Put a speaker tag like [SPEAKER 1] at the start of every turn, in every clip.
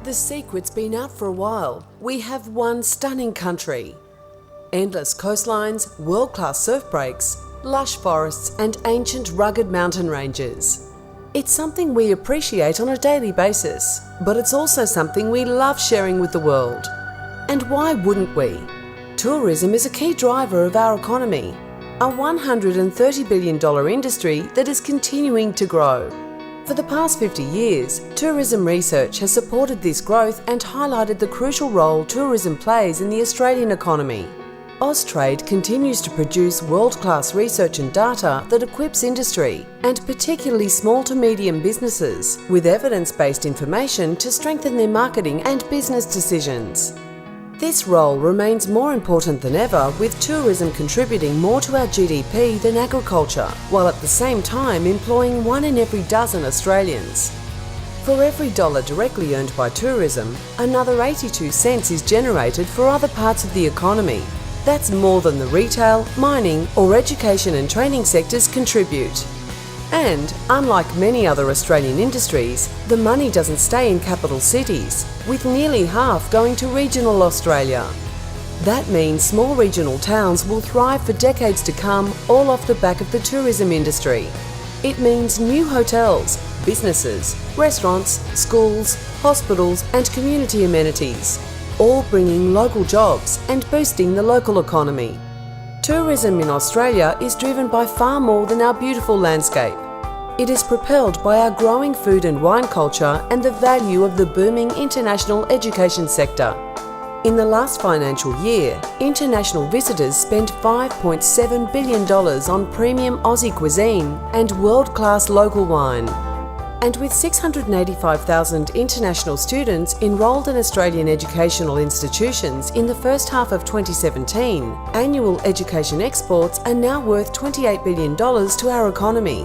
[SPEAKER 1] The secret's been out for a while. We have one stunning country. Endless coastlines, world-class surf breaks, lush forests and ancient rugged mountain ranges. It's something we appreciate on a daily basis, but it's also something we love sharing with the world. And why wouldn't we? Tourism is a key driver of our economy, a $130 billion industry that is continuing to grow. For the past 50 years, tourism research has supported this growth and highlighted the crucial role tourism plays in the Australian economy. Austrade continues to produce world-class research and data that equips industry, and particularly small to medium businesses, with evidence-based information to strengthen their marketing and business decisions. This role remains more important than ever, with tourism contributing more to our GDP than agriculture, while at the same time employing 1 in every dozen Australians. For every dollar directly earned by tourism, another 82 cents is generated for other parts of the economy. That's more than the retail, mining or education and training sectors contribute. And, unlike many other Australian industries, the money doesn't stay in capital cities, with nearly half going to regional Australia. That means small regional towns will thrive for decades to come, all off the back of the tourism industry. It means new hotels, businesses, restaurants, schools, hospitals and community amenities, all bringing local jobs and boosting the local economy. Tourism in Australia is driven by far more than our beautiful landscape. It is propelled by our growing food and wine culture and the value of the booming international education sector. In the last financial year, international visitors spent $5.7 billion on premium Aussie cuisine and world-class local wine. And with 685,000 international students enrolled in Australian educational institutions in the first half of 2017, annual education exports are now worth $28 billion to our economy.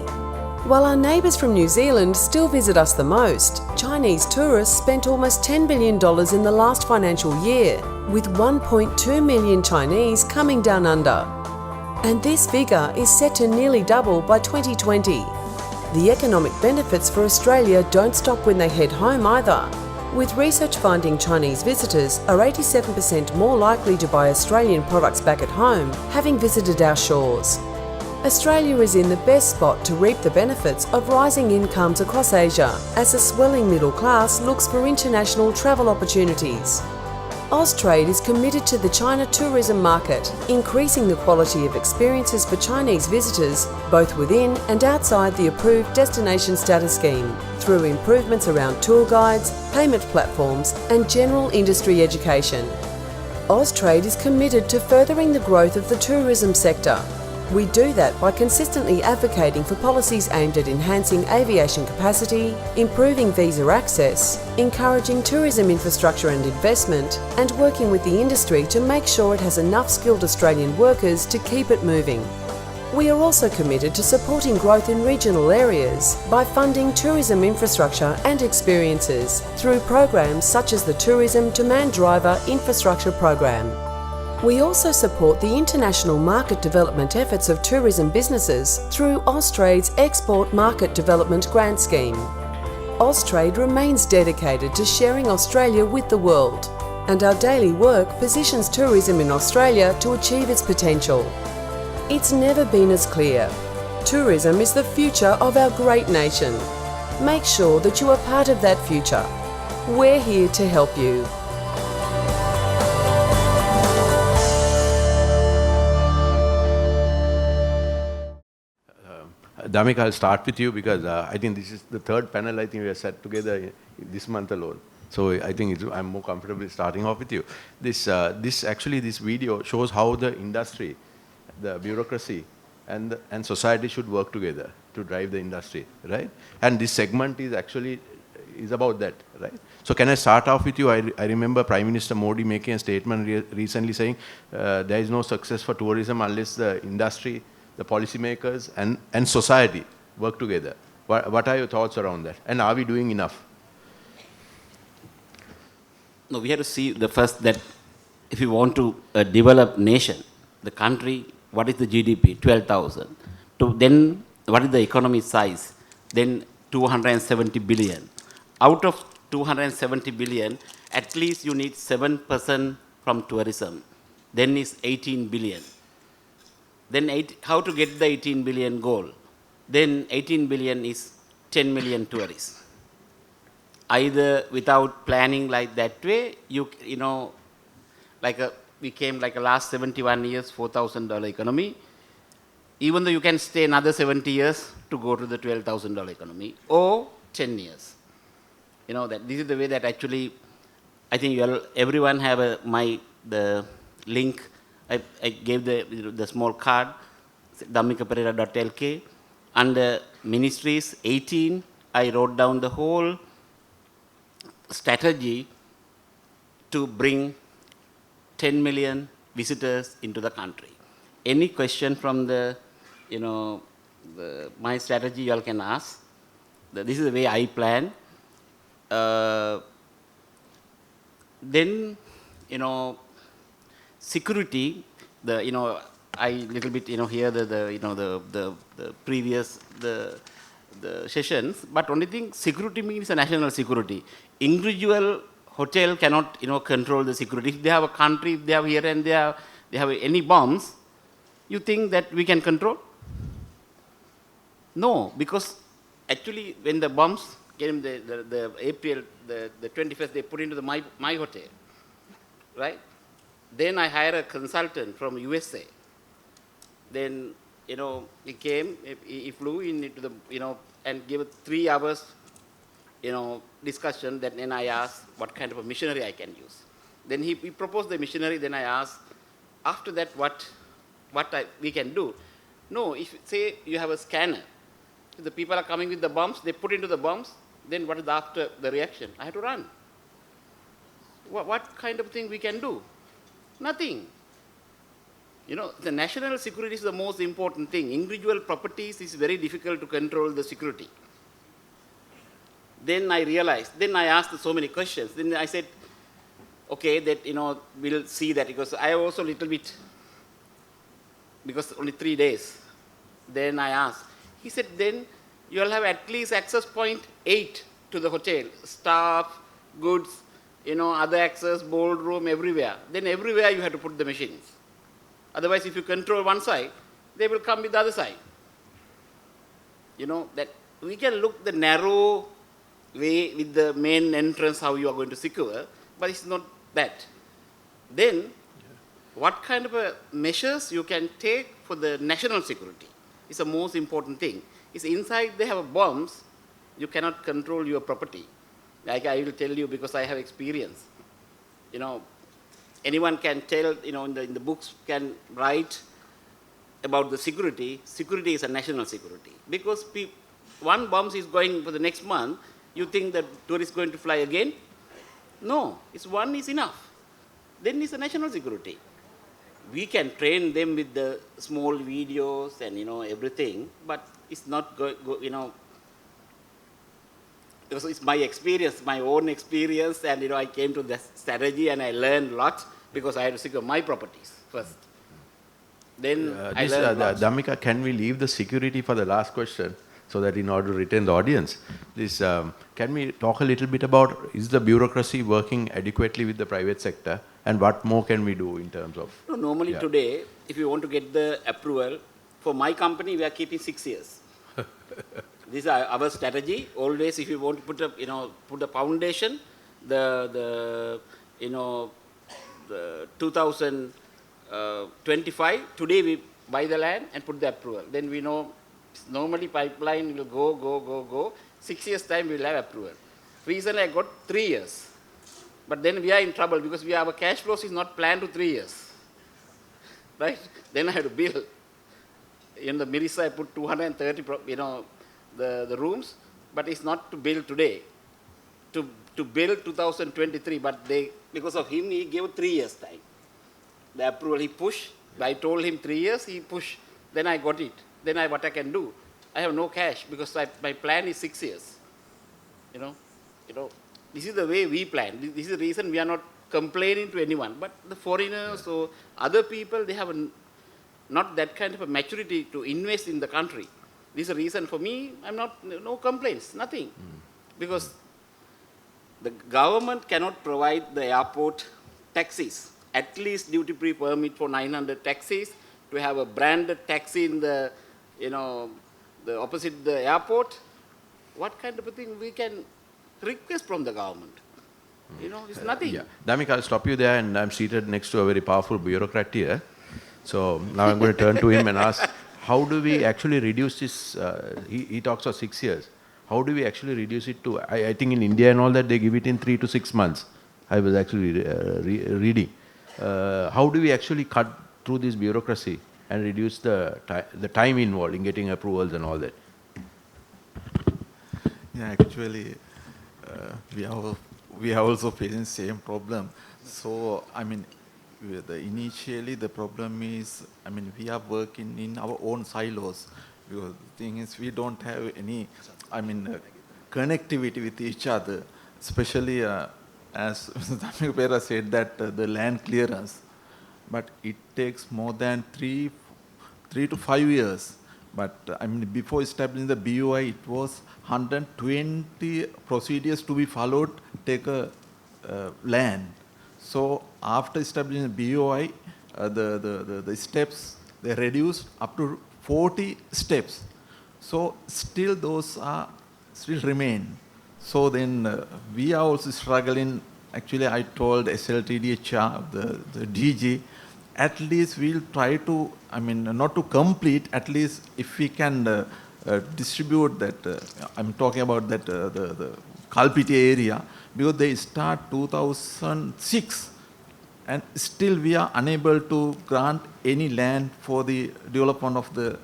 [SPEAKER 1] While our neighbours from New Zealand still visit us the most, Chinese tourists spent almost $10 billion in the last financial year, with 1.2 million Chinese coming down under. And this figure is set to nearly double by 2020. The economic benefits for Australia don't stop when they head home either, with research finding Chinese visitors are 87% more likely to buy Australian products back at home, having visited our shores. Australia is in the best spot to reap the benefits of rising incomes across Asia, as a swelling middle class looks for international travel opportunities. Austrade is committed to the China tourism market, increasing the quality of experiences for Chinese visitors, both within and outside the approved destination status scheme, through improvements around tour guides, payment platforms and general industry education. Austrade is committed to furthering the growth of the tourism sector. We do that by consistently advocating for policies aimed at enhancing aviation capacity, improving visa access, encouraging tourism infrastructure and investment, and working with the industry to make sure it has enough skilled Australian workers to keep it moving. We are also committed to supporting growth in regional areas by funding tourism infrastructure and experiences through programs such as the Tourism Demand Driver Infrastructure Program. We also support the international market development efforts of tourism businesses through Austrade's Export Market Development Grant Scheme. Austrade remains dedicated to sharing Australia with the world, and our daily work positions tourism in Australia to achieve its potential. It's never been as clear. Tourism is the future of our great nation. Make sure that you are part of that future. We're here to help you.
[SPEAKER 2] Damik, I'll start with you because I think this is the third panel I think we have set together this month alone. So I think I'm more comfortable starting off with you. This video shows how the industry, the bureaucracy and society should work together to drive the industry, right? And this segment is about that, right? So can I start off with you? I remember Prime Minister Modi making a statement recently saying there is no success for tourism unless the industry, the policymakers and society work together. What are your thoughts around that? And are we doing enough?
[SPEAKER 3] No, we have to see the first that if you want to develop nation, the country, what is the GDP? 12,000. Then what is the economy size? Then 270 billion. Out of 270 billion, at least you need 7% from tourism. Then is 18 billion. Then how to get the 18 billion goal? Then 18 billion is 10 million tourists. Either without planning like that way, you know, we came like a last 71 years, $4,000 economy. Even though you can stay another 70 years to go to the $12,000 economy, or 10 years. You know, that this is the way that actually, I think everyone have the link. I gave the small card, dhammikaperera.lk. Under ministries 18, I wrote down the whole strategy to bring 10 million visitors into the country. Any question from my strategy, you all can ask. This is the way I plan. Then, security, I little bit, hear the previous, the sessions, but only thing, security means a national security. Individual hotel cannot, control the security. If they have a country, if they have here and there, they have any bombs, you think that we can control? No, because actually when the bombs came, the April, the 21st, they put into my hotel, right? Then I hired a consultant from USA. Then, he came, he flew into the, and gave 3 hours, discussion. Then I asked what kind of a machinery I can use. Then he proposed the machinery. Then I asked, after that, what we can do. No, if say you have a scanner, the people are coming with the bombs, they put into the bombs, then what is after the reaction? I have to run. What kind of thing we can do? Nothing. The national security is the most important thing. Individual properties is very difficult to control the security. Then I realized, then I asked so many questions. Then I said, okay, that, we'll see that, because I also a little bit, because only 3 days. Then I asked, he said, then you'll have at least access point 8 to the hotel, staff, goods, other access, ballroom, everywhere. Then everywhere you have to put the machines. Otherwise, if you control one side, they will come with the other side. That we can look the narrow way with the main entrance, how you are going to secure, but it's not that. Then, what kind of measures you can take for the national security is the most important thing. It's inside they have bombs, you cannot control your property. Like I will tell you because I have experience. Anyone can tell, in the books can write about the security. Security is a national security. Because one bomb is going for the next month, you think that tourist is going to fly again? No, one is enough. Then it's a national security. We can train them with the small videos and, everything, but it's not because it's my experience, my own experience, and, I came to the strategy and I learned a lot because I had to secure my properties first. Then I learned
[SPEAKER 2] Dhammika, can we leave the security for the last question so that in order to retain the audience? Can we talk a little bit about, is the bureaucracy working adequately with the private sector, and what more can we do in terms of?
[SPEAKER 3] No, normally today, if you want to get the approval, for my company, we are keeping 6 years. This is our strategy. Always, if you want to put a foundation, the 2025, today we buy the land and put the approval. Then we know normally pipeline will go. 6 years time we will have approval. Recently I got 3 years. But then we are in trouble because our cash flows is not planned to 3 years. Right? Then I had to build. In the Mirissa I put 230, the rooms, but it's not to build today. To build 2023, but because of him, he gave 3 years time. The approval he pushed. I told him 3 years, he pushed. Then I got it. Then what I can do? I have no cash because my plan is 6 years. This is the way we plan. This is the reason we are not complaining to anyone. But the foreigners or other people, they have not that kind of a maturity to invest in the country. This is the reason for me, no complaints, nothing. Because The government cannot provide the airport taxis, at least duty-free permit for 900 taxis, to have a branded taxi in the, the opposite the airport. What kind of a thing we can request from the government? It's nothing.
[SPEAKER 2] Yeah. Damik, I'll stop you there, and I'm seated next to a very powerful bureaucrat here. So now I'm going to turn to him and ask, how do we actually reduce this? He talks of 6 years. How do we actually reduce it to, I think in India and all that, they give it in 3 to 6 months. I was actually reading. How do we actually cut through this bureaucracy and reduce the time involved in getting approvals and all that?
[SPEAKER 4] Yeah, actually, we are also facing the same problem. So, initially the problem is, we are working in our own silos. Because the thing is, we don't have any, connectivity with each other. Especially, as Mr. Damik said, that the land clearance. But it takes more than 3 to 5 years. But before establishing the BOI, it was 120 procedures to be followed, take a land. So after establishing the BOI, the steps, they reduced up to 40 steps. So still those are, still remain. So then we are also struggling. Actually, I told SLTD HR, the DG, at least we'll try to, not to complete, at least if we can distribute that, I'm talking about that, the Kalpiti area, because they start 2006, and still we are unable to grant any land for the development of the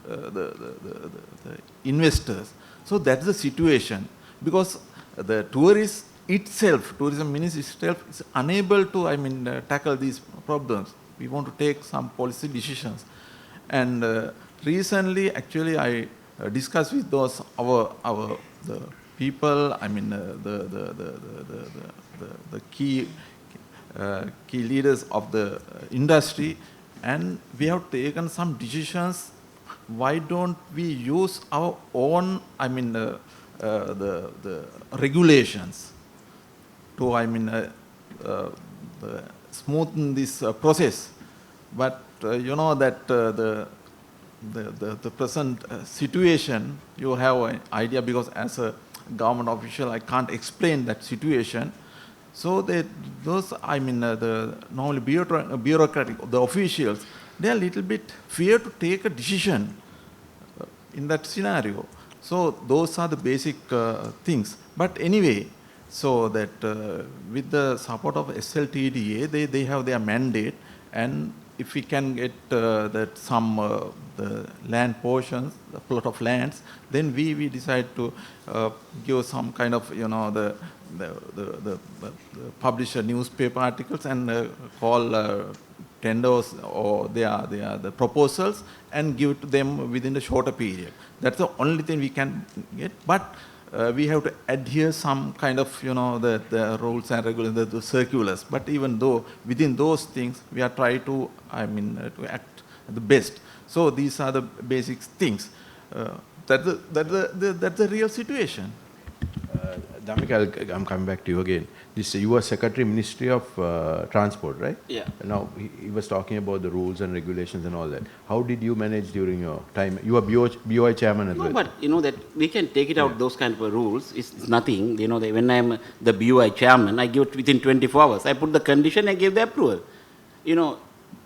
[SPEAKER 4] investors. So that's the situation, because the tourist itself, tourism ministry itself, is unable to, tackle these problems. We want to take some policy decisions. And recently, actually, I discussed with those the people, the key leaders of the industry, and we have taken some decisions. Why don't we use our own, the regulations to, smoothen this process? But you know that the present situation, you have an idea, because as a government official, I can't explain that situation. So those, the normally bureaucratic, the officials, they are a little bit fear to take a decision in that scenario. So those are the basic things. But anyway, so that with the support of SLTDA, they have their mandate, and if we can get that some the land portions, the plot of lands, then we decide to give some kind of, the publish a newspaper articles and call tenders or the proposals and give it to them within a shorter period. That's the only thing we can get. But we have to adhere some kind of, the rules and regulations, the circulars. But even though within those things, we are trying to, to act the best. So these are the basic things. That's the real situation.
[SPEAKER 2] Damik, I'm coming back to you again. You were Secretary Ministry of Transport, right?
[SPEAKER 3] Yeah.
[SPEAKER 2] Now, he was talking about the rules and regulations and all that. How did you manage during your time? You were BOI chairman as well.
[SPEAKER 3] No, but that we can take it out, those kind of rules. It's nothing. When I'm the BOI chairman, I give it within 24 hours. I put the condition and give the approval.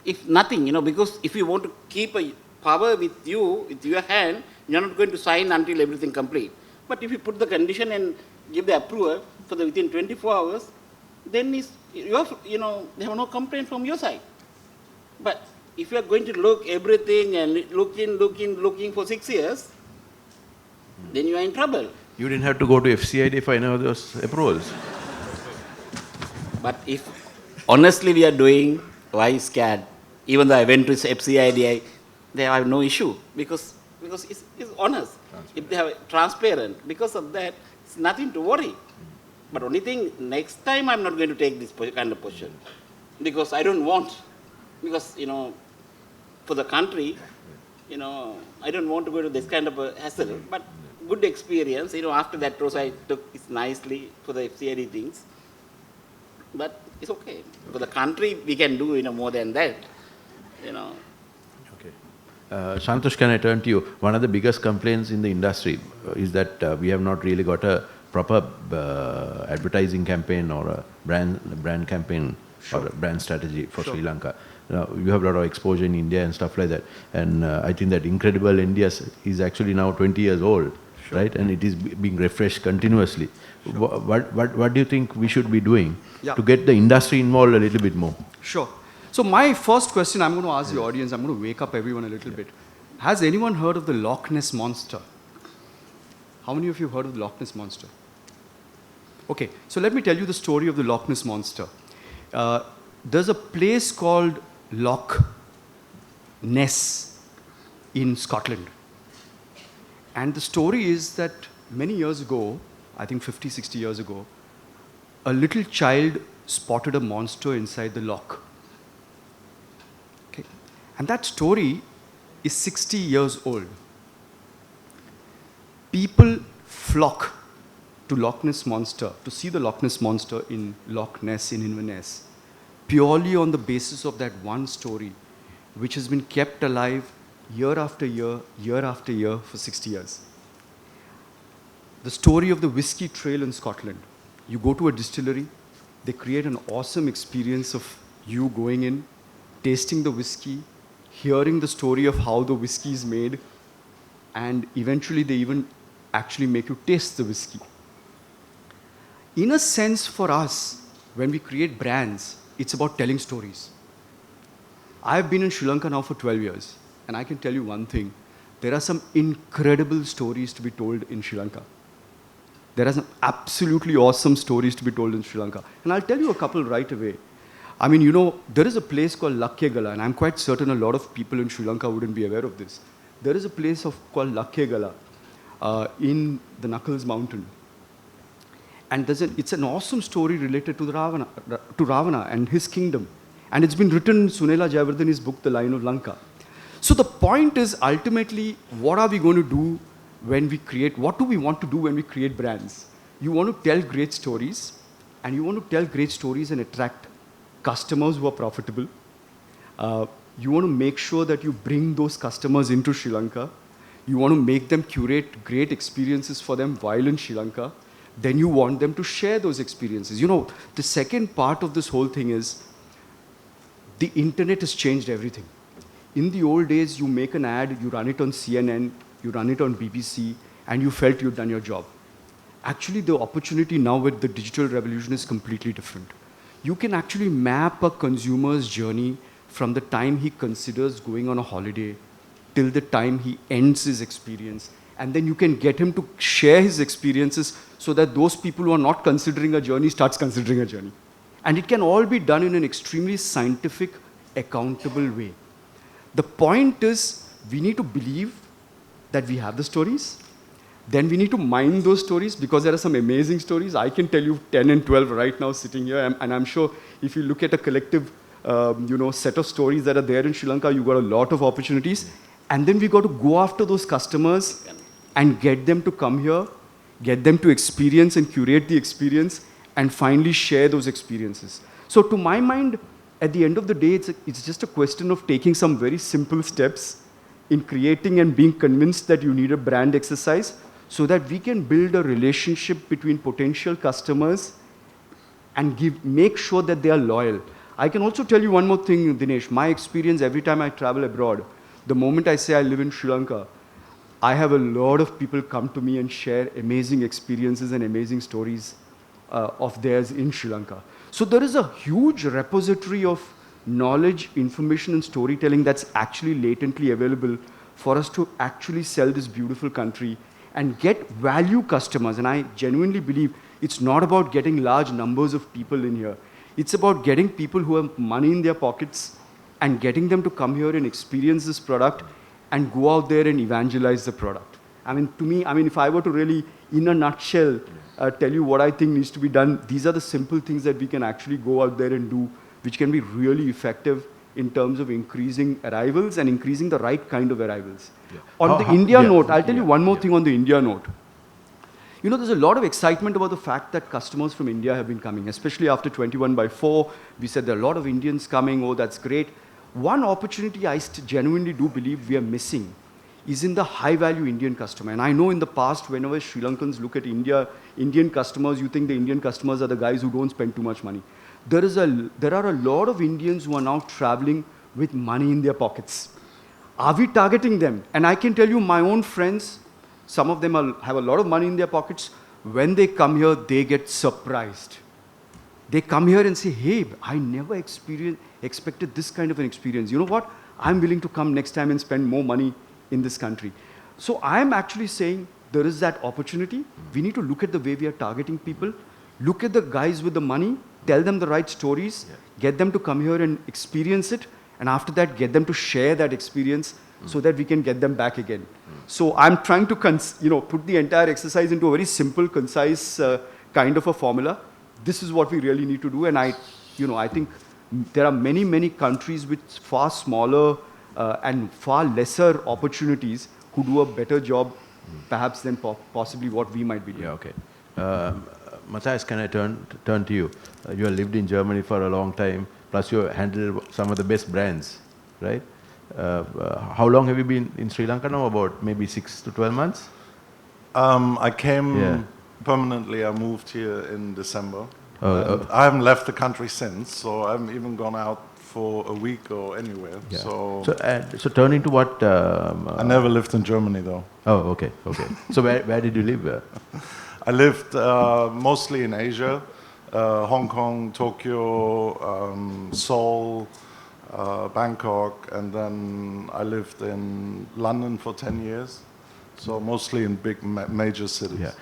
[SPEAKER 3] If nothing, because if you want to keep a power with you, with your hand, you're not going to sign until everything complete. But if you put the condition and give the approval for the within 24 hours, then they have no complaint from your side. But if you are going to look everything and looking for 6 years, then you are in trouble.
[SPEAKER 2] You didn't have to go to FCID for any of those approvals.
[SPEAKER 3] But if honestly we are doing, why scared? Even though I went to FCID, they have no issue because it's honest. If they have transparent, because of that, it's nothing to worry. But only thing, next time I'm not going to take this kind of position because I don't want, because for the country, I don't want to go to this kind of a hassle. But good experience, after that also I took it nicely for the FCID things. but it's okay. For the country, we can do more than that.
[SPEAKER 2] Okay. Santosh, can I turn to you? One of the biggest complaints in the industry is that we have not really got a proper advertising campaign or a brand campaign or a brand strategy for Sri Lanka. You have a lot of exposure in India and stuff like that. And I think that Incredible India is actually now 20 years old, right? And it is being refreshed continuously. What do you think we should be doing to get the industry involved a little bit more?
[SPEAKER 5] Sure. So my first question, I'm going to ask the audience, I'm going to wake up everyone a little bit. Has anyone heard of the Loch Ness Monster? How many of you have heard of the Loch Ness Monster? Okay, so let me tell you the story of the Loch Ness Monster. There's a place called Loch Ness in Scotland. And the story is that many years ago, I think 50, 60 years ago, a little child spotted a monster inside the loch. Okay. And that story is 60 years old. People flock to Loch Ness Monster, to see the Loch Ness Monster in Loch Ness in Inverness, purely on the basis of that one story, which has been kept alive year after year for 60 years. The story of the whiskey trail in Scotland. You go to a distillery, they create an awesome experience of you going in, tasting the whiskey, hearing the story of how the whiskey is made, and eventually they even actually make you taste the whiskey. In a sense, for us, when we create brands, it's about telling stories. I've been in Sri Lanka now for 12 years, and I can tell you one thing. There are some incredible stories to be told in Sri Lanka. There are some absolutely awesome stories to be told in Sri Lanka. And I'll tell you a couple right away. I mean, there is a place called Lakkegala, and I'm quite certain a lot of people in Sri Lanka wouldn't be aware of this. There is a place called Lakkegala in the Knuckles Mountain. And it's an awesome story related to Ravana and his kingdom. And it's been written in Sunela Jayawardene's book, The Lion of Lanka. So the point is, ultimately, what are we going to do when we create, what do we want to do when we create brands? You want to tell great stories, and you want to tell great stories and attract customers who are profitable. You want to make sure that you bring those customers into Sri Lanka. You want to make them curate great experiences for them while in Sri Lanka. Then you want them to share those experiences. The second part of this whole thing is the internet has changed everything. In the old days, you make an ad, you run it on CNN, you run it on BBC, and you felt you'd done your job. Actually, the opportunity now with the digital revolution is completely different. You can actually map a consumer's journey from the time he considers going on a holiday till the time he ends his experience. And then you can get him to share his experiences so that those people who are not considering a journey starts considering a journey. And it can all be done in an extremely scientific, accountable way. The point is, we need to believe that we have the stories. Then we need to mine those stories, because there are some amazing stories. I can tell you 10 and 12 right now sitting here. And I'm sure if you look at a collective set of stories that are there in Sri Lanka, you've got a lot of opportunities. And then we got to go after those customers and get them to come here, get them to experience and curate the experience, and finally share those experiences. So to my mind, at the end of the day, it's just a question of taking some very simple steps in creating and being convinced that you need a brand exercise so that we can build a relationship between potential customers and make sure that they are loyal. I can also tell you one more thing, Dinesh. My experience every time I travel abroad, the moment I say I live in Sri Lanka, I have a lot of people come to me and share amazing experiences and amazing stories of theirs in Sri Lanka. So there is a huge repository of knowledge, information, and storytelling that's actually latently available for us to actually sell this beautiful country and get value customers. And I genuinely believe it's not about getting large numbers of people in here. It's about getting people who have money in their pockets and getting them to come here and experience this product and go out there and evangelize the product. I mean, to me, if I were to really, in a nutshell, tell you what I think needs to be done, these are the simple things that we can actually go out there and do, which can be really effective in terms of increasing arrivals and increasing the right kind of arrivals. Yeah. On the India note, I'll tell you one more thing on the India note. You know, there's a lot of excitement about the fact that customers from India have been coming, especially after 21/4. We said there are a lot of Indians coming. Oh, that's great. One opportunity I genuinely do believe we are missing is in the high-value Indian customer. And I know in the past, whenever Sri Lankans look at Indian customers, you think the Indian customers are the guys who don't spend too much money. There are a lot of Indians who are now traveling with money in their pockets. Are we targeting them? And I can tell you, my own friends, some of them have a lot of money in their pockets. When they come here, they get surprised. They come here and say, hey, I never expected this kind of an experience. You know what? I'm willing to come next time and spend more money in this country. So I'm actually saying there is that opportunity. We need to look at the way we are targeting people, look at the guys with the money, tell them the right stories, get them to come here and experience it, and after that, get them to share that experience so that we can get them back again. So I'm trying to put the entire exercise into a very simple, concise kind of a formula. This is what we really need to do, and I think there are many, many countries with far smaller and far lesser opportunities who do a better job, perhaps than possibly what we might be doing.
[SPEAKER 2] Yeah, okay. Matthias, can I turn to you? You have lived in Germany for a long time, plus you have handled some of the best brands, right? How long have you been in Sri Lanka now? About maybe 6 to 12 months?
[SPEAKER 6] I came permanently. I moved here in December. I haven't left the country since, so I haven't even gone out for a week or anywhere.
[SPEAKER 2] Yeah.
[SPEAKER 6] So
[SPEAKER 2] turning to what?
[SPEAKER 6] I never lived in Germany though.
[SPEAKER 2] Oh, okay. So where did you live?
[SPEAKER 6] I lived mostly in Asia, Hong Kong, Tokyo, Seoul, Bangkok, and then I lived in London for 10 years. So mostly in big major cities.
[SPEAKER 2] Yeah.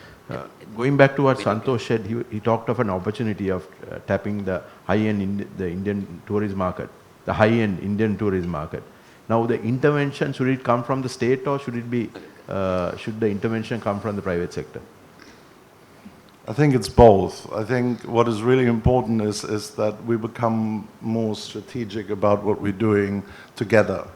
[SPEAKER 2] Going back to what Santosh said, he talked of an opportunity of tapping the high-end the Indian tourism market, the high-end Indian tourism market. Now, the intervention, should it come from the state or should the intervention come from the private sector?
[SPEAKER 6] I think it's both. I think what is really important is that we become more strategic about what we're doing together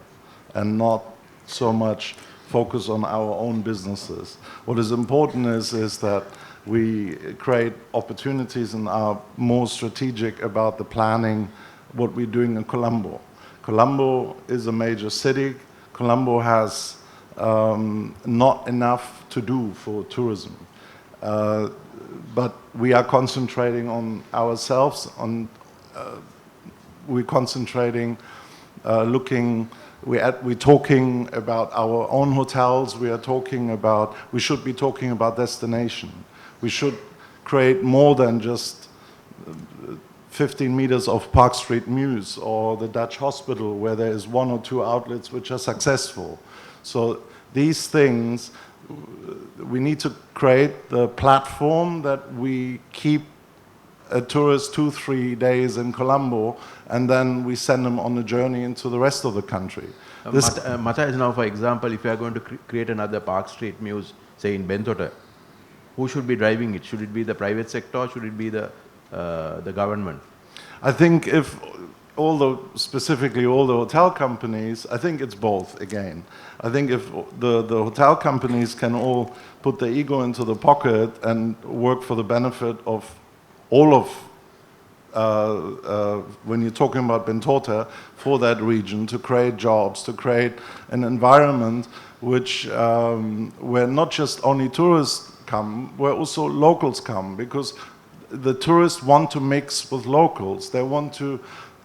[SPEAKER 6] and not so much focus on our own businesses. What is important is that we create opportunities and are more strategic about the planning, what we're doing in Colombo. Colombo is a major city. Colombo has not enough to do for tourism. But we are concentrating on ourselves, we're concentrating, we're talking about our own hotels, we should be talking about destination. We should create more than just 15 meters of Park Street Mews or the Dutch hospital where there is 1 or 2 outlets which are successful. So these things, we need to create the platform that we keep a tourist 2-3 days in Colombo, and then we send them on a journey into the rest of the country.
[SPEAKER 2] Matthias, now, for example, if you are going to create another Park Street Mews, say in Bentota, who should be driving it? Should it be the private sector or should it be the government?
[SPEAKER 6] I think specifically all the hotel companies, I think it's both again. I think if the hotel companies can all put their ego into the pocket and work for the benefit of all of, when you're talking about Bentota, for that region, to create jobs, to create an environment where not just only tourists come, where also locals come, because the tourists want to mix with locals. They want to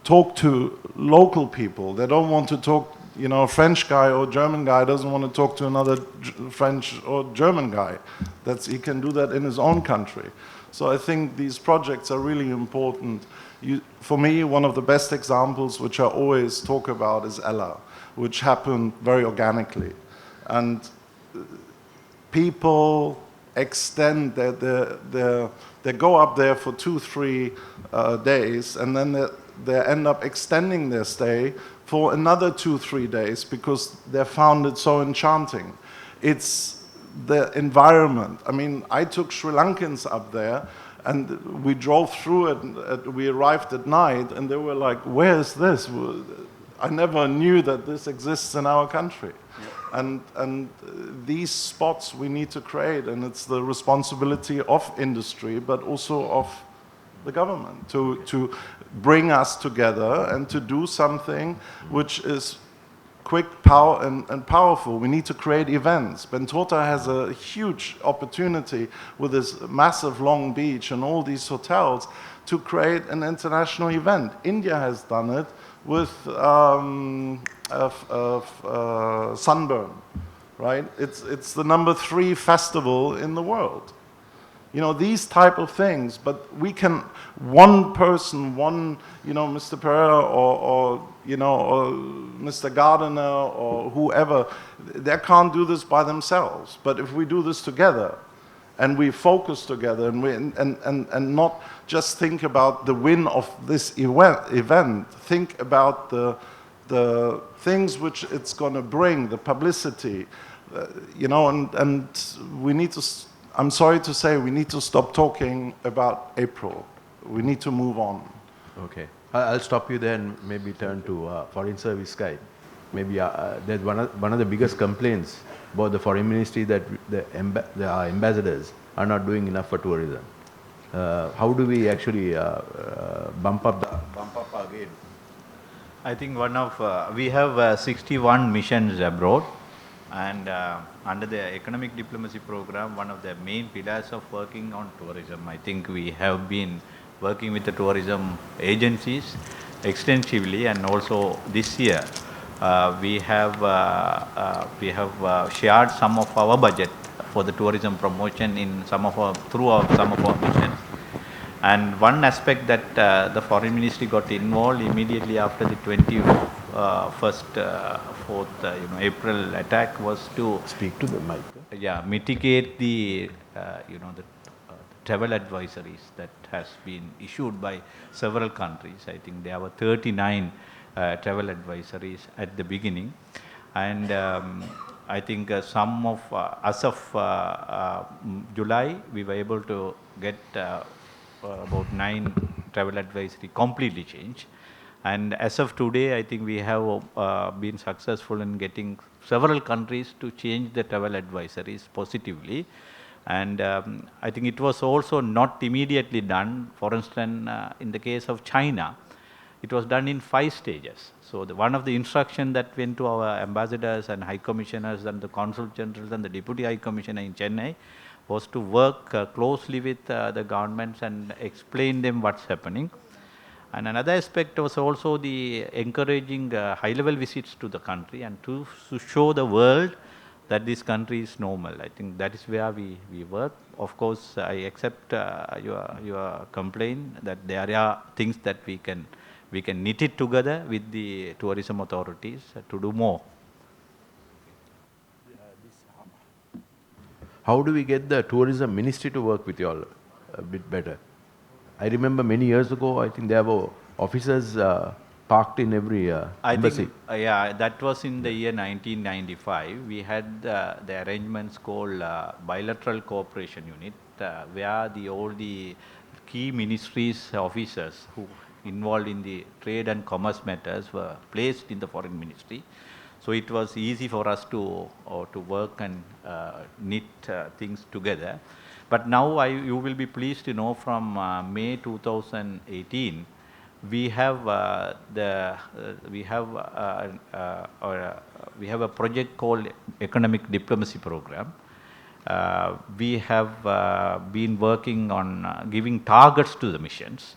[SPEAKER 6] talk to local people. They don't want to talk, a French guy or German guy doesn't want to talk to another French or German guy. He can do that in his own country. So I think these projects are really important. For me, one of the best examples, which I always talk about, is Ella, which happened very organically. And people extend they go up there for 2-3 days, and then they end up extending their stay for another 2-3 days because they found it so enchanting. It's the environment. I mean, I took Sri Lankans up there and we drove through it, we arrived at night and they were like, where is this? I never knew that this exists in our country. And these spots we need to create, and it's the responsibility of industry, but also of the government to bring us together and to do something which is quick, power, and powerful. We need to create events. Bentota has a huge opportunity with this massive Long Beach and all these hotels to create an international event. India has done it with Sunburn, right? It's the #3 festival in the world. You know, these type of things, but we can, one person, Mr. Pereira or Mr. Gardiner or whoever, they can't do this by themselves. But if we do this together and we focus together and not just think about the win of this event, think about the things which it's going to bring, the publicity, and we need to, I'm sorry to say, we need to stop talking about April. We need to move on.
[SPEAKER 2] Okay. I'll stop you there and maybe turn to Foreign Service guy. Maybe there's one of the biggest complaints about the Foreign Ministry that our ambassadors are not doing enough for tourism. How do we actually bump up our game?
[SPEAKER 7] I think we have 61 missions abroad, and under the economic diplomacy program, one of the main pillars of working on tourism, I think we have been working with the tourism agencies extensively, and also this year we have shared some of our budget for the tourism promotion in some of our missions. And one aspect that the Foreign Ministry got involved immediately after the 4th April attack was to
[SPEAKER 2] speak to the mic.
[SPEAKER 7] Yeah, mitigate the travel advisories that has been issued by several countries. I think there were 39 travel advisories at the beginning, and I think some of as of July we were able to get about 9 travel advisory completely changed, and as of today I think we have been successful in getting several countries to change the travel advisories positively. And I think it was also not immediately done. For instance, in the case of China, it was done in 5 stages. So one of the instructions that went to our ambassadors and high commissioners and the consul generals and the deputy high commissioner in Chennai was to work closely with the governments and explain them what's happening. And another aspect was also the encouraging high-level visits to the country and to show the world that this country is normal. I think that is where we work. Of course, I accept your complaint that there are things that we can knit it together with the tourism authorities to do more.
[SPEAKER 2] How do we get the tourism ministry to work with you all a bit better? I remember many years ago, I think there were officers parked in every embassy.
[SPEAKER 7] I think, that was in the year 1995. We had the arrangements called bilateral cooperation unit, where all the key ministries officers who involved in the trade and commerce matters were placed in the foreign ministry. So it was easy for us to work and knit things together. But now you will be pleased to know from May 2018, we have a project called Economic Diplomacy Program. We have been working on giving targets to the missions.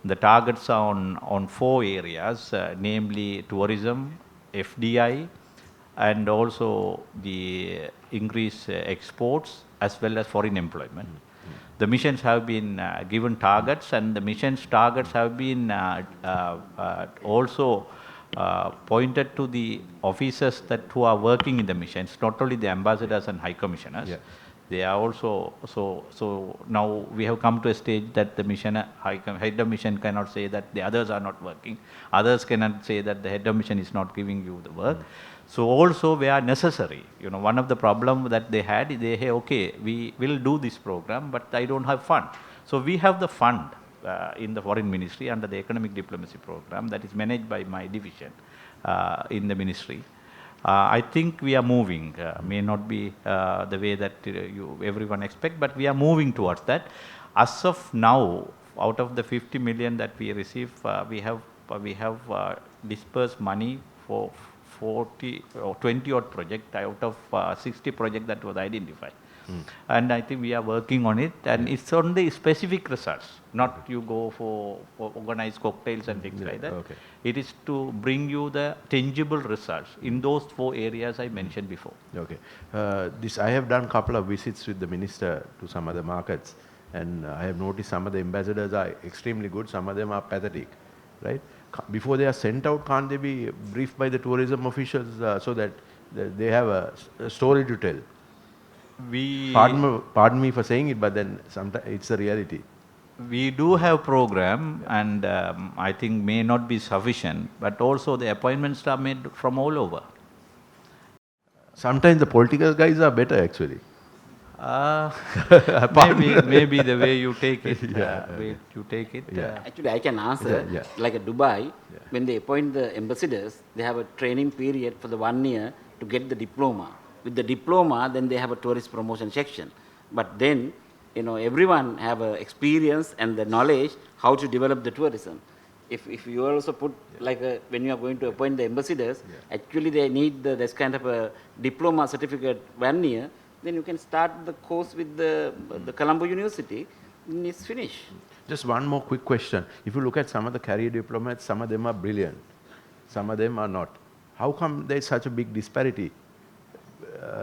[SPEAKER 7] The targets are on 4 areas, namely tourism, FDI, and also the increased exports as well as foreign employment. The missions have been given targets, and the missions targets have been also pointed to the officers who are working in the missions, not only the ambassadors and high commissioners. Yeah. They are also, so now we have come to a stage that the head of mission cannot say that the others are not working. Others cannot say that the head of mission is not giving you the work. So also where necessary, one of the problems that they had, they say, okay, we will do this program, but I don't have fund. So we have the fund in the foreign ministry under the economic diplomacy program that is managed by my division in the ministry. I think we are moving. May not be the way that everyone expect, but we are moving towards that. As of now, out of the 50 million that we receive, we have dispersed money for 40 or 20 odd project out of 60 project that was identified. And I think we are working on it, and it's on the specific results, not you go for organized cocktails and things like that.
[SPEAKER 2] Okay.
[SPEAKER 7] It is to bring you the tangible results in those 4 areas I mentioned before.
[SPEAKER 2] Okay. I have done a couple of visits with the minister to some other markets, and I have noticed some of the ambassadors are extremely good, some of them are pathetic, right? Before they are sent out, can't they be briefed by the tourism officials so that they have a story to tell? Pardon me for saying it, but then sometimes it's the reality.
[SPEAKER 7] We do have program, and I think may not be sufficient, but also the appointments are made from all over.
[SPEAKER 2] Sometimes the political guys are better actually.
[SPEAKER 7] Maybe the way you take it.
[SPEAKER 3] Actually, I can answer. Like at Dubai, when they appoint the ambassadors, they have a training period for the 1 year to get the diploma. With the diploma, then they have a tourist promotion section. But then, everyone have a experience and the knowledge how to develop the tourism. If you also put when you are going to appoint the ambassadors, actually they need this kind of a diploma certificate 1 year. Then you can start the course with the Colombo University, and it's finished.
[SPEAKER 2] Just one more quick question. If you look at some of the career diplomats, some of them are brilliant, some of them are not. How come there is such a big disparity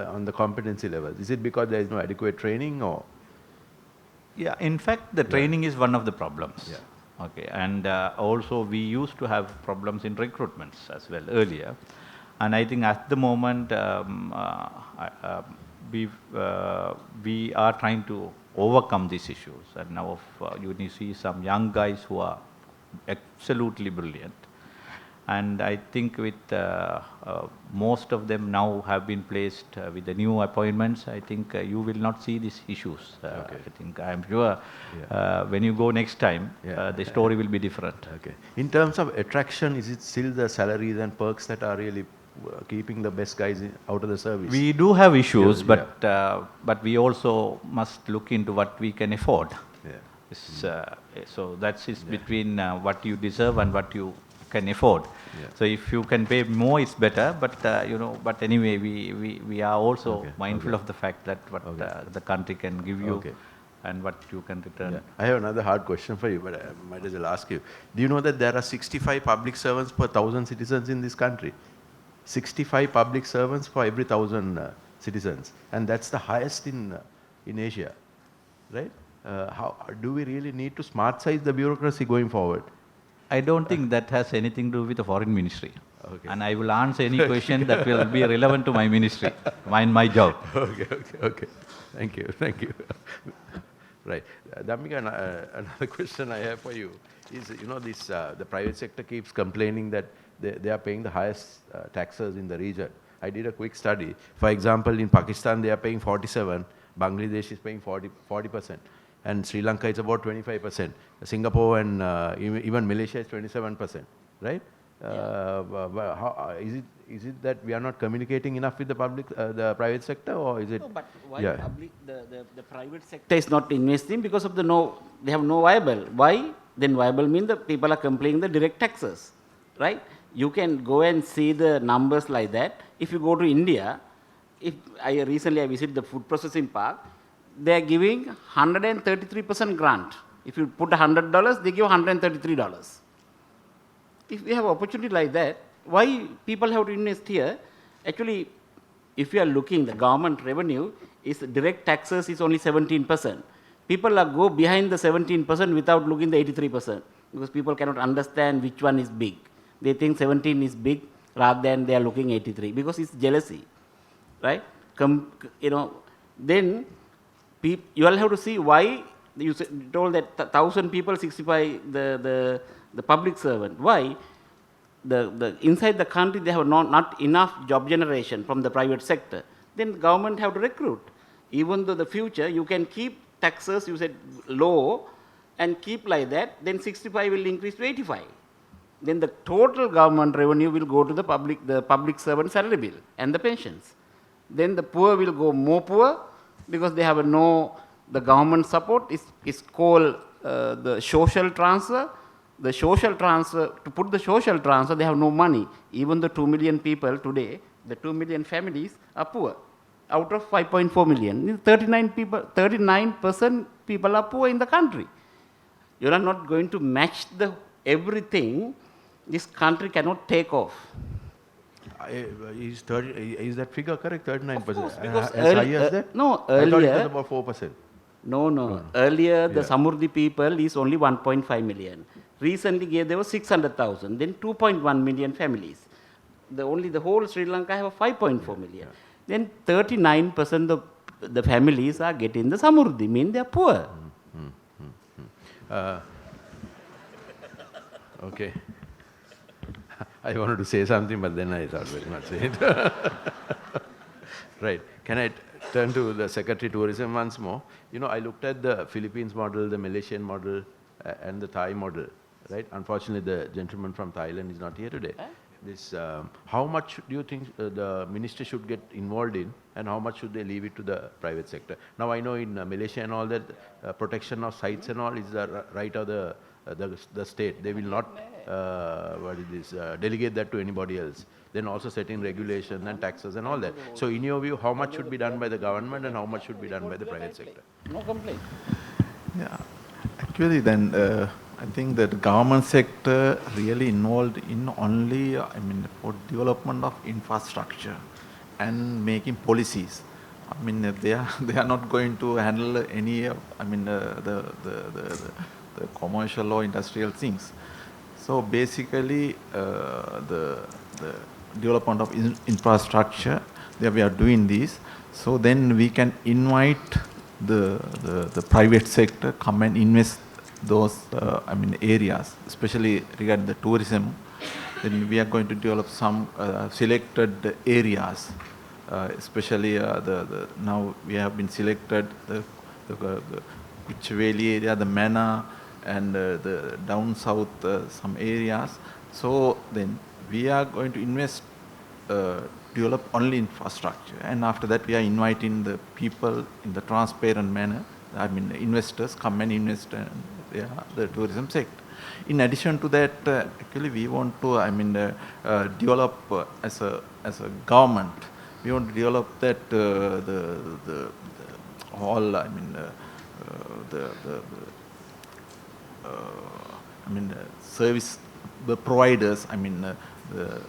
[SPEAKER 2] on the competency levels? Is it because there is no adequate training, or?
[SPEAKER 7] Yeah, in fact, the training is one of the problems.
[SPEAKER 2] Yeah.
[SPEAKER 7] Okay, and also we used to have problems in recruitments as well earlier, and I think at the moment we are trying to overcome these issues, and now you see some young guys who are absolutely brilliant, and I think with most of them now have been placed with the new appointments. I think you will not see these issues.
[SPEAKER 2] Okay.
[SPEAKER 7] I think I am sure when you go next time, the story will be different.
[SPEAKER 2] Okay. In terms of attraction, is it still the salaries and perks that are really keeping the best guys out of the service?
[SPEAKER 7] We do have issues, but we also must look into what we can afford. So that's between what you deserve and what you can afford. So if you can pay more, it's better. But but anyway, we are also mindful of the fact that what the country can give you and what you can return.
[SPEAKER 2] I have another hard question for you, but I might as well ask you. Do you know that there are 65 public servants per 1,000 citizens in this country? 65 public servants for every 1,000 citizens, and that's the highest in Asia, right? How do we really need to smart size the bureaucracy going forward?
[SPEAKER 7] I don't think that has anything to do with the foreign ministry. And I will answer any question that will be relevant to my ministry, my job.
[SPEAKER 2] Okay. Thank you. Right. Dhammika, another question I have for you is, the private sector keeps complaining that they are paying the highest taxes in the region. I did a quick study. For example, in Pakistan, they are paying 47%, Bangladesh is paying 40%, and Sri Lanka is about 25%. Singapore and even Malaysia is 27%, right? Is it that we are not communicating enough with the private sector, or is it?
[SPEAKER 3] No, but why the private sector is not investing? Because of they have no viable. Why? Then viable means the people are complaining the direct taxes, right? You can go and see the numbers like that. If you go to India, recently I visited the food processing park, they are giving 133% grant. If you put $100, they give $133. If we have opportunity like that, why people have to invest here? Actually, if you are looking, the government revenue is direct taxes is only 17%. People go behind the 17% without looking the 83%, because people cannot understand which one is big. They think 17 is big rather than they are looking 83, because it's jealousy, right? Then you all have to see why you told that 1,000 people, 65 the public servant. Why? The inside the country they have not enough job generation from the private sector. Then government have to recruit. Even though the future you can keep taxes, you said low, and keep like that, then 65 will increase to 85. then the total government revenue will go to the public servant salary bill and the pensions. Then the poor will go more poor because they have the government support is called the social transfer. The social transfer, to put the social transfer, they have no money. Even the 2 million people today, the 2 million families are poor. Out of 5.4 million, 39% people are poor in the country. You are not going to match everything. This country cannot take off.
[SPEAKER 2] Is that figure correct? 39%?
[SPEAKER 3] Of course, because
[SPEAKER 2] as high as that?
[SPEAKER 3] No,
[SPEAKER 2] I thought it
[SPEAKER 3] earlier.
[SPEAKER 2] was about 4%.
[SPEAKER 3] No. Earlier, the Samurdhi people is only 1.5 million. Recently, there were 600,000. Then 2.1 million families. The whole Sri Lanka have 5.4 million. Then 39% of the families are getting the Samurdhi, mean they are poor.
[SPEAKER 2] Okay. I wanted to say something, but then I thought very much say it. Right. Can I turn to the Secretary Tourism once more? You know, I looked at the Philippines model, the Malaysian model, and the Thai model. Right. Unfortunately, the gentleman from Thailand is not here today. How much do you think the ministry should get involved in, and how much should they leave it to the private sector? Now, I know in Malaysia and all that, protection of sites and all is the right of the state. They will not delegate that to anybody else. Then also setting regulation and taxes and all that. So, in your view, how much should be done by the government and how much should be done by the private sector?
[SPEAKER 3] No complaint.
[SPEAKER 4] Yeah, actually, then I think that the government sector really involved in only, for development of infrastructure and making policies. I mean, they are not going to handle any, the commercial or industrial things. So basically, the development of infrastructure, that we are doing this. So then we can invite the private sector come and invest those areas, especially regarding the tourism. Then we are going to develop some selected areas, especially now we have been selected the Kuchveli area, the Mana, and the down south some areas. So then we are going to invest, develop only infrastructure, and after that we are inviting the people in the transparent manner. Investors come and invest in the tourism sector. In addition to that, actually we want to develop as a government. We want to develop that service the providers, the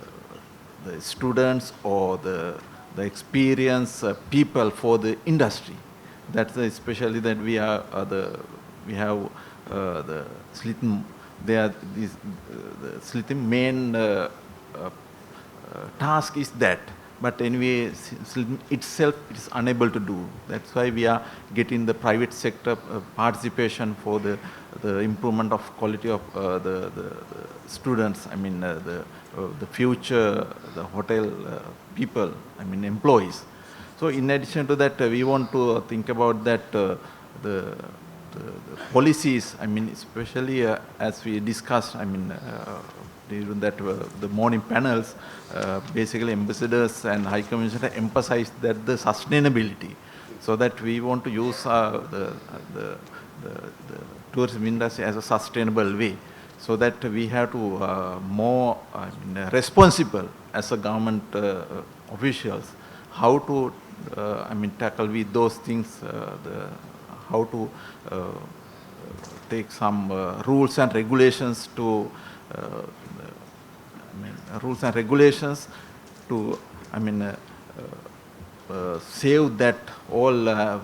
[SPEAKER 4] students or the experienced people for the industry. That's especially that we have the Slitim. They are the Slitim main task is that. But anyway, Slitim itself is unable to do. That's why we are getting the private sector participation for the improvement of quality of the students. The future, the hotel people. Employees. So in addition to that, we want to think about that the policies. Especially as we discussed. During that the morning panels, basically ambassadors and high commissioner emphasized that the sustainability, so that we want to use the tourism industry as a sustainable way, so that we have to more responsible as a government officials, how to tackle with those things, how to take some rules and regulations to save that all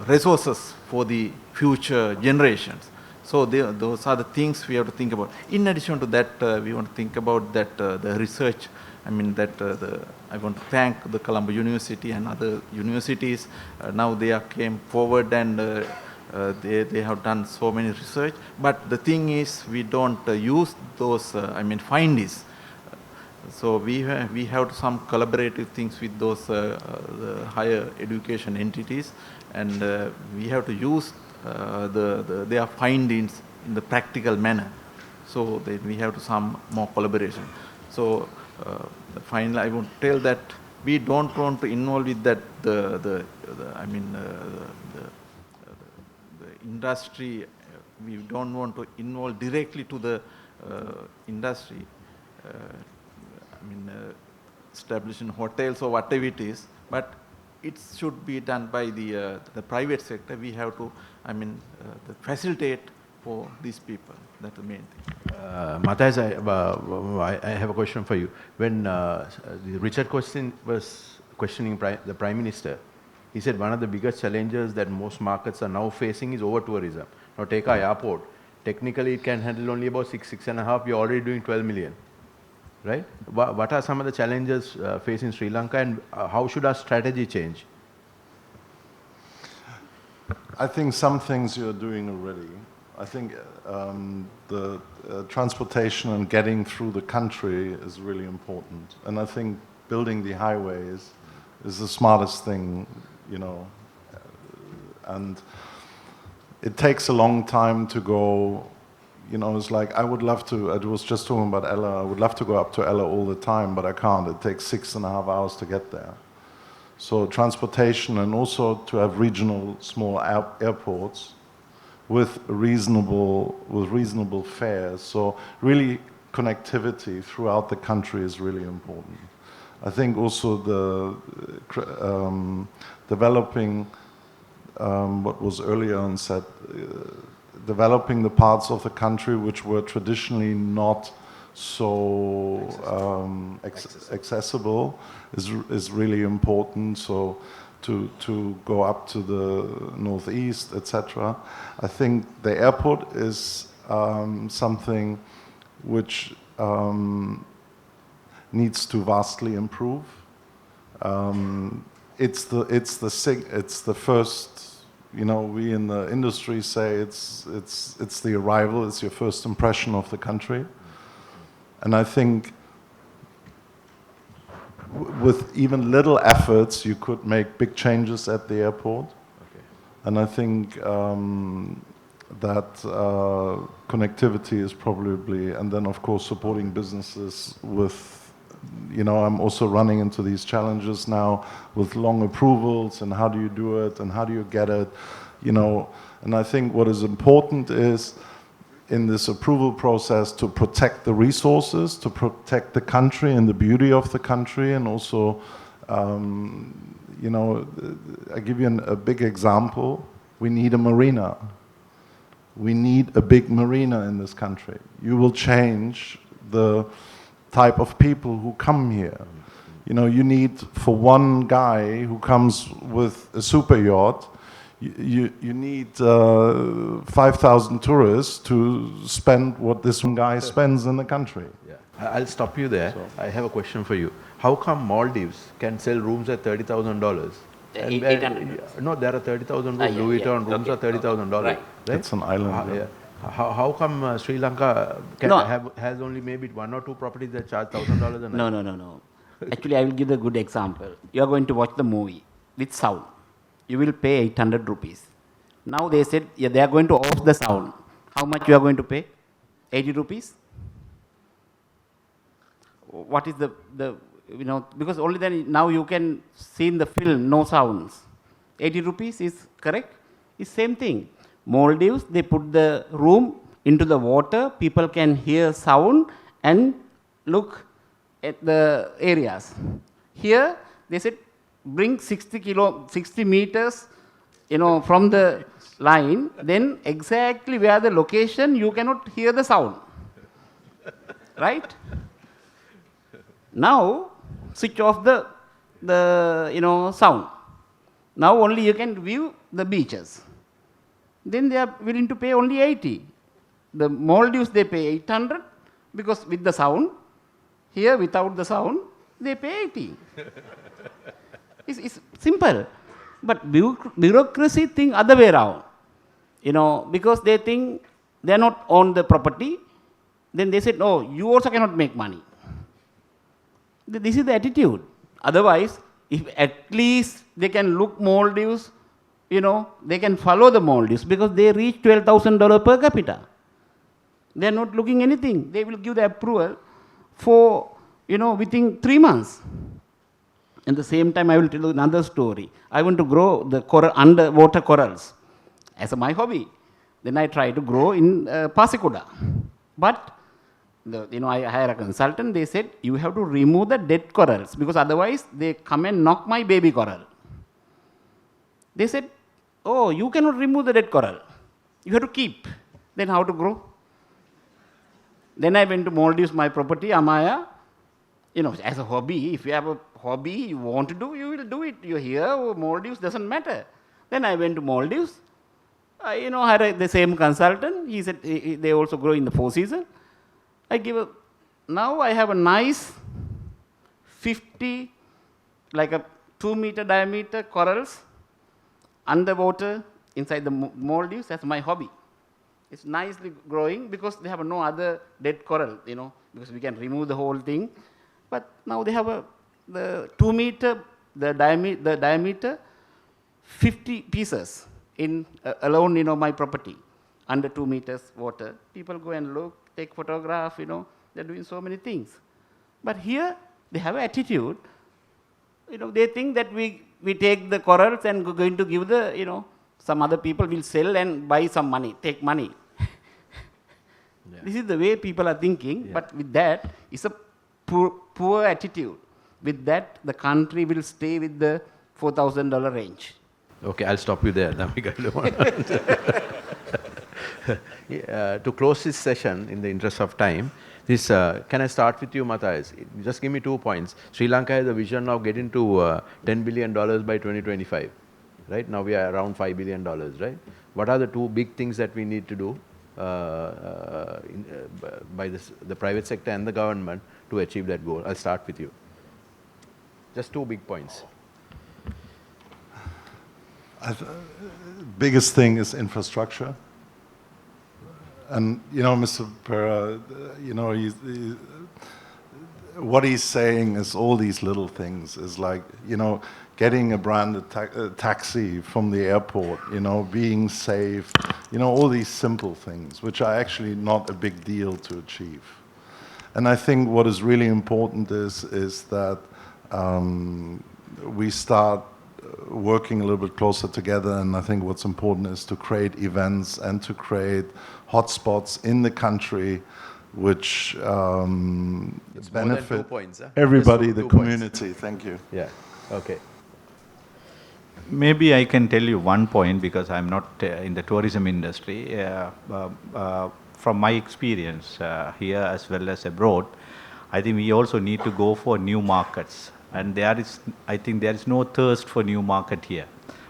[SPEAKER 4] resources for the future generations. So those are the things we have to think about. In addition to that, we want to think about that the research. I want to thank the Colombo University and other universities. Now they came forward and they have done so many research. But the thing is, we don't use those findings. So we have some collaborative things with those the higher education entities, and we have to use their findings in the practical manner. So then we have to some more collaboration. So finally, I would tell that we don't want to involve with that the industry. We don't want to involve directly to the industry. Establishing hotels or whatever it is, but it should be done by the private sector. We have to, facilitate for these people. That's the main thing.
[SPEAKER 2] Matthias, I have a question for you. When Richard was questioning the Prime Minister, he said one of the biggest challenges that most markets are now facing is over-tourism. Now take our airport. Technically, it can handle only about 6.5. We're already doing 12 million. Right? What are some of the challenges facing Sri Lanka, and how should our strategy change?
[SPEAKER 6] I think some things you're doing already. I think the transportation and getting through the country is really important. And I think building the highways is the smartest thing, and it takes a long time to go. It's like I would love to, I was just talking about Ella, I would love to go up to Ella all the time, but I can't. It takes 6.5 hours to get there. So transportation, and also to have regional small airports with reasonable fares. So really connectivity throughout the country is really important. I think also the developing what was earlier on said, developing the parts of the country which were traditionally not so accessible is really important. So to go up to the northeast, etc. I think the airport is something which needs to vastly improve. It's the first. We in the industry say it's the arrival, it's your first impression of the country. And I think with even little efforts, you could make big changes at the airport. Okay. And I think that connectivity is probably, and then of course supporting businesses with, I'm also running into these challenges now with long approvals, and how do you do it, and how do you get it, and I think what is important is in this approval process to protect the resources, to protect the country and the beauty of the country, and also, I give you a big example. We need a marina. We need a big marina in this country. You will change the type of people who come here. You need, for one guy who comes with a super yacht, you need 5,000 tourists to spend what this one guy spends in the country.
[SPEAKER 2] Yeah. I'll stop you there. I have a question for you. How come Maldives can sell rooms at $30,000?
[SPEAKER 3] 800.
[SPEAKER 2] No, there are 30,000 rooms. Louis Vuitton rooms are $30,000.
[SPEAKER 3] Right.
[SPEAKER 6] It's an island.
[SPEAKER 2] How come Sri Lanka has only maybe 1 or 2 properties that charge $1,000 a night?
[SPEAKER 3] No. Actually, I will give a good example. You are going to watch the movie with sound. You will pay 800 rupees. Now they said they are going to off the sound. How much you are going to pay? 80 rupees? What is the because only then now you can see in the film no sounds. 80 rupees is correct? It's same thing. Maldives, they put the room into the water, people can hear sound and look at the areas. Here, they said, bring 60 meters, from the line, then exactly where the location, you cannot hear the sound. Right? Now, switch off the sound. Now only you can view the beaches. Then they are willing to pay only 80. The Maldives, they pay 800 because with the sound. Here, without the sound, they pay 80. It's simple. But bureaucracy think other way around. Because they think they are not on the property. Then they said, no, you also cannot make money. This is the attitude. Otherwise, if at least they can look Maldives, they can follow the Maldives because they reach $12,000 per capita. They are not looking anything. They will give the approval for, within 3 months. At the same time, I will tell you another story. I want to grow the underwater corals as my hobby. Then I try to grow in Pasikuda. But, I hire a consultant. They said, you have to remove the dead corals because otherwise they come and knock my baby coral. They said, oh, you cannot remove the dead coral. You have to keep. Then how to grow? Then I went to Maldives, my property, Amaya. As a hobby, if you have a hobby you want to do, you will do it. You're here, Maldives, doesn't matter. Then I went to Maldives. I, had the same consultant. He said they also grow in the 4 seasons. Now I have a nice 50, like a 2-meter diameter corals underwater inside the Maldives. That's my hobby. It's nicely growing because they have no other dead coral, because we can remove the whole thing. But now they have the 2-meter, the diameter, 50 pieces in alone, my property, under 2 meters water. People go and look, take photograph, they're doing so many things. But here they have an attitude, they think that we take the corals and we're going to give the, some other people will sell and buy some money, take money. Yeah. This is the way people are thinking, but with that, it's a poor attitude. With that, the country will stay with the $4,000 range.
[SPEAKER 2] Okay, I'll stop you there. To close this session, in the interest of time, can I start with you, Matthias? Just give me 2 points. Sri Lanka has a vision of getting to $10 billion by 2025. Right? Now we are around $5 billion, right? What are the 2 big things that we need to do by the private sector and the government to achieve that goal? I'll start with you. Just 2 big points.
[SPEAKER 6] Biggest thing is infrastructure. And, Mr. Pera, what he's saying is all these little things. Is like, getting a branded taxi from the airport, being safe, all these simple things, which are actually not a big deal to achieve. And I think what is really important is that we start working a little bit closer together, and I think what's important is to create events and to create hotspots in the country which benefit everybody, the community. Points. Thank you.
[SPEAKER 2] Yeah, okay.
[SPEAKER 7] Maybe I can tell you 1 point because I'm not in the tourism industry. From my experience here as well as abroad, I think we also need to go for new markets. And I think there is no thirst for new market here.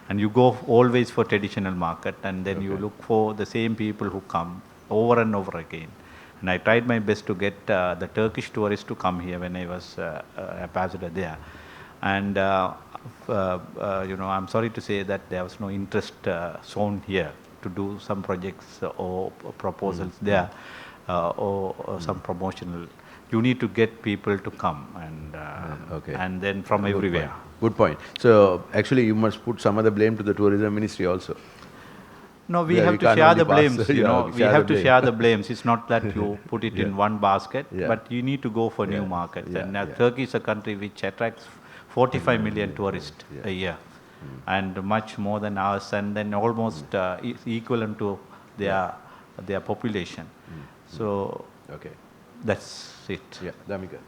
[SPEAKER 7] And you go always for traditional market, and then you look for the same people who come over and over again. And I tried my best to get the Turkish tourists to come here when I was ambassador there. And I'm sorry to say that there was no interest shown here to do some projects or proposals there or some promotional. You need to get people to come and then from everywhere.
[SPEAKER 2] Good point. So actually you must put some of the blame to the tourism ministry also.
[SPEAKER 7] No, we have to share the blames, we have to share the blames. It's not that you put it in one basket, but you need to go for new markets. And Turkey is a country which attracts 45 million tourists a year, and much more than ours, and then almost equivalent to their population. So that's it.
[SPEAKER 2] Yeah, Damika.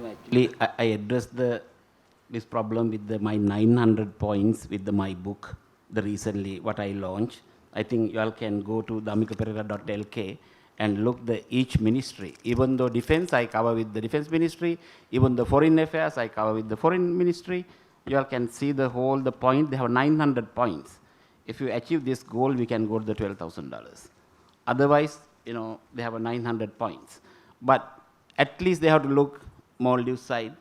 [SPEAKER 3] Actually, I addressed this problem with my 900 points with my book, recently what I launched. I think you all can go to damikaperera.lk and look each ministry. Even though defense, I cover with the defense ministry. Even the foreign affairs, I cover with the foreign ministry. You all can see the point. They have 900 points. If you achieve this goal, we can go to the $12,000. Otherwise, they have 900 points. But at least they have to look Maldives side.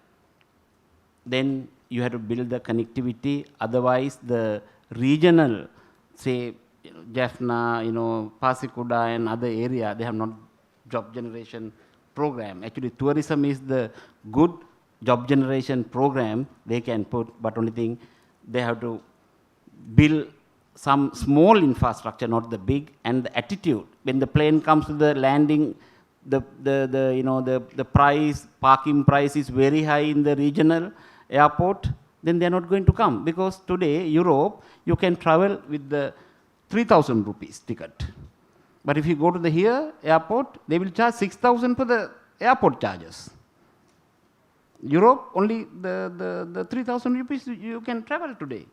[SPEAKER 3] Then you have to build the connectivity. Otherwise, the regional, say, Jaffna, Pasikuda and other area, they have not job generation program. Actually, tourism is the good job generation program they can put, but only thing, they have to build some small infrastructure, not the big, and the attitude. When the plane comes to the landing, the price, parking price is very high in the regional airport, then they're not going to come. Because today, Europe, you can travel with the 3,000 rupees ticket. But if you go to the here airport, they will charge 6,000 for the airport charges. Europe, only the 3,000 rupees you can travel today.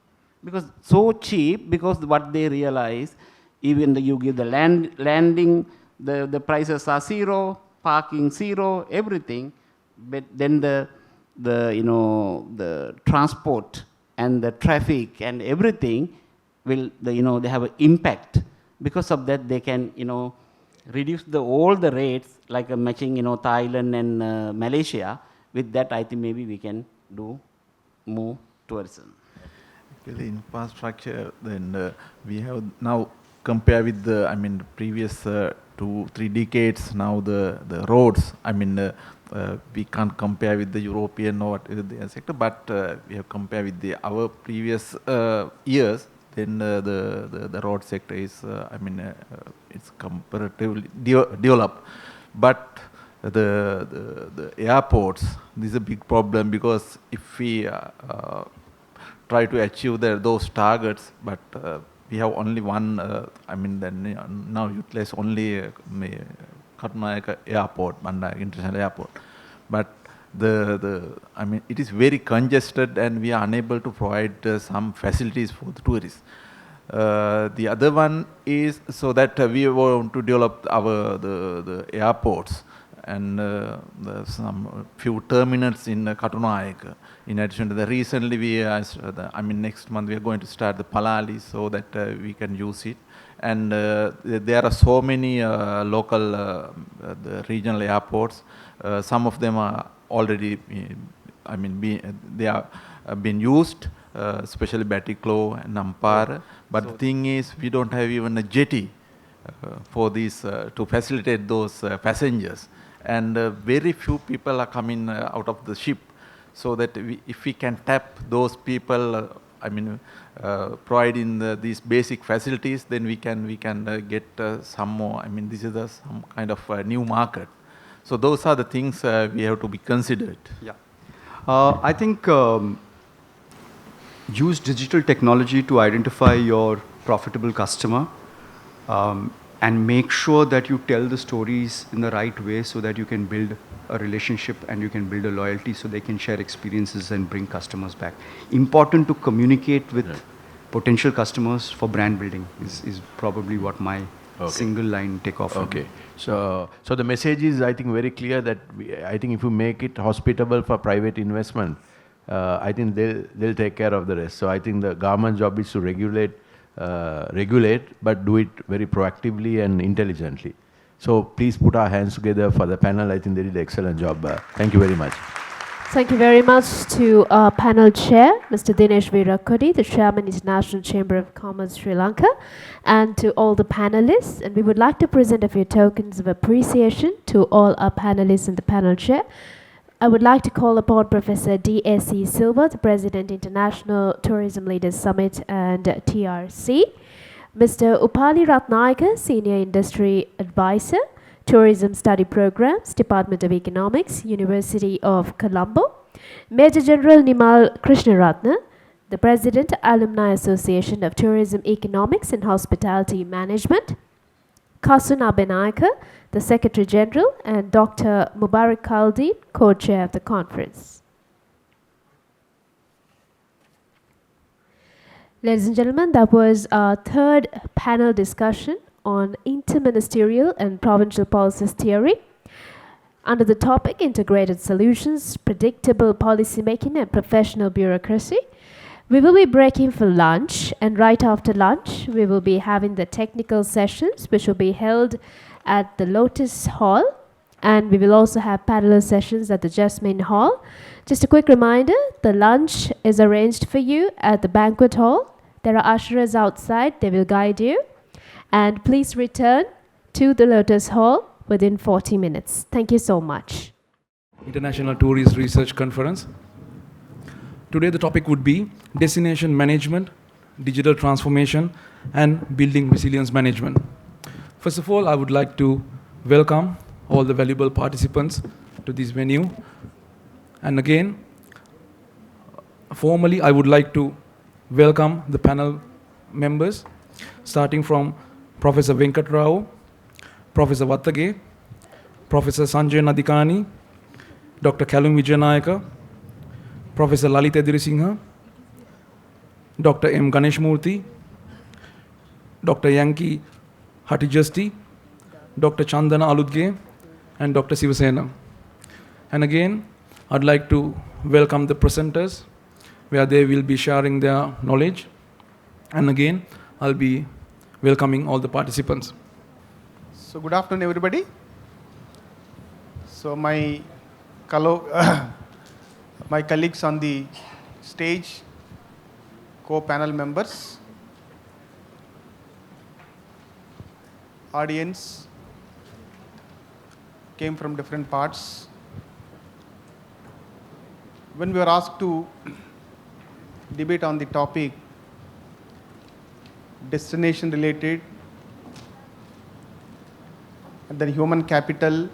[SPEAKER 3] Because so cheap, because what they realize, even you give the landing, the prices are zero, parking zero, everything, but then the transport and the traffic and everything will, they have an impact. Because of that, they can, reduce all the rates, like matching, Thailand and Malaysia. With that, I think maybe we can do more tourism.
[SPEAKER 4] The infrastructure, then we have now compared with the, previous 2-3 decades, now the roads, we can't compare with the European or the sector, but we have compared with our previous years, then the road sector is, it's comparatively developed. But the airports, this is a big problem, because if we try to achieve those targets, but we have only one, then now utilize only Katunayake Airport, Bandar International Airport. But it is very congested, and we are unable to provide some facilities for the tourists. The other one is so that we want to develop the airports and some few terminals in Katunayake. In addition to that, recently next month we are going to start the Palali, so that we can use it. And there are so many local the regional airports. Some of them are already, they are been used, especially Batiklo and Nampara. But so the thing is, we don't have even a jetty for these to facilitate those passengers. And very few people are coming out of the ship. So that if we can tap those people, providing these basic facilities, then we can get some more. This is some kind of new market. So those are the things we have to be considered.
[SPEAKER 5] Yeah, I think use digital technology to identify your profitable customer, and make sure that you tell the stories in the right way, so that you can build a relationship and you can build a loyalty, so they can share experiences and bring customers back. Important to communicate with potential customers for brand building is probably what my single line takeoff would be.
[SPEAKER 2] So the message is, I think, very clear that I think if you make it hospitable for private investment, I think they'll take care of the rest. So I think the government job is to regulate, but do it very proactively and intelligently. So please put our hands together for the panel. I think they did an excellent job. Thank you very much.
[SPEAKER 8] Thank you very much to our panel chair, Mr. Dinesh Virakodi, the Chairman, International Chamber of Commerce, Sri Lanka, and to all the panelists. And we would like to present a few tokens of appreciation to all our panelists and the panel chair. I would like to call upon Professor D.S.E. Silva, the President, International Tourism Leaders Summit and TRC. Mr. Upali Ratnayaka, Senior Industry Advisor, Tourism Study Programs, Department of Economics, University of Colombo. Major General Nimal Krishnaratna, the President, Alumni Association of Tourism Economics and Hospitality Management. Kasuna Benayaka, the Secretary General, and Dr. Mubarak Khaldi, Co-Chair of the conference. Ladies and gentlemen, that was our third panel discussion on interministerial and provincial policies theory under the topic Integrated Solutions, Predictable Policymaking and Professional Bureaucracy. We will be breaking for lunch, and right after lunch we will be having the technical sessions, which will be held at the Lotus Hall, and we will also have parallel sessions at the Jasmine Hall. Just a quick reminder, the lunch is arranged for you at the banquet hall. There are usherers outside, they will guide you. And please return to the Lotus Hall within 40 minutes. Thank you so much.
[SPEAKER 9] International Tourist Research Conference. Today the topic would be Destination Management, Digital Transformation and building resilience management. First of all, I would like to welcome all the valuable participants to this venue. And again, formally, I would like to welcome the panel members, starting from Professor Venkat Rao, Professor Wattage, Professor Sanjay Nadikani, Dr. Kalum Vijayanayaka, Professor Lalita Edirisinghe, Dr. M. Ganeshmurthy, Dr. Yanki Hatijasti, Dr. Chandana Aludge, and Dr. Sivasena. And again, I'd like to welcome the presenters, where they will be sharing their knowledge. And again, I'll be welcoming all the participants.
[SPEAKER 10] So good afternoon, everybody. So my colleagues on the stage, co-panel members, audience came from different parts. When we were asked to debate on the topic destination related and then human capital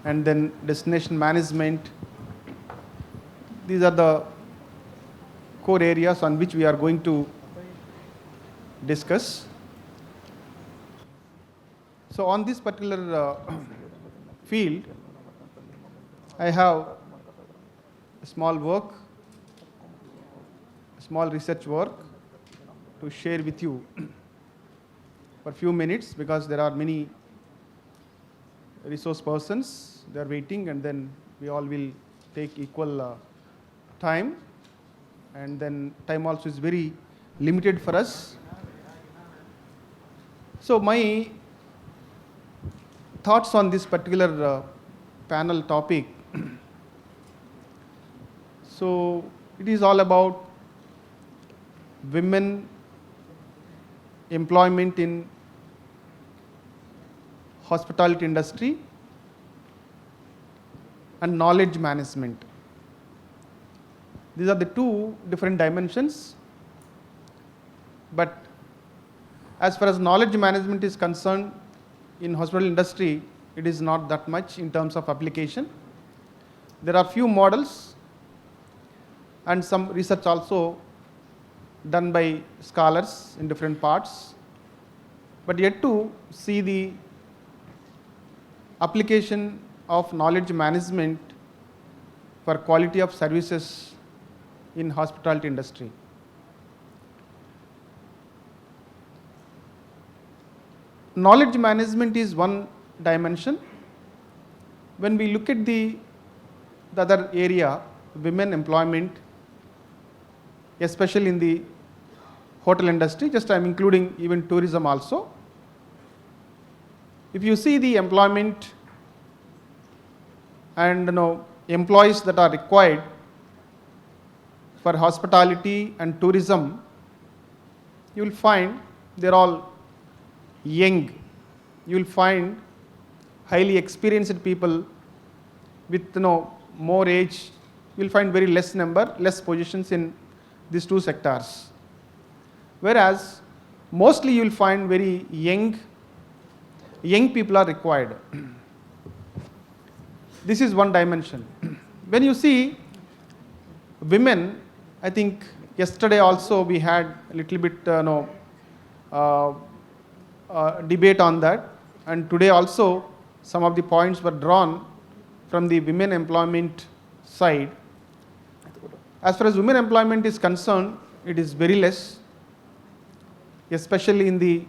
[SPEAKER 10] and then destination management, these are the core areas on which we are going to discuss. So on this particular field, I have a small work, a small research work to share with you for a few minutes, because there are many resource persons, they are waiting, and then we all will take equal time, and then time also is very limited for us. So my thoughts on this particular panel topic, so it is all about women employment in hospitality industry and knowledge management. These are the two different dimensions, but as far as knowledge management is concerned, in hospital industry, it is not that much in terms of application. There are few models and some research also done by scholars in different parts, but yet to see the application of knowledge management for quality of services in hospitality industry. Knowledge management is one dimension. When we look at the other area, women employment, especially in the hotel industry, just I am including even tourism also. If you see the employment and employees that are required for hospitality and tourism, you will find they are all young. You will find highly experienced people with more age. You will find very less positions in these two sectors. Whereas mostly you will find very young people are required. This is one dimension. When you see women, I think yesterday also we had a little bit debate on that, and today also some of the points were drawn from the women employment side. As far as women employment is concerned, it is very less, especially in the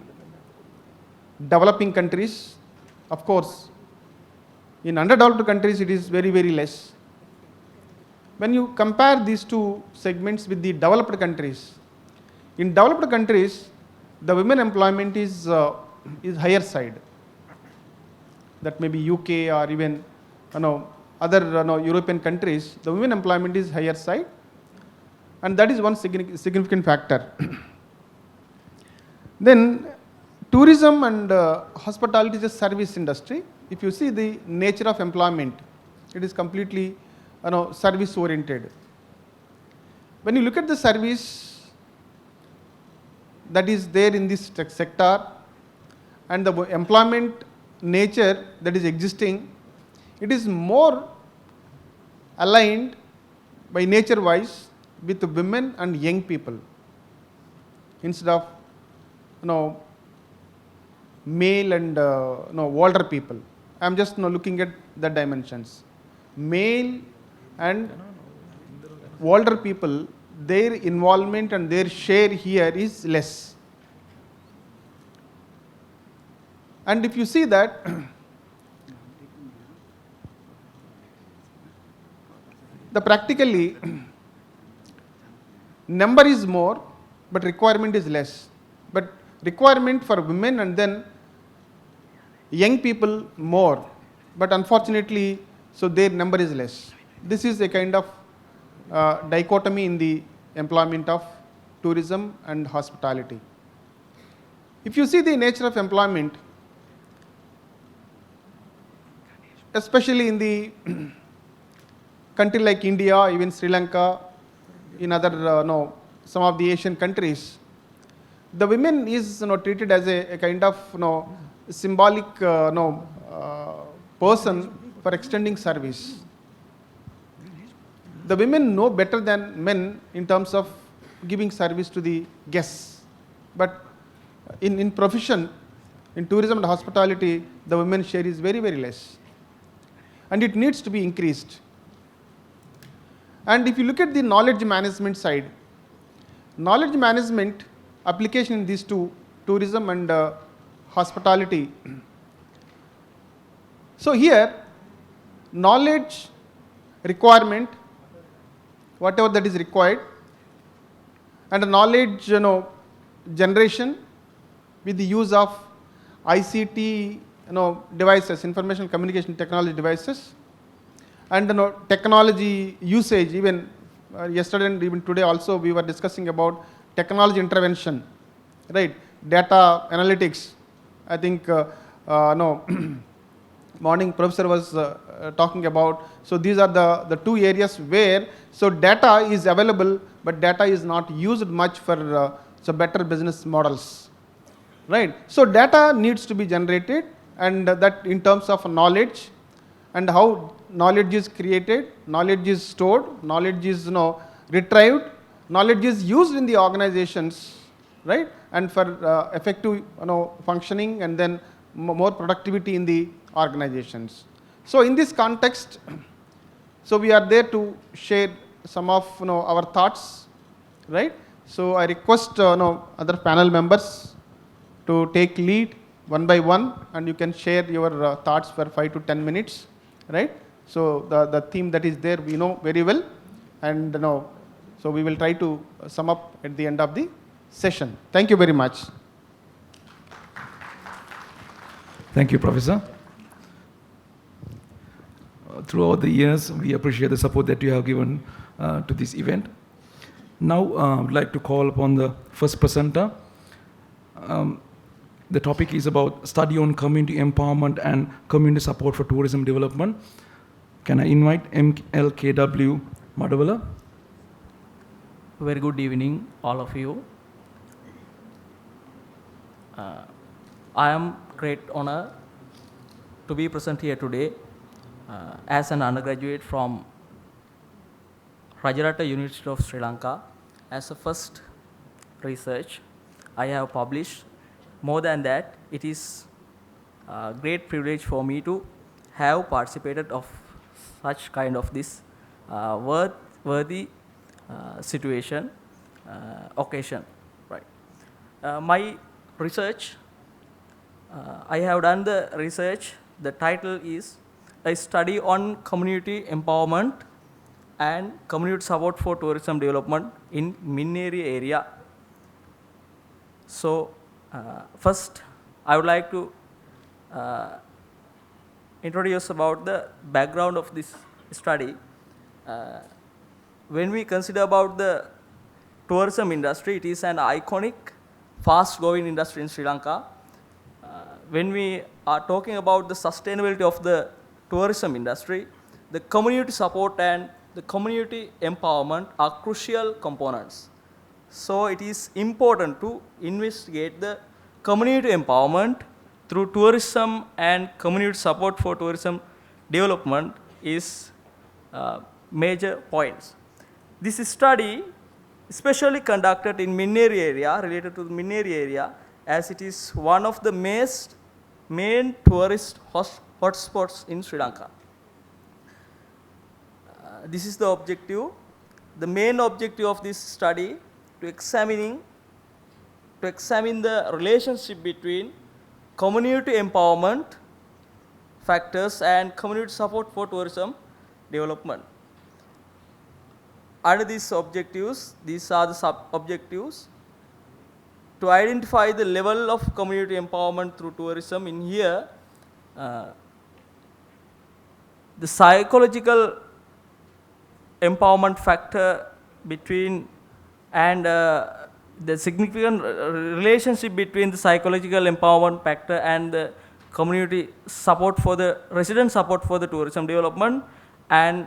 [SPEAKER 10] developing countries. Of course, in underdeveloped countries it is very, very less. When you compare these two segments with the developed countries, in developed countries the women employment is higher side. That may be UK or even other European countries, the women employment is higher side, and that is one significant factor. Then tourism and hospitality is a service industry. If you see the nature of employment, it is completely service oriented. When you look at the service, that is there in this sector and the employment nature that is existing, it is more aligned by nature wise with women and young people instead of male and older people. I am just looking at the dimensions. Male and older people, their involvement and their share here is less. And if you see that, the practically number is more, but requirement is less. But requirement for women and then young people more, but unfortunately, so their number is less. This is a kind of dichotomy in the employment of tourism and hospitality. If you see the nature of employment, especially in the country like India, even Sri Lanka, in other some of the Asian countries, the women is treated as a kind of symbolic person for extending service. The women know better than men in terms of giving service to the guests, but in profession, in tourism and hospitality, the women's share is very, very less, and it needs to be increased. And if you look at the knowledge management side, knowledge management application in these two, tourism and hospitality. So here, knowledge requirement, whatever that is required, and knowledge generation with the use of ICT devices, information communication technology devices, and technology usage. Even yesterday and even today also we were discussing about technology intervention, right? Data analytics. I think morning professor was talking about. So these are the two areas where data is available, but data is not used much for better business models, right? So data needs to be generated, and that in terms of knowledge and how knowledge is created, knowledge is stored, knowledge is retrieved, knowledge is used in the organizations, right? And for effective functioning and then more productivity in the organizations. So in this context, so we are there to share some of our thoughts, right? So I request other panel members to take lead one by one, and you can share your thoughts for 5 to 10 minutes, right? So the theme that is there we know very well, and so we will try to sum up at the end of the session. Thank you very much.
[SPEAKER 9] Thank you, Professor. Throughout the years, we appreciate the support that you have given to this event. Now, I would like to call upon the first presenter. The topic is about study on community empowerment and community support for tourism development. Can I invite MLKW Madavala?
[SPEAKER 11] Very good evening, all of you. I am great honor to be present here today as an undergraduate from Rajarata University of Sri Lanka. As a first research, I have published. More than that, it is a great privilege for me to have participated of such kind of this worthy situation, occasion, right? My research, I have done the research. The title is a study on community empowerment and community support for tourism development in Minneri area. So first, I would like to introduce about the background of this study. When we consider about the tourism industry, it is an iconic, fast-growing industry in Sri Lanka. When we are talking about the sustainability of the tourism industry, the community support and the community empowerment are crucial components. So it is important to investigate the community empowerment through tourism and community support for tourism development is major points. This study especially conducted in Minneri area, related to the Minneri area, as it is one of the main tourist hotspots in Sri Lanka. This is the objective. The main objective of this study to examine the relationship between community empowerment factors and community support for tourism development. Under these objectives, these are the sub-objectives. To identify the level of community empowerment through tourism, in here, the psychological empowerment factor between and the significant relationship between the psychological empowerment factor and the community support for the resident support for the tourism development, and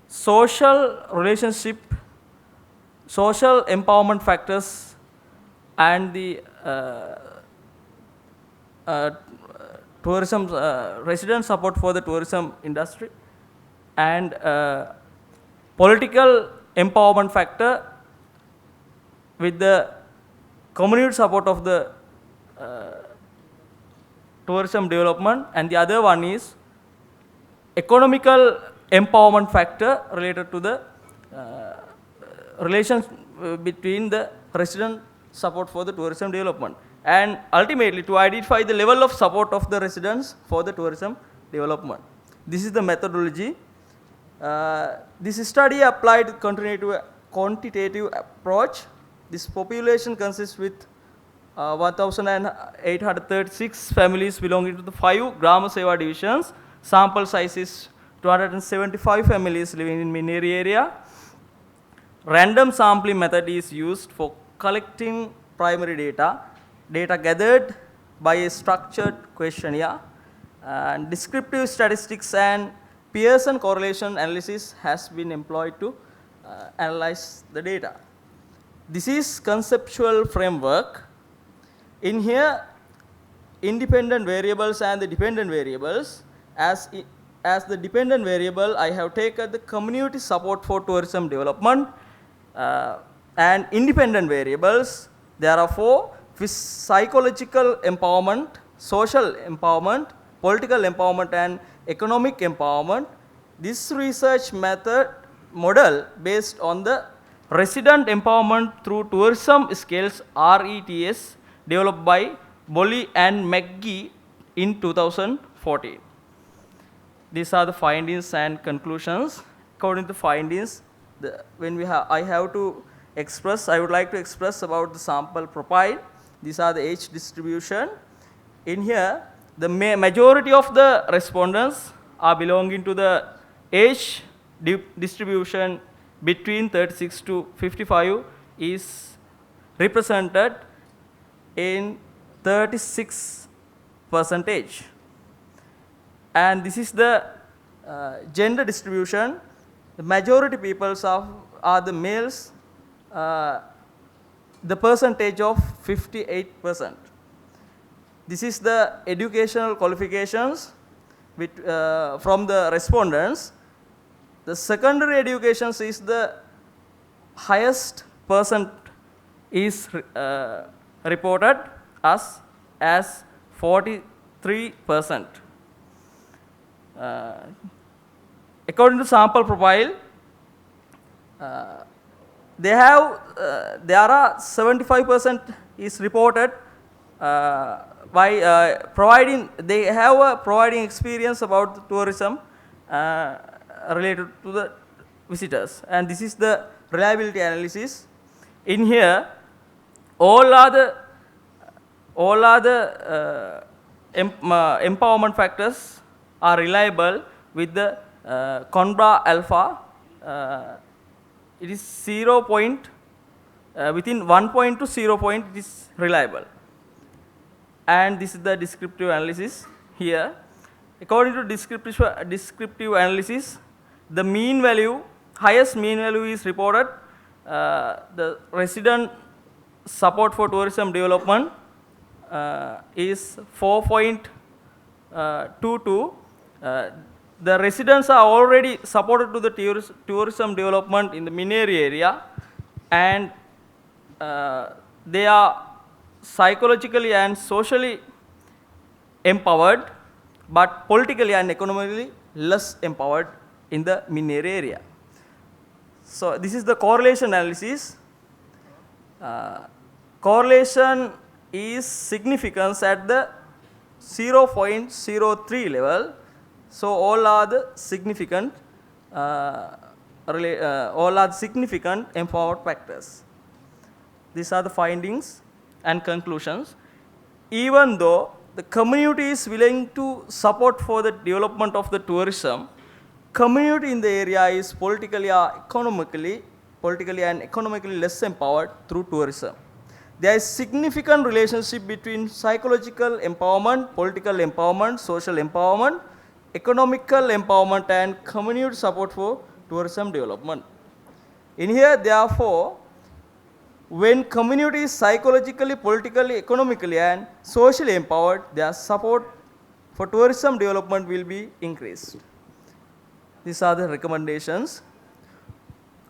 [SPEAKER 11] social empowerment factors and the tourism resident support for the tourism industry, and political empowerment factor with the community support of the tourism development, and the other one is economical empowerment factor related to the relations between the resident support for the tourism development, and ultimately to identify the level of support of the residents for the tourism development. This is the methodology. This study applied quantitative approach. This population consists with 1,836 families belonging to the 5 Grama Seva divisions. Sample size is 275 families living in Minneri area. Random sampling method is used for collecting primary data gathered by a structured questionnaire. And descriptive statistics and Pearson correlation analysis has been employed to analyze the data. This is conceptual framework. In here, independent variables and the dependent variables. As the dependent variable, I have taken the community support for tourism development, and independent variables, there are 4: psychological empowerment, social empowerment, political empowerment, and economic empowerment. This research model based on the resident empowerment through tourism scales RETS developed by Bolli and McGee in 2014. These are the findings and conclusions. According to findings, I would like to express about the sample profile. These are the age distribution. In here, the majority of the respondents are belonging to the age distribution between 36 to 55 is represented in 36%. And this is the gender distribution. The majority peoples are the males, the percentage of 58%. This is the educational qualifications from the respondents. The secondary education is the highest percent is reported as 43%. According to sample profile, there are 75% is reported by providing experience about the tourism related to the visitors, and this is the reliability analysis. In here, all other empowerment factors are reliable with the Conbra alpha. It is 0 point, within 1 point to 0 point it is reliable. And this is the descriptive analysis here. According to descriptive analysis, the highest mean value is reported the resident support for tourism development is 4.22. The residents are already supported to the tourism development in the Mineri area, and they are psychologically and socially empowered, but politically and economically less empowered in the Mineri area. So this is the correlation analysis. Correlation is significance at the 0.03 level. So all are the significant, empowered factors. These are the findings and conclusions. Even though the community is willing to support for the development of the tourism, community in the area is politically and economically less empowered through tourism. There is significant relationship between psychological empowerment, political empowerment, social empowerment, economical empowerment, and community support for tourism development. In here, therefore, when community is psychologically, politically, economically, and socially empowered, their support for tourism development will be increased. These are the recommendations.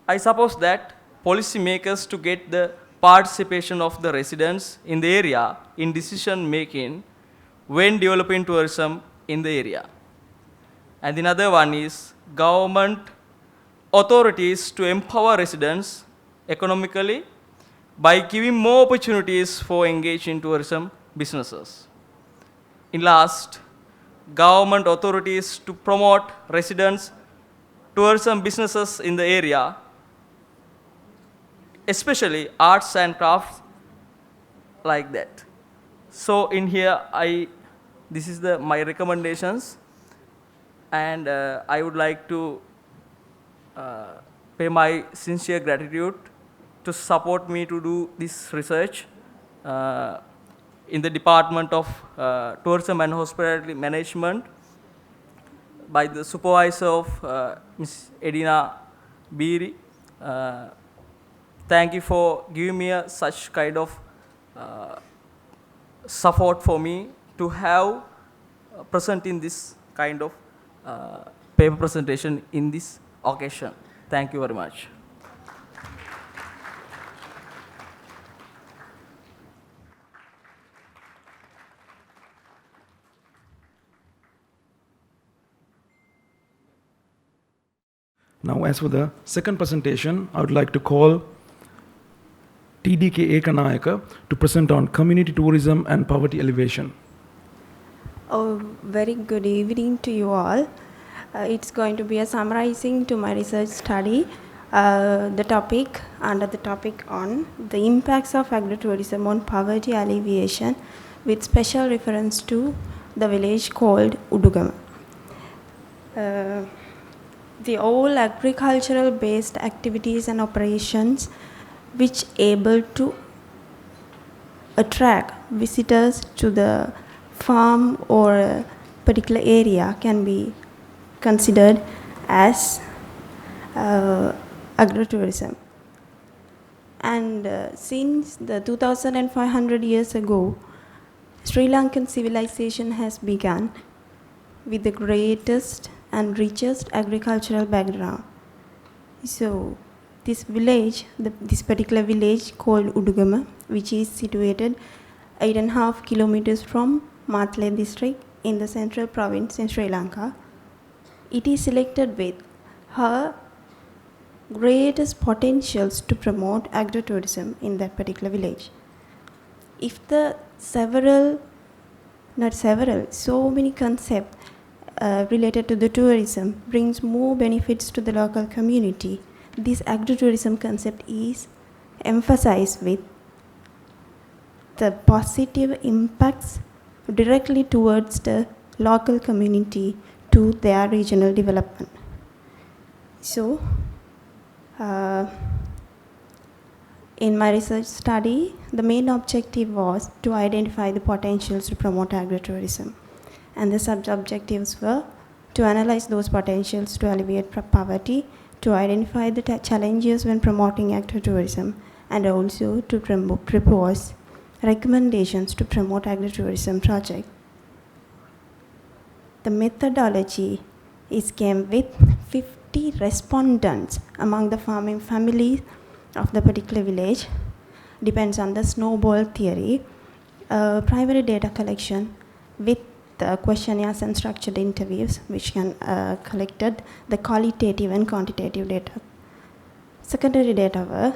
[SPEAKER 11] I suppose that policy makers to get the participation of the residents in the area in decision making when developing tourism in the area. And another one is government authorities to empower residents economically by giving more opportunities for engaging in tourism businesses. In last, government authorities to promote residents tourism businesses in the area, especially arts and crafts like that. So in here, this is my recommendations, and I would like to pay my sincere gratitude to support me to do this research in the Department of Tourism and Hospitality Management by the supervisor of Ms. Edina Beery. Thank you for giving me such kind of support for me to have present in this kind of paper presentation in this occasion. Thank you very much.
[SPEAKER 9] Now, as for the second presentation, I would like to call TDK Ekanayaka to present on community tourism and poverty alleviation.
[SPEAKER 12] Oh, very good evening to you all. It's going to be a summarizing to my research study, the topic on the impacts of agritourism on poverty alleviation with special reference to the village called Udugama. The all agricultural based activities and operations which able to attract visitors to the farm or a particular area can be considered as agritourism. And since the 2500 years ago, Sri Lankan civilization has begun with the greatest and richest agricultural background. So this village, this particular village called Udugama, which is situated 8.5 kilometers from Matale district in the central province in Sri Lanka, it is selected with her greatest potentials to promote agritourism in that particular village. If the so many concepts related to the tourism brings more benefits to the local community, this agritourism concept is emphasized with the positive impacts directly towards the local community to their regional development. So, in my research study, the main objective was to identify the potentials to promote agritourism. And the sub-objectives were to analyze those potentials to alleviate poverty, to identify the challenges when promoting agritourism and also to propose recommendations to promote agritourism project. The methodology came with 50 respondents among the farming families of the particular village. Depends on the snowball theory. Primary data collection with questionnaires and structured interviews which can collected the qualitative and quantitative data. Secondary data were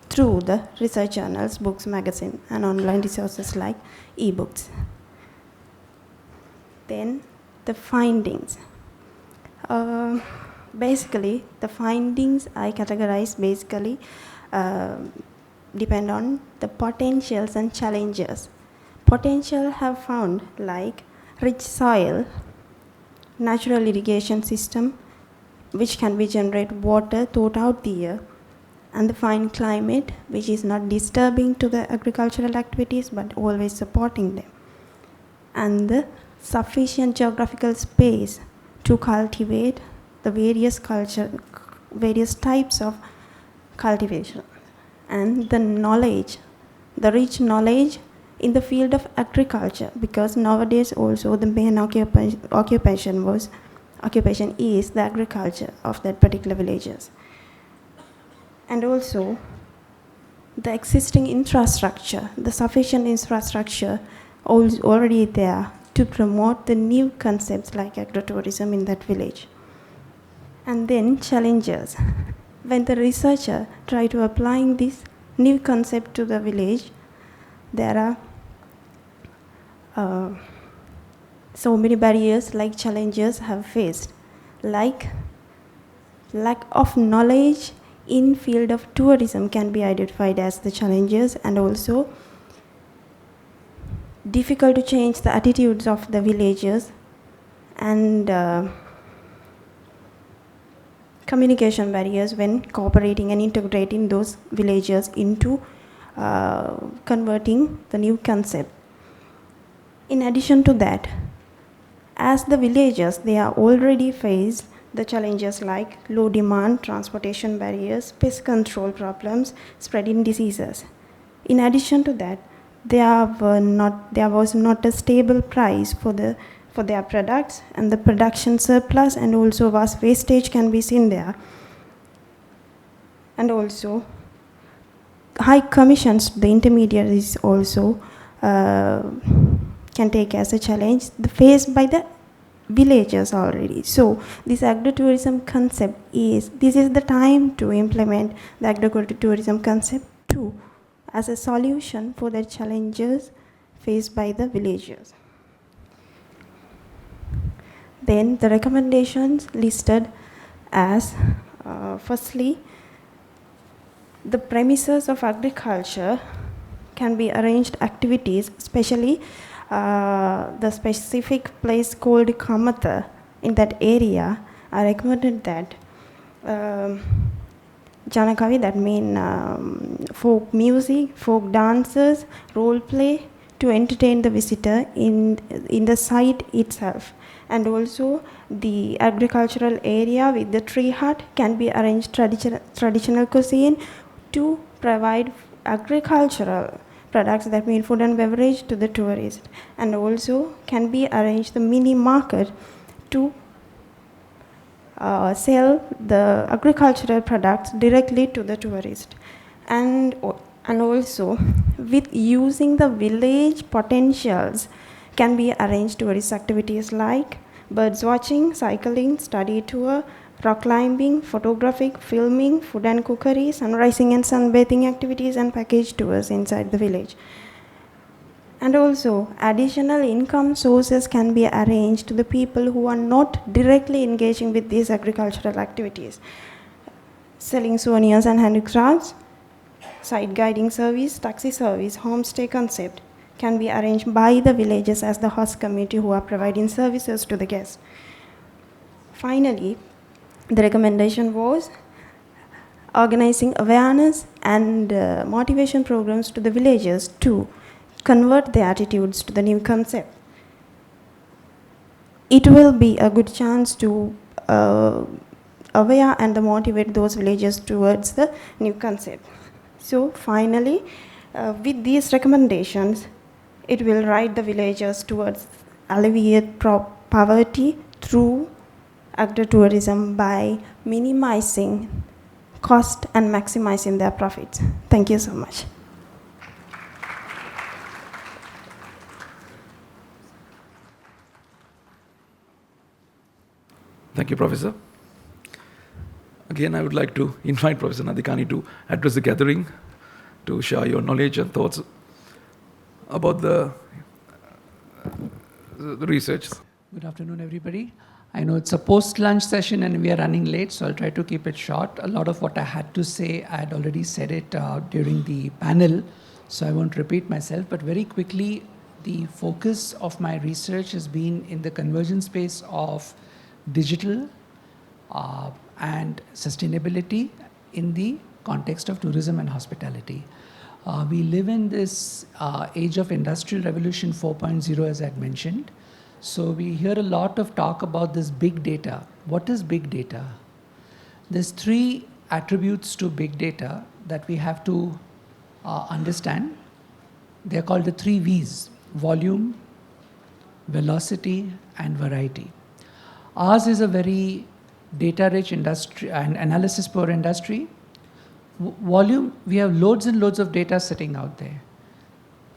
[SPEAKER 12] through the research journals, books, magazine and online resources like e-books. Then the findings. Basically, the findings I categorize basically depend on the potentials and challenges. Potential have found like rich soil, natural irrigation system which can be generate water throughout the year, and the fine climate which is not disturbing to the agricultural activities but always supporting them, and the sufficient geographical space to cultivate the various types of cultivation, and the knowledge, the rich knowledge in the field of agriculture, because nowadays also the main occupation is the agriculture of that particular villages. And also the existing infrastructure, the sufficient infrastructure already there to promote the new concepts like agritourism in that village. And then challenges. When the researcher try to applying this new concept to the village, there are so many barriers like challenges have faced, like lack of knowledge in field of tourism can be identified as the challenges, and also difficult to change the attitudes of the villagers, and communication barriers when cooperating and integrating those villagers into converting the new concept. In addition to that, as the villagers, they are already faced the challenges like low demand, transportation barriers, pest control problems, spreading diseases. In addition to that, there was not a stable price for their products, and the production surplus and also vast wastage can be seen there. And also, high commissions to the intermediaries also can take as a challenge faced by the villagers already. So this agritourism concept this is the time to implement the agritourism concept too as a solution for the challenges faced by the villagers. Then the recommendations listed as firstly, the premises of agriculture can be arranged activities, especially the specific place called Kamatha in that area. I recommended that Janakavi, that means folk music, folk dances, role play to entertain the visitor in the site itself. And also the agricultural area with the tree hut can be arranged traditional cuisine to provide agricultural products, that mean food and beverage, to the tourist. And also can be arranged the mini market to sell the agricultural products directly to the tourist. And also with using the village potentials can be arranged tourist activities like birds watching, cycling, study tour, rock climbing, photographic, filming, food and cookery, sunrising and sunbathing activities, and package tours inside the village. And also, additional income sources can be arranged to the people who are not directly engaging with these agricultural activities. Selling souvenirs and handicrafts, site guiding service, taxi service, homestay concept can be arranged by the villagers as the host community who are providing services to the guests. Finally, the recommendation was organizing awareness and motivation programs to the villagers to convert their attitudes to the new concept. It will be a good chance to aware and motivate those villagers towards the new concept. So finally, with these recommendations, it will guide the villagers towards alleviate poverty through agritourism by minimizing cost and maximizing their profits. Thank you so much.
[SPEAKER 9] Thank you, Professor. Again, I would like to invite Professor Nadikani to address the gathering, to share your knowledge and thoughts about the research.
[SPEAKER 13] Good afternoon, everybody. I know it's a post-lunch session and we are running late, so I'll try to keep it short. A lot of what I had to say, I had already said it during the panel, so I won't repeat myself. But very quickly, the focus of my research has been in the convergence space of digital and sustainability in the context of tourism and hospitality. We live in this age of Industrial Revolution 4.0, as I had mentioned. So we hear a lot of talk about this big data. What is big data? There's three attributes to big data that we have to understand. They're called the three V's: volume, velocity, and variety. Ours is a very data-rich industry and analysis-poor industry. Volume, we have loads and loads of data sitting out there.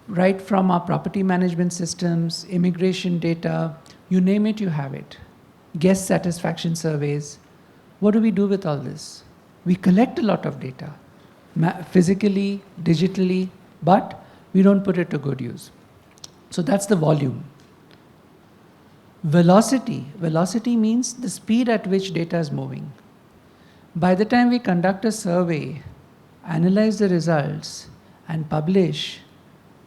[SPEAKER 13] Right from our property management systems, immigration data, you name it, you have it. Guest satisfaction surveys. What do we do with all this? We collect a lot of data, physically, digitally, but we don't put it to good use. So that's the volume. Velocity. Velocity means the speed at which data is moving. By the time we conduct a survey, analyze the results, and publish,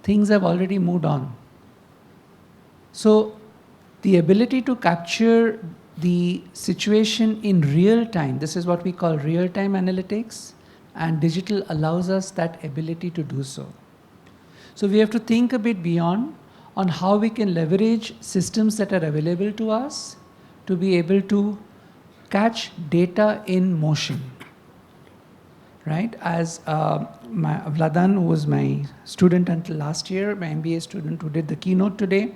[SPEAKER 13] things have already moved on. So the ability to capture the situation in real time, this is what we call real-time analytics, and digital allows us that ability to do so. So we have to think a bit beyond on how we can leverage systems that are available to us to be able to catch data in motion. Right? As Vladan, who was my student until last year, my MBA student who did the keynote today,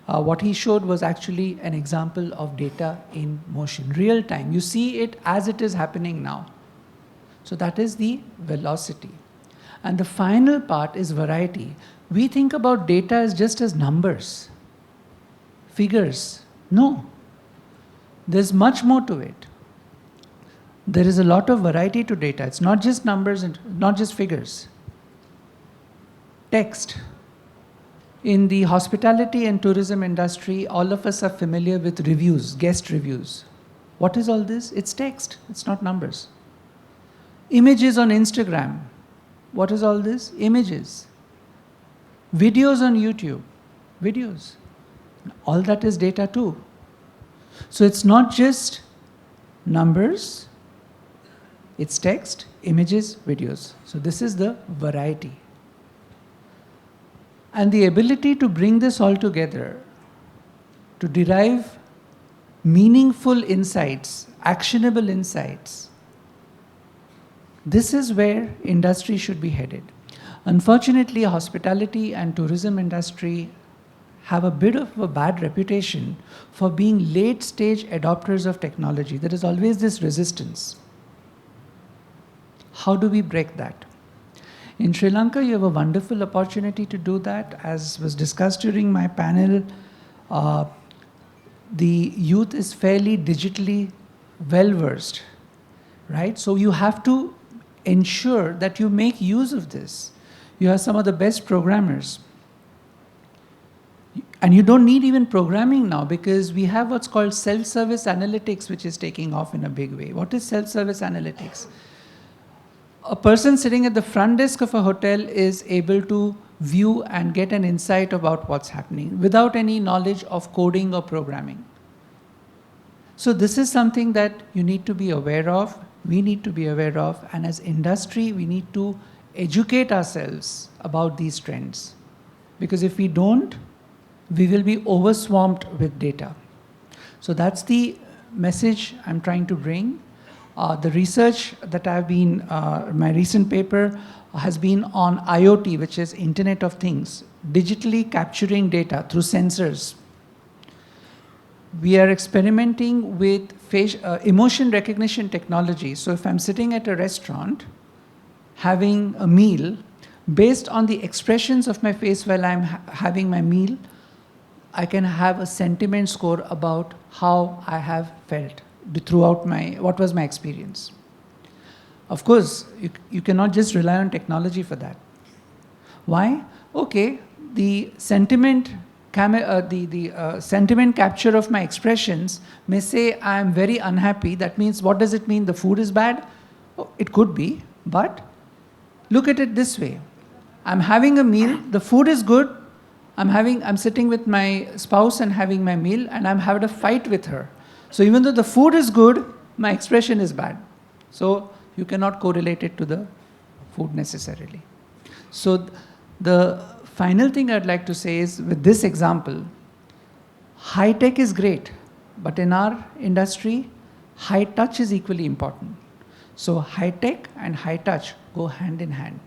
[SPEAKER 13] what he showed was actually an example of data in motion, real time. You see it as it is happening now. So that is the velocity. And the final part is variety. We think about data as just as numbers, figures. No, there's much more to it. There is a lot of variety to data. It's not just numbers and not just figures. Text. In the hospitality and tourism industry, all of us are familiar with reviews, guest reviews. What is all this? It's text, it's not numbers. Images on Instagram. What is all this? Images. Videos on YouTube. Videos. All that is data too. So it's not just numbers, it's text, images, videos. So this is the variety. And the ability to bring this all together, to derive meaningful insights, actionable insights, this is where industry should be headed. Unfortunately, hospitality and tourism industry have a bit of a bad reputation for being late-stage adopters of technology. There is always this resistance. How do we break that? In Sri Lanka, you have a wonderful opportunity to do that. As was discussed during my panel, the youth is fairly digitally well-versed, right? So you have to ensure that you make use of this. You have some of the best programmers. And you don't need even programming now because we have what's called self-service analytics, which is taking off in a big way. What is self-service analytics? A person sitting at the front desk of a hotel is able to view and get an insight about what's happening without any knowledge of coding or programming. So this is something that you need to be aware of, we need to be aware of, and as industry, we need to educate ourselves about these trends. Because if we don't, we will be overswamped with data. So that's the message I'm trying to bring. The research that I've been, my recent paper has been on IoT, which is Internet of Things, digitally capturing data through sensors. We are experimenting with emotion recognition technology. So if I'm sitting at a restaurant having a meal, based on the expressions of my face while I'm having my meal, I can have a sentiment score about how I have felt throughout what was my experience. Of course, you cannot just rely on technology for that. Why? Okay, the sentiment sentiment capture of my expressions may say I am very unhappy. That means, what does it mean? The food is bad? Oh, it could be, but look at it this way. I'm having a meal, the food is good, I'm sitting with my spouse and having my meal, and I'm having a fight with her. So even though the food is good, my expression is bad. So you cannot correlate it to the food necessarily. So the final thing I'd like to say is, with this example, high tech is great, but in our industry, high touch is equally important. So high tech and high touch go hand in hand.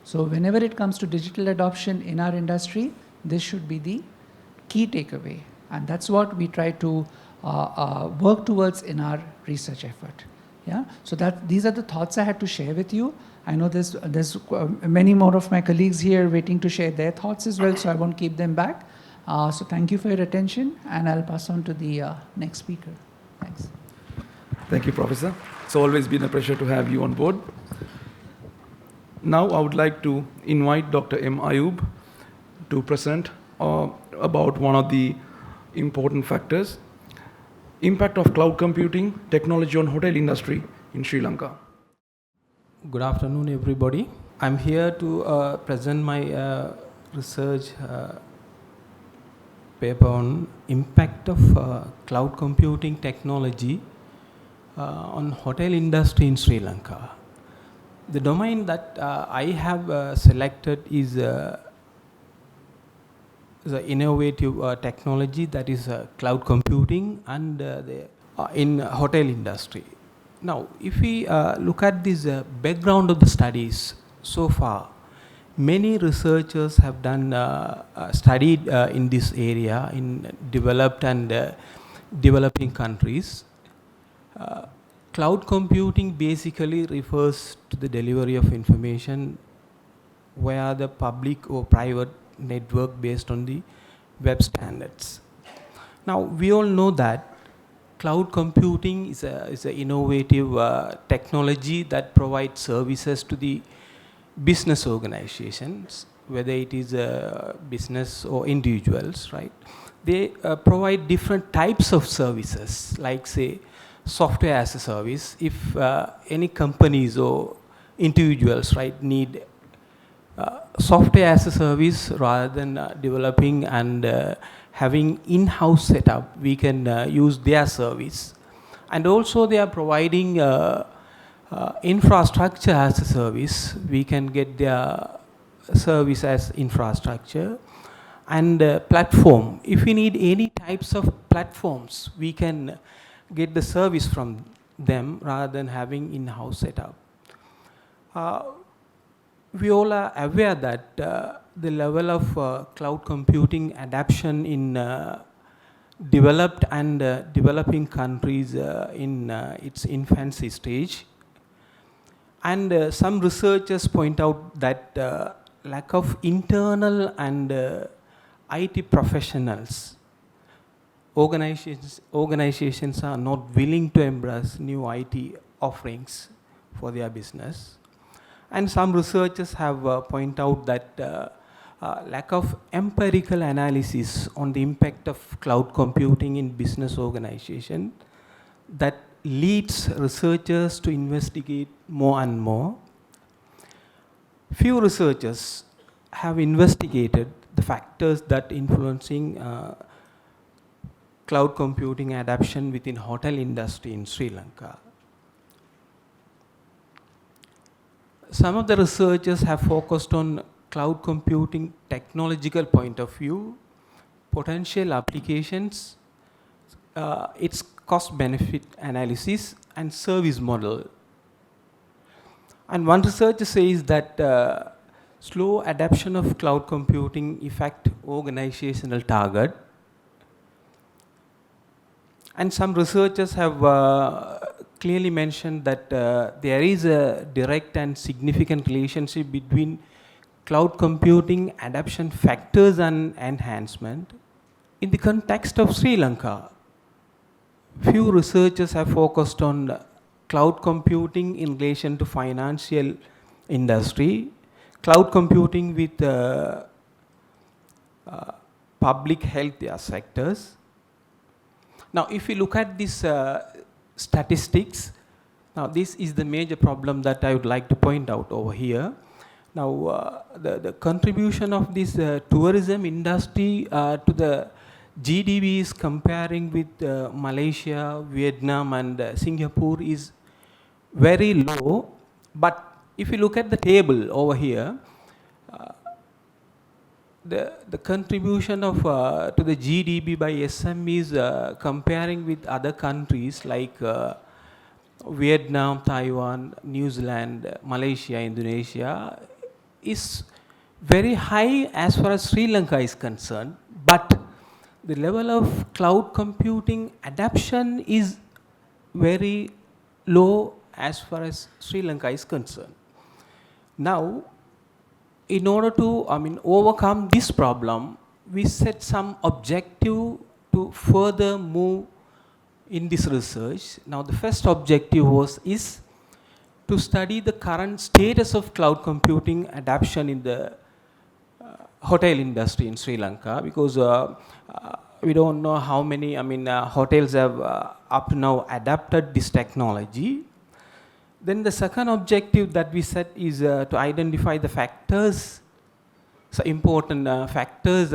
[SPEAKER 13] So whenever it comes to digital adoption in our industry, this should be the key takeaway. And that's what we try to work towards in our research effort. Yeah? So these are the thoughts I had to share with you. I know there's many more of my colleagues here waiting to share their thoughts as well, so I won't keep them back. So thank you for your attention, and I'll pass on to the next speaker. Thanks.
[SPEAKER 9] Thank you, Professor. It's always been a pleasure to have you on board. Now I would like to invite Dr. M. Ayub to present about one of the important factors, impact of cloud computing technology on hotel industry in Sri Lanka.
[SPEAKER 14] Good afternoon, everybody. I'm here to present my research paper on impact of cloud computing technology on hotel industry in Sri Lanka. The domain that I have selected is the innovative technology, that is cloud computing, and in hotel industry. Now, if we look at this background of the studies so far, many researchers have done studied in this area in developed and developing countries. Cloud computing basically refers to the delivery of information via the public or private network based on the web standards. Now, we all know that cloud computing is an innovative technology that provides services to the business organizations, whether it is a business or individuals, right? They provide different types of services, like say software as a service. If any companies or individuals, right, need software as a service rather than developing and having in-house setup, we can use their service. And also they are providing infrastructure as a service. We can get their service as infrastructure. And platform, if we need any types of platforms, we can get the service from them rather than having in-house setup. We all are aware that the level of cloud computing adoption in developed and developing countries in its infancy stage. And some researchers point out that lack of internal and IT professionals, organizations are not willing to embrace new IT offerings for their business. And some researchers have pointed out that lack of empirical analysis on the impact of cloud computing in business organization that leads researchers to investigate more and more. Few researchers have investigated the factors that influencing cloud computing adoption within hotel industry in Sri Lanka. Some of the researchers have focused on cloud computing technological point of view, potential applications, its cost-benefit analysis, and service model. And one researcher says that slow adoption of cloud computing affect organizational target. And some researchers have clearly mentioned that there is a direct and significant relationship between cloud computing adoption factors and enhancement. In the context of Sri Lanka, few researchers have focused on cloud computing in relation to financial industry, cloud computing with public health sectors. Now, if you look at these statistics, now this is the major problem that I would like to point out over here. Now, the contribution of this tourism industry to the GDP is comparing with Malaysia, Vietnam and Singapore is very low. But if you look at the table over here, the contribution of to the GDP by SMEs comparing with other countries like Vietnam, Taiwan, New Zealand, Malaysia, Indonesia is very high as far as Sri Lanka is concerned, but the level of cloud computing adoption is very low as far as Sri Lanka is concerned. Now, in order to overcome this problem, we set some objective to further move in this research. Now, the first objective is to study the current status of cloud computing adoption in the hotel industry in Sri Lanka, because we don't know how many hotels have up to now adapted this technology. Then the second objective that we set is to identify the factors, so important factors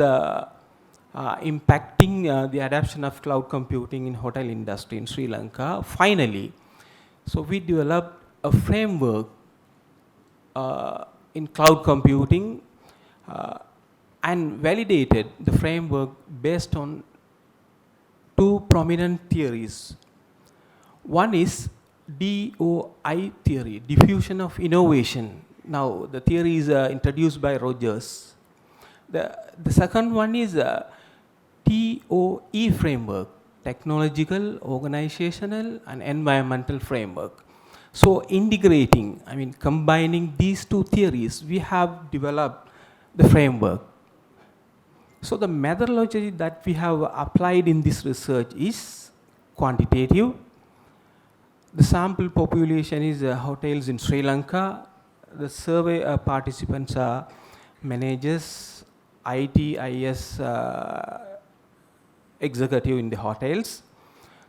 [SPEAKER 14] impacting the adoption of cloud computing in hotel industry in Sri Lanka. Finally, so we developed a framework in cloud computing and validated the framework based on two prominent theories. One is DOI theory, diffusion of innovation. Now, the theory is introduced by Rogers. The second one is TOE framework, technological, organizational and environmental framework. So integrating, combining these two theories, we have developed the framework. So the methodology that we have applied in this research is quantitative. The sample population is hotels in Sri Lanka. The survey participants are managers, ITIS executive in the hotels.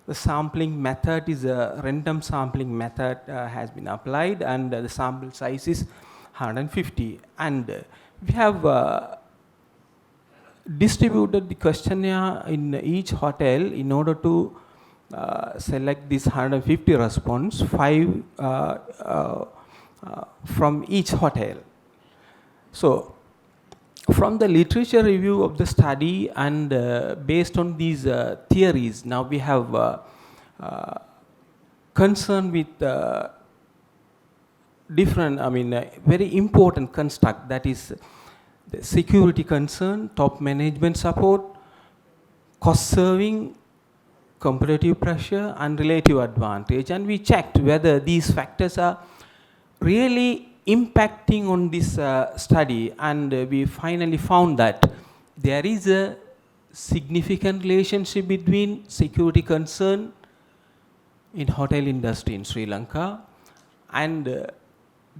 [SPEAKER 14] The sampling method is a random sampling method has been applied, and the sample size is 150. And we have distributed the questionnaire in each hotel in order to select this 150 response, 5 from each hotel. So from the literature review of the study and based on these theories, now we have concern with different, very important construct, that is the security concern, top management support, cost serving, competitive pressure and relative advantage. And we checked whether these factors are really impacting on this study, and we finally found that there is a significant relationship between security concern in hotel industry in Sri Lanka, and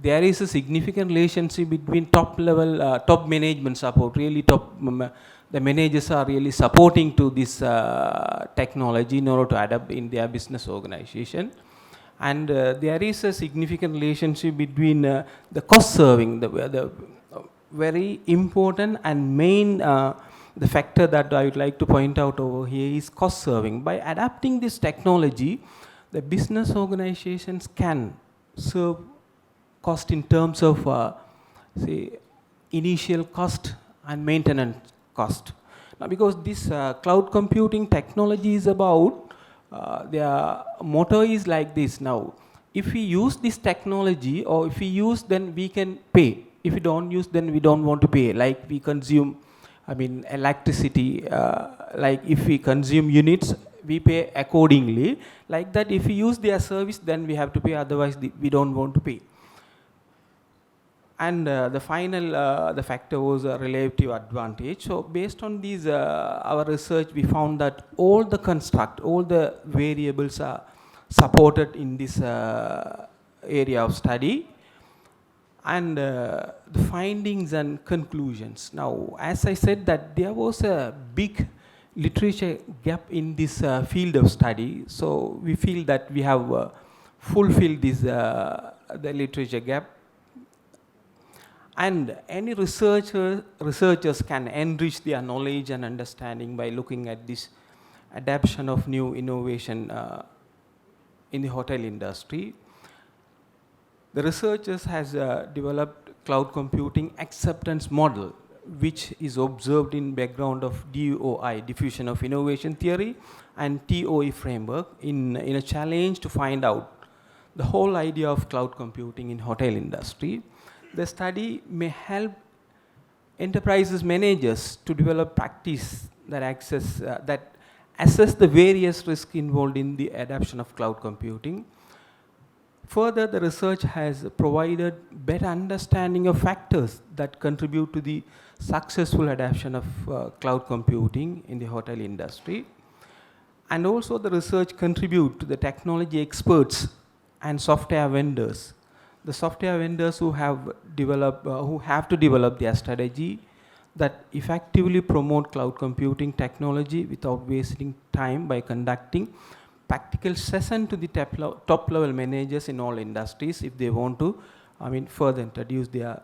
[SPEAKER 14] there is a significant relationship between top level, top management support, really top, the managers are really supporting to this technology in order to adapt in their business organization. And there is a significant relationship between the cost serving, the very important and main the factor that I would like to point out over here is cost serving. By adapting this technology, the business organizations can serve cost in terms of say initial cost and maintenance cost. Now, because this cloud computing technology is about their motto is like this now. If we use this technology, or if we use, then we can pay. If we don't use, then we don't want to pay. Like we consume, electricity, like if we consume units, we pay accordingly. Like that, if we use their service, then we have to pay, otherwise we don't want to pay. And the final, the factor was a relative advantage. So based on these, our research, we found that all the variables are supported in this area of study. And the findings and conclusions. Now, as I said, that there was a big literature gap in this field of study. So we feel that we have fulfilled this the literature gap. And any researchers can enrich their knowledge and understanding by looking at this adaptation of new innovation in the hotel industry. The researchers has developed cloud computing acceptance model, which is observed in background of DOI, diffusion of innovation theory, and TOE framework in a challenge to find out the whole idea of cloud computing in hotel industry. The study may help enterprises managers to develop practice that assess the various risks involved in the adoption of cloud computing. Further, the research has provided better understanding of factors that contribute to the successful adoption of cloud computing in the hotel industry. And also the research contribute to the technology experts and software vendors. The software vendors who have to develop their strategy that effectively promote cloud computing technology without wasting time by conducting practical session to the top level managers in all industries if they want to further introduce their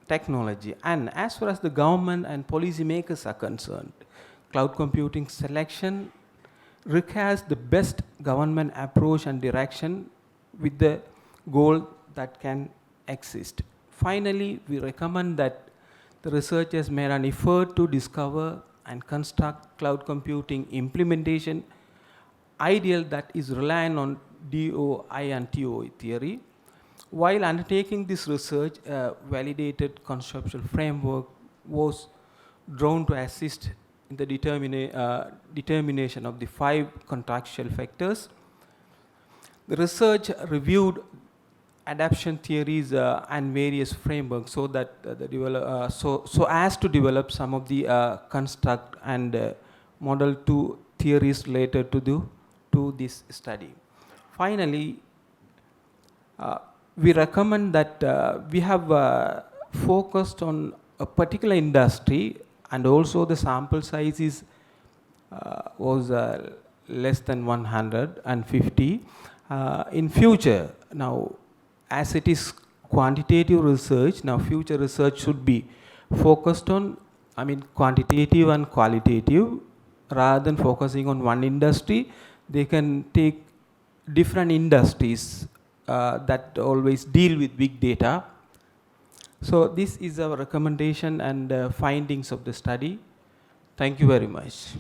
[SPEAKER 14] technology. And as far as the government and policy makers are concerned, cloud computing selection requires the best government approach and direction with the goal that can exist. Finally, we recommend that the researchers made an effort to discover and construct cloud computing implementation ideal that is reliant on DOI and TOE theory. While undertaking this research, a validated conceptual framework was drawn to assist in the determination of the 5 contractual factors. The research reviewed adaptation theories and various frameworks so that so as to develop some of the construct and model 2 theories related to this study. Finally, we recommend that we have focused on a particular industry, and also the sample size was less than 150. In future, now as it is quantitative research, now future research should be focused on quantitative and qualitative rather than focusing on one industry. They can take different industries that always deal with big data. So this is our recommendation and findings of the study. Thank you very much.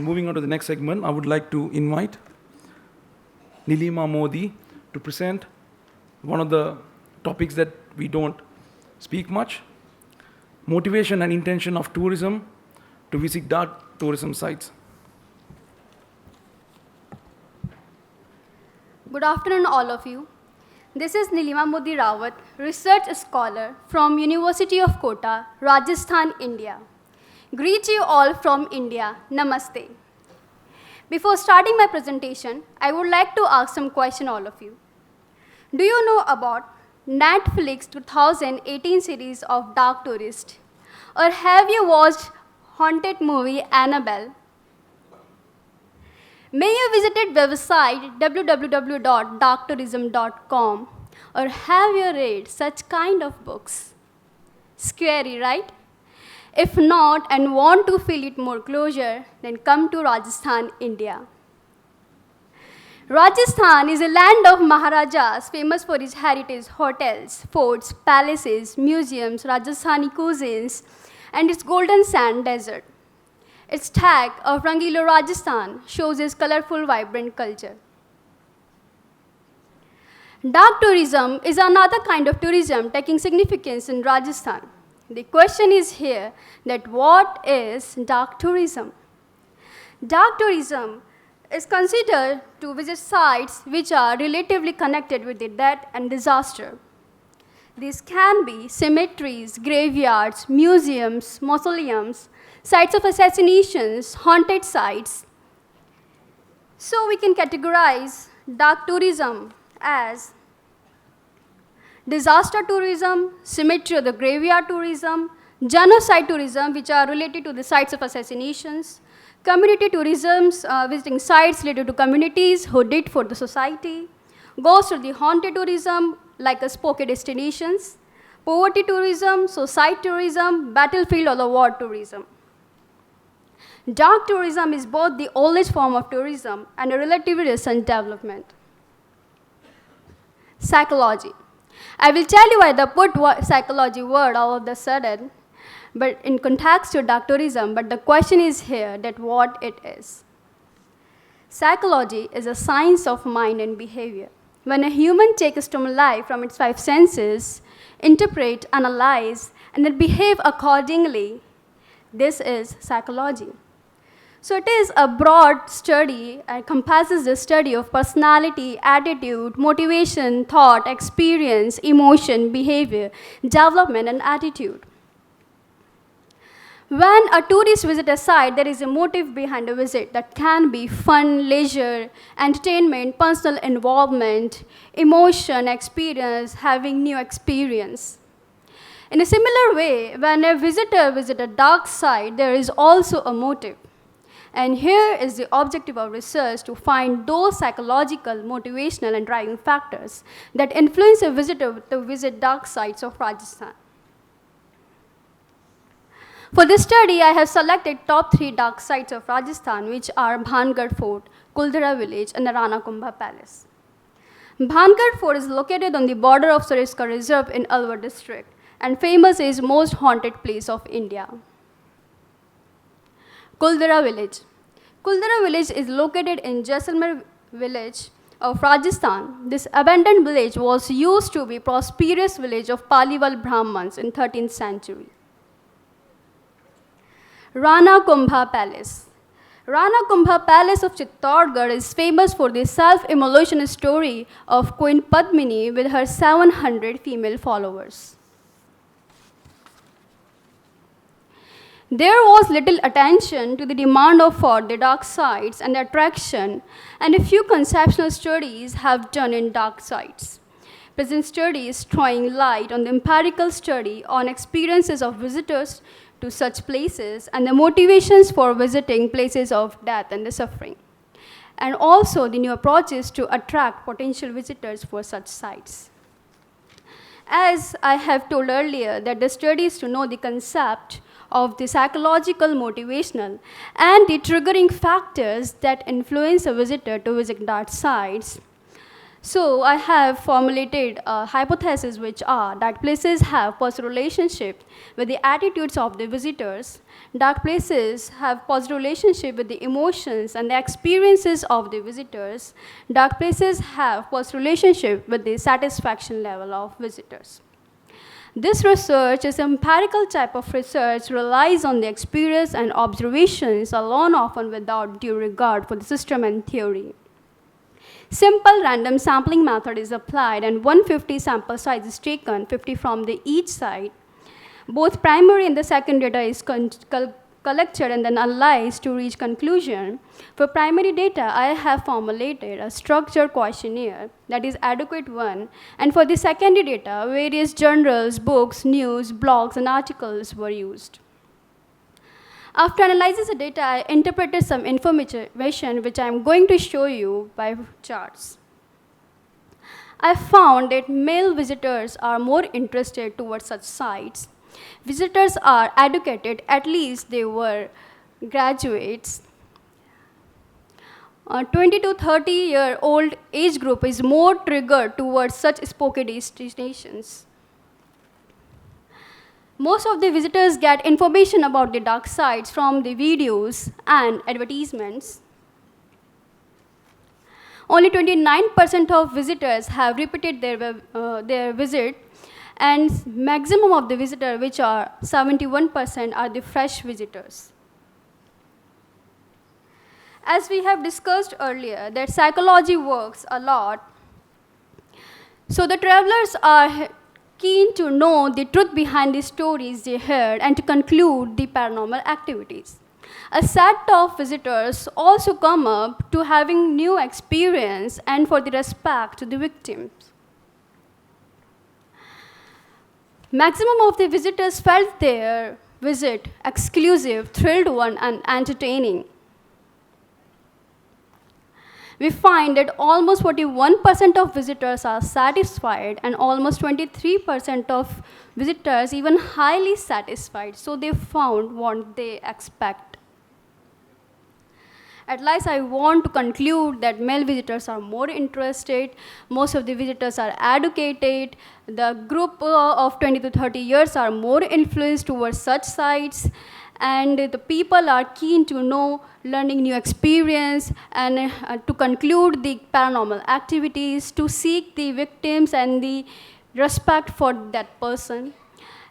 [SPEAKER 9] moving on to the next segment, I would like to invite Nilima Modi to present one of the topics that we don't speak much, motivation and intention of tourism to visit dark tourism sites.
[SPEAKER 15] Good afternoon, all of you. This is Nilima Modi Rawat, research scholar from University of Kota, Rajasthan, India. Greet you all from India. Namaste. Before starting my presentation, I would like to ask some question all of you. Do you know about Netflix 2018 series of Dark Tourist? Or have you watched haunted movie Annabelle? May you visited website www.darktourism.com or have you read such kind of books? Scary, right? If not and want to feel it more closer, then come to Rajasthan, India. Rajasthan is a land of Maharajas famous for its heritage hotels, forts, palaces, museums, Rajasthani cuisines, and its golden sand desert. Its tag of Rangilo Rajasthan shows its colorful, vibrant culture. Dark tourism is another kind of tourism taking significance in Rajasthan. The question is here that what is dark tourism? Dark tourism is considered to visit sites which are relatively connected with the death and disaster. These can be cemeteries, graveyards, museums, mausoleums, sites of assassinations, haunted sites. So we can categorize dark tourism as disaster tourism, cemetery or the graveyard tourism, genocide tourism, which are related to the sites of assassinations, community tourism, visiting sites related to communities who did for the society, goes to the haunted tourism, like a spooky destinations, poverty tourism, suicide tourism, battlefield or the war tourism. Dark tourism is both the oldest form of tourism and a relatively recent development. Psychology. I will tell you why the put psychology word all of the sudden, but in context to dark tourism, but the question is here that what it is. Psychology is a science of mind and behavior. When a human takes stimuli from its five senses, interpret, analyze, and then behave accordingly, this is psychology. So it is a broad study and encompasses the study of personality, attitude, motivation, thought, experience, emotion, behavior, development, and attitude. When a tourist visits a site, there is a motive behind a visit that can be fun, leisure, entertainment, personal involvement, emotion, experience, having new experience. In a similar way, when a visitor visits a dark site, there is also a motive. And here is the objective of research to find those psychological, motivational, and driving factors that influence a visitor to visit dark sites of Rajasthan. For this study, I have selected top 3 dark sites of Rajasthan, which are Bhangarh Fort, Kuldhara village, and the Rana Kumbha Palace. Bhangarh Fort is located on the border of Sariska Reserve in Alwar district, and famous is most haunted place of India. Kuldhara village. Kuldhara village is located in Jaisalmer village of Rajasthan. This abandoned village was used to be prosperous village of Paliwal Brahmins in 13th century. Rana Kumbha Palace. Rana Kumbha Palace of Chittorgarh is famous for the self-immolation story of Queen Padmini with her 700 female followers. There was little attention to the demand for the dark sites and the attraction, and a few conceptual studies have done in dark sites. Present study is throwing light on the empirical study on experiences of visitors to such places and the motivations for visiting places of death and the suffering, and also the new approaches to attract potential visitors for such sites. As I have told earlier, that the study is to know the concept of the psychological, motivational, and the triggering factors that influence a visitor to visit dark sites. So I have formulated hypotheses which are that places have positive relationship with the attitudes of the visitors, dark places have positive relationship with the emotions and the experiences of the visitors, dark places have positive relationship with the satisfaction level of visitors. This research is empirical type of research, relies on the experience and observations alone, often without due regard for the system and theory. Simple random sampling method is applied and 150 sample size is taken, 50 from the each side. Both primary and the secondary data is collected and then analyzed to reach conclusion. For primary data, I have formulated a structured questionnaire that is adequate one, and for the secondary data, various journals, books, news, blogs, and articles were used. After analyzing the data, I interpreted some information which I am going to show you by charts. I found that male visitors are more interested towards such sites. Visitors are educated, at least they were graduates. 20 to 30-year-old age group is more triggered towards such spooky destinations. Most of the visitors get information about the dark sites from the videos and advertisements. Only 29% of visitors have repeated their visit, and maximum of the visitors, which are 71%, are the fresh visitors. As we have discussed earlier, that psychology works a lot. So the travelers are keen to know the truth behind the stories they heard and to conclude the paranormal activities. A set of visitors also come up to having new experience and for the respect to the victims. Maximum of the visitors felt their visit exclusive, thrilled one, and entertaining. We find that almost 41% of visitors are satisfied and almost 23% of visitors even highly satisfied. So they found what they expect. At last, I want to conclude that male visitors are more interested. Most of the visitors are educated. The group of 20 to 30 years are more influenced towards such sites. And the people are keen to know, learning new experience, and to conclude the paranormal activities, to seek the victims and the respect for that person.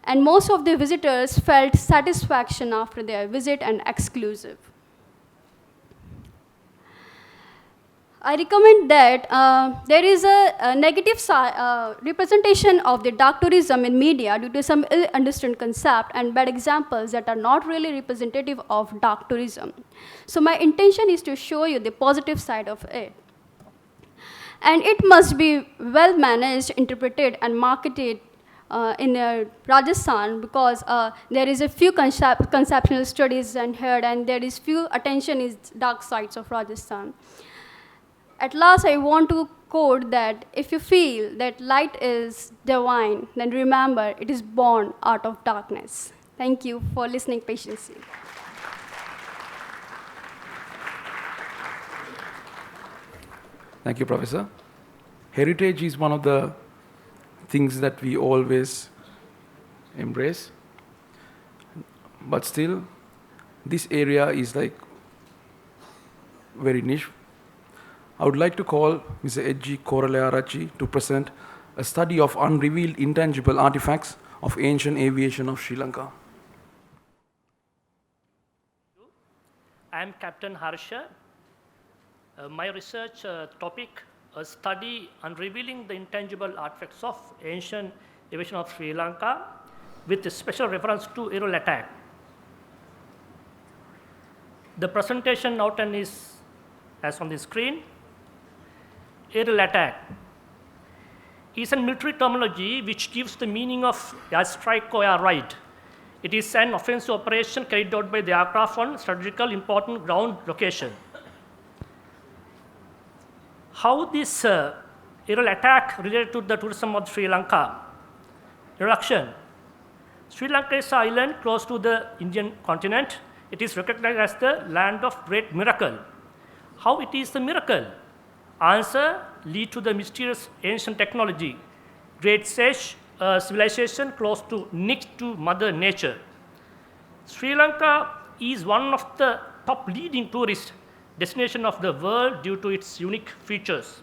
[SPEAKER 15] And most of the visitors felt satisfaction after their visit and exclusive. I recommend that there is a negative representation of the dark tourism in media due to some ill-understood concept and bad examples that are not really representative of dark tourism. So my intention is to show you the positive side of it. And it must be well managed, interpreted, and marketed in Rajasthan, because there is a few conceptual studies and heard, and there is few attention is dark sides of Rajasthan. At last, I want to quote that if you feel that light is divine, then remember it is born out of darkness. Thank you for listening patiently.
[SPEAKER 9] Thank you, Professor. Heritage is one of the things that we always embrace. But still, this area is like very niche. I would like to call Mr. H.G. Koralearachi to present a study of unrevealed intangible artifacts of ancient aviation of Sri Lanka.
[SPEAKER 16] I am Captain Harsha. My research topic, a study on revealing the intangible artifacts of ancient aviation of Sri Lanka with a special reference to aerial attack. The presentation outline is as on the screen. Aerial attack is a military terminology which gives the meaning of airstrike or air raid. It is an offensive operation carried out by the aircraft on strategical important ground location. How this aerial attack related to the tourism of Sri Lanka? Introduction. Sri Lanka is an island close to the Indian continent. It is recognized as the land of great miracle. How it is a miracle? Answer, lead to the mysterious ancient technology, great sage civilization close to next to Mother Nature. Sri Lanka is one of the top leading tourist destinations of the world due to its unique features.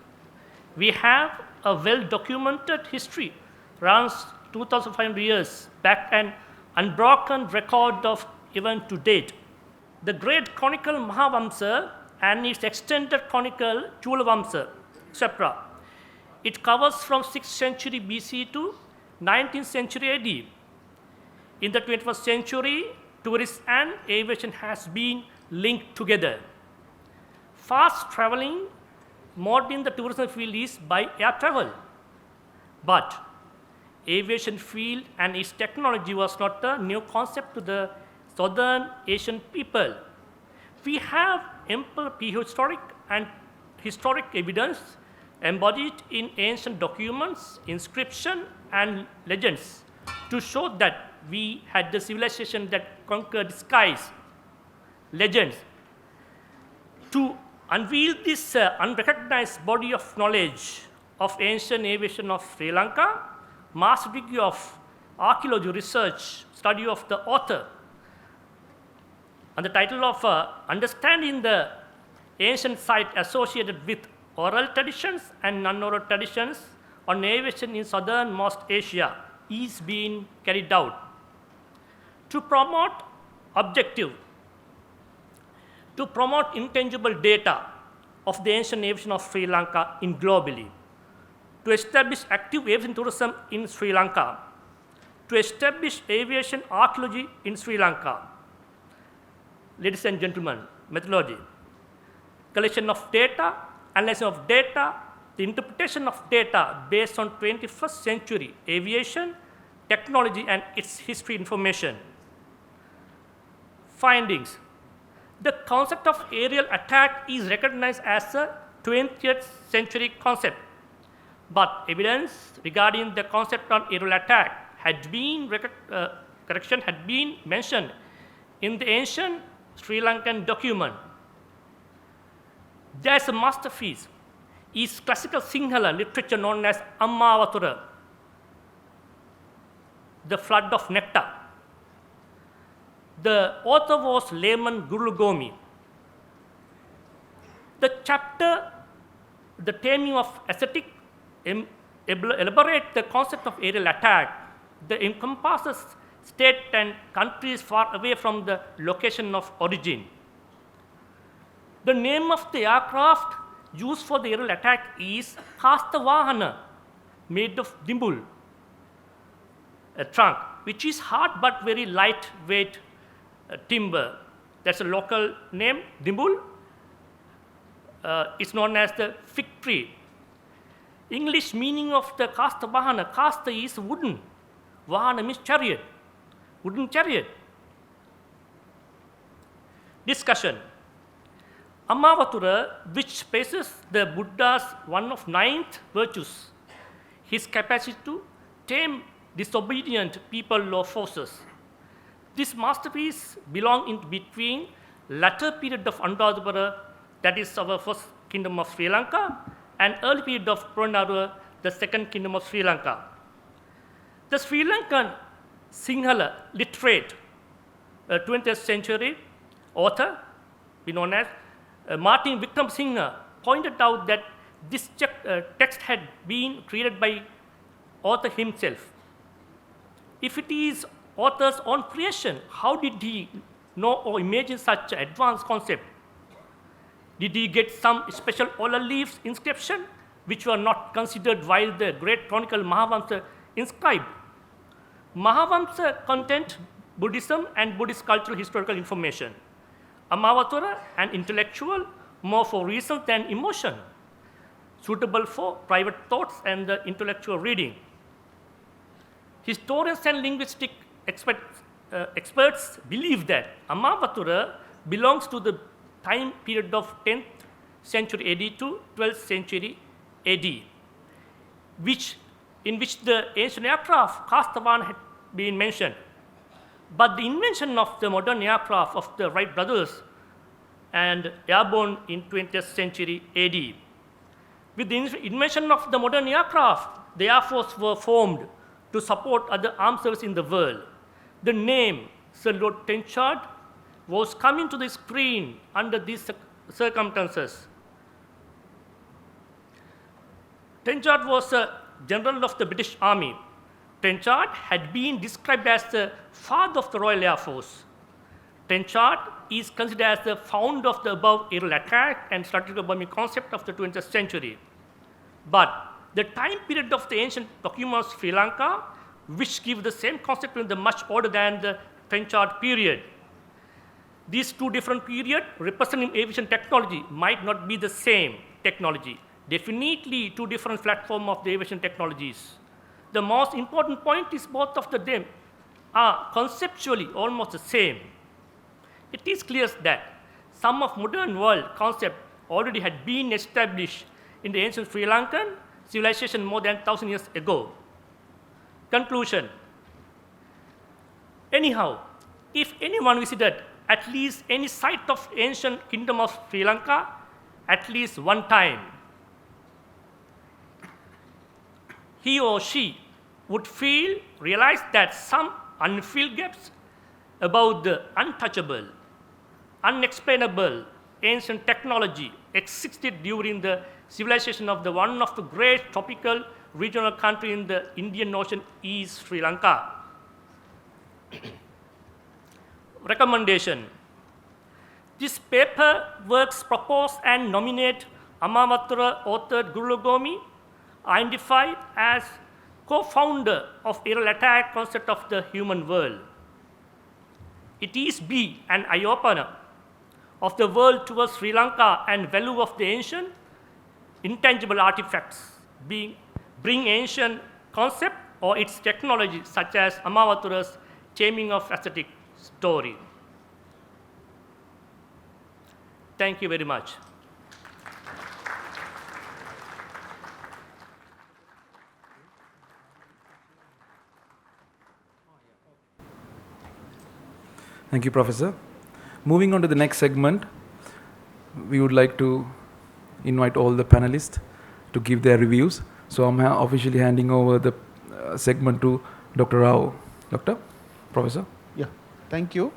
[SPEAKER 16] We have a well-documented history, runs 2,500 years back, an unbroken record of even to date. The great conical Mahavamsa and its extended conical Chulavamsa, etc. It covers from 6th century BC to 19th century AD. In the 21st century, tourism and aviation has been linked together. Fast traveling mode in the tourism field is by air travel. But aviation field and its technology was not a new concept to the Southern Asian people. We have ample prehistoric and historic evidence embodied in ancient documents, inscriptions, and legends to show that we had the civilization that conquered the skies. Legends. To unveil this unrecognized body of knowledge of ancient aviation of Sri Lanka, master degree of archaeology research, study of the author, and the title of Understanding the Ancient Site Associated with Oral Traditions and Non-Oral Traditions on Aviation in Southernmost Asia is being carried out. To promote objective, to promote intangible data of the ancient aviation of Sri Lanka in globally, to establish active aviation tourism in Sri Lanka, to establish aviation archaeology in Sri Lanka. Ladies and gentlemen, methodology, collection of data, analysis of data, the interpretation of data based on 21st century aviation, technology, and its history information. Findings. The concept of aerial attack is recognized as a 20th century concept, but evidence regarding the concept of aerial attack had been mentioned in the ancient Sri Lankan document. There's a masterpiece is classical Sinhala literature known as Ammavatura, the flood of nectar. The author was layman Gurulugomi. The chapter, The Taming of Ascetic, elaborate the concept of aerial attack that encompasses states and countries far away from the location of origin. The name of the aircraft used for the aerial attack is Kastavahana, made of dimbul, a trunk, which is hard but very lightweight timber. That's a local name, dimbul. It's known as the fig tree. English meaning of the Kastavahana, Kasta is wooden, Vahana means chariot, wooden chariot. Discussion. Ammavatura, which praises the Buddha's one of 9th virtues, his capacity to tame disobedient people or forces. This masterpiece belongs in between latter period of Anuradhapura, that is our first kingdom of Sri Lanka, and early period of Purandarua, the second kingdom of Sri Lanka. The Sri Lankan Sinhala literate, 20th century author, known as Martin Wickramasinghe, pointed out that this text had been created by author himself. If it is author's own creation, how did he know or imagine such an advanced concept? Did he get some special oral leaves inscription which were not considered while the great chronicle Mahavamsa inscribed? Mahavamsa contained Buddhism and Buddhist cultural historical information. Ammavatura, an intellectual, more for reason than emotion, suitable for private thoughts and the intellectual reading. Historians and linguistic experts believe that Ammavatura belongs to the time period of 10th century AD to 12th century AD, in which the ancient aircraft Kastavan had been mentioned. But the invention of the modern aircraft of the Wright brothers and airborne in 20th century AD, With the invention of the modern aircraft, the Air Force were formed to support other armed services in the world. The name Sir Lord Trenchard was coming to the screen under these circumstances. Trenchard was a general of the British Army. Trenchard had been described as the father of the Royal Air Force. Trenchard is considered as the founder of the above aerial attack and strategic bombing concept of the 20th century. But the time period of the ancient documents of Sri Lanka, which give the same concept in the much older than the Trenchard period. These two different periods representing aviation technology might not be the same technology. Definitely two different platforms of the aviation technologies. The most important point is both of them are conceptually almost the same. It is clear that some of modern world concepts already had been established in the ancient Sri Lankan civilization more than 1,000 years ago. Conclusion. Anyhow, if anyone visited at least any site of ancient kingdom of Sri Lanka at least one time, he or she would realize that some unfilled gaps about the untouchable, unexplainable ancient technology existed during the civilization of one of the great tropical regional country in the Indian Ocean is Sri Lanka. Recommendation. This paper works propose and nominate Amavatura author Guru Gomi, identified as co-founder of aerial attack concept of the human world. It is be an eye-opener of the world towards Sri Lanka and value of the ancient intangible artifacts, bring ancient concept or its technology such as Amavatura's chaining of aesthetic story. Thank you very much.
[SPEAKER 9] Thank you, Professor. Moving on to the next segment, we would like to invite all the panelists to give their reviews. So I'm officially handing over the segment to Dr. Rao. Doctor? Professor?
[SPEAKER 10] Yeah, thank you.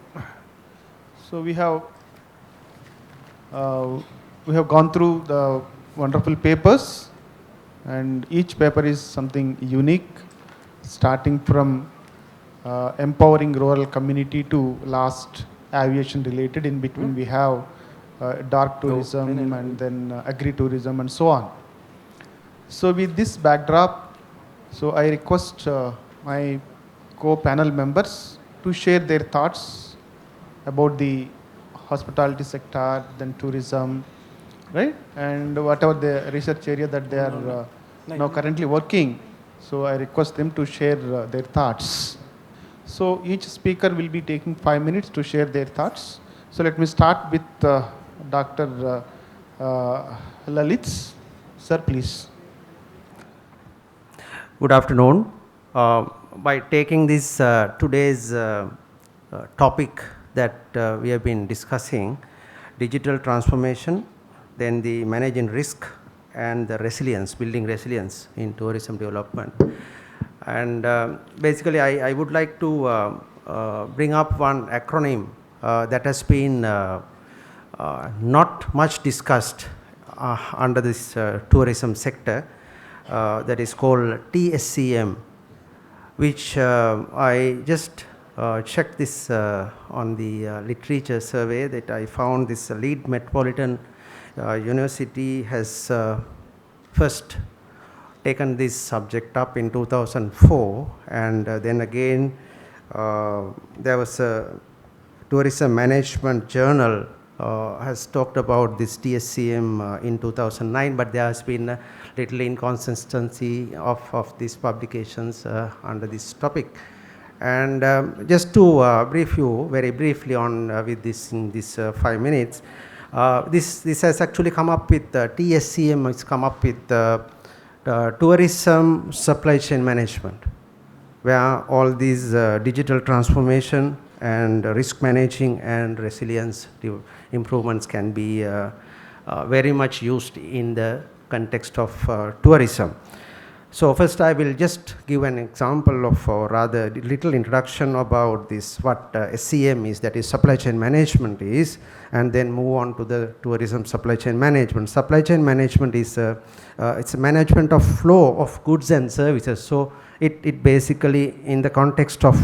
[SPEAKER 10] So we have gone through the wonderful papers, and each paper is something unique, starting from empowering rural community to last aviation related. In between we have dark tourism and then agri-tourism and so on. So with this backdrop, so I request my co-panel members to share their thoughts about the hospitality sector, then tourism, right? And whatever the research area that they are now currently working. So I request them to share their thoughts. So each speaker will be taking 5 minutes to share their thoughts. So let me start with Dr. Lalit. Sir, please.
[SPEAKER 17] Good afternoon. By taking this today's topic that we have been discussing, digital transformation, then the managing risk and the resilience, building resilience in tourism development. And basically I would like to bring up one acronym that has been not much discussed under this tourism sector, that is called TSCM, which I just checked this on the literature survey that I found. This Leeds Metropolitan University has first taken this subject up in 2004, and then again there was a tourism management journal has talked about this TSCM in 2009, but there has been a little inconsistency of these publications under this topic. And just to brief you very briefly on with this in this 5 minutes, this has actually come up with TSCM. It's come up with tourism supply chain management, where all these digital transformation and risk managing and resilience improvements can be very much used in the context of tourism. So first I will just give an example of, or rather little introduction about this, what SCM is, that is supply chain management is, and then move on to the tourism supply chain management. Supply chain management is it's a management of flow of goods and services. So it basically, in the context of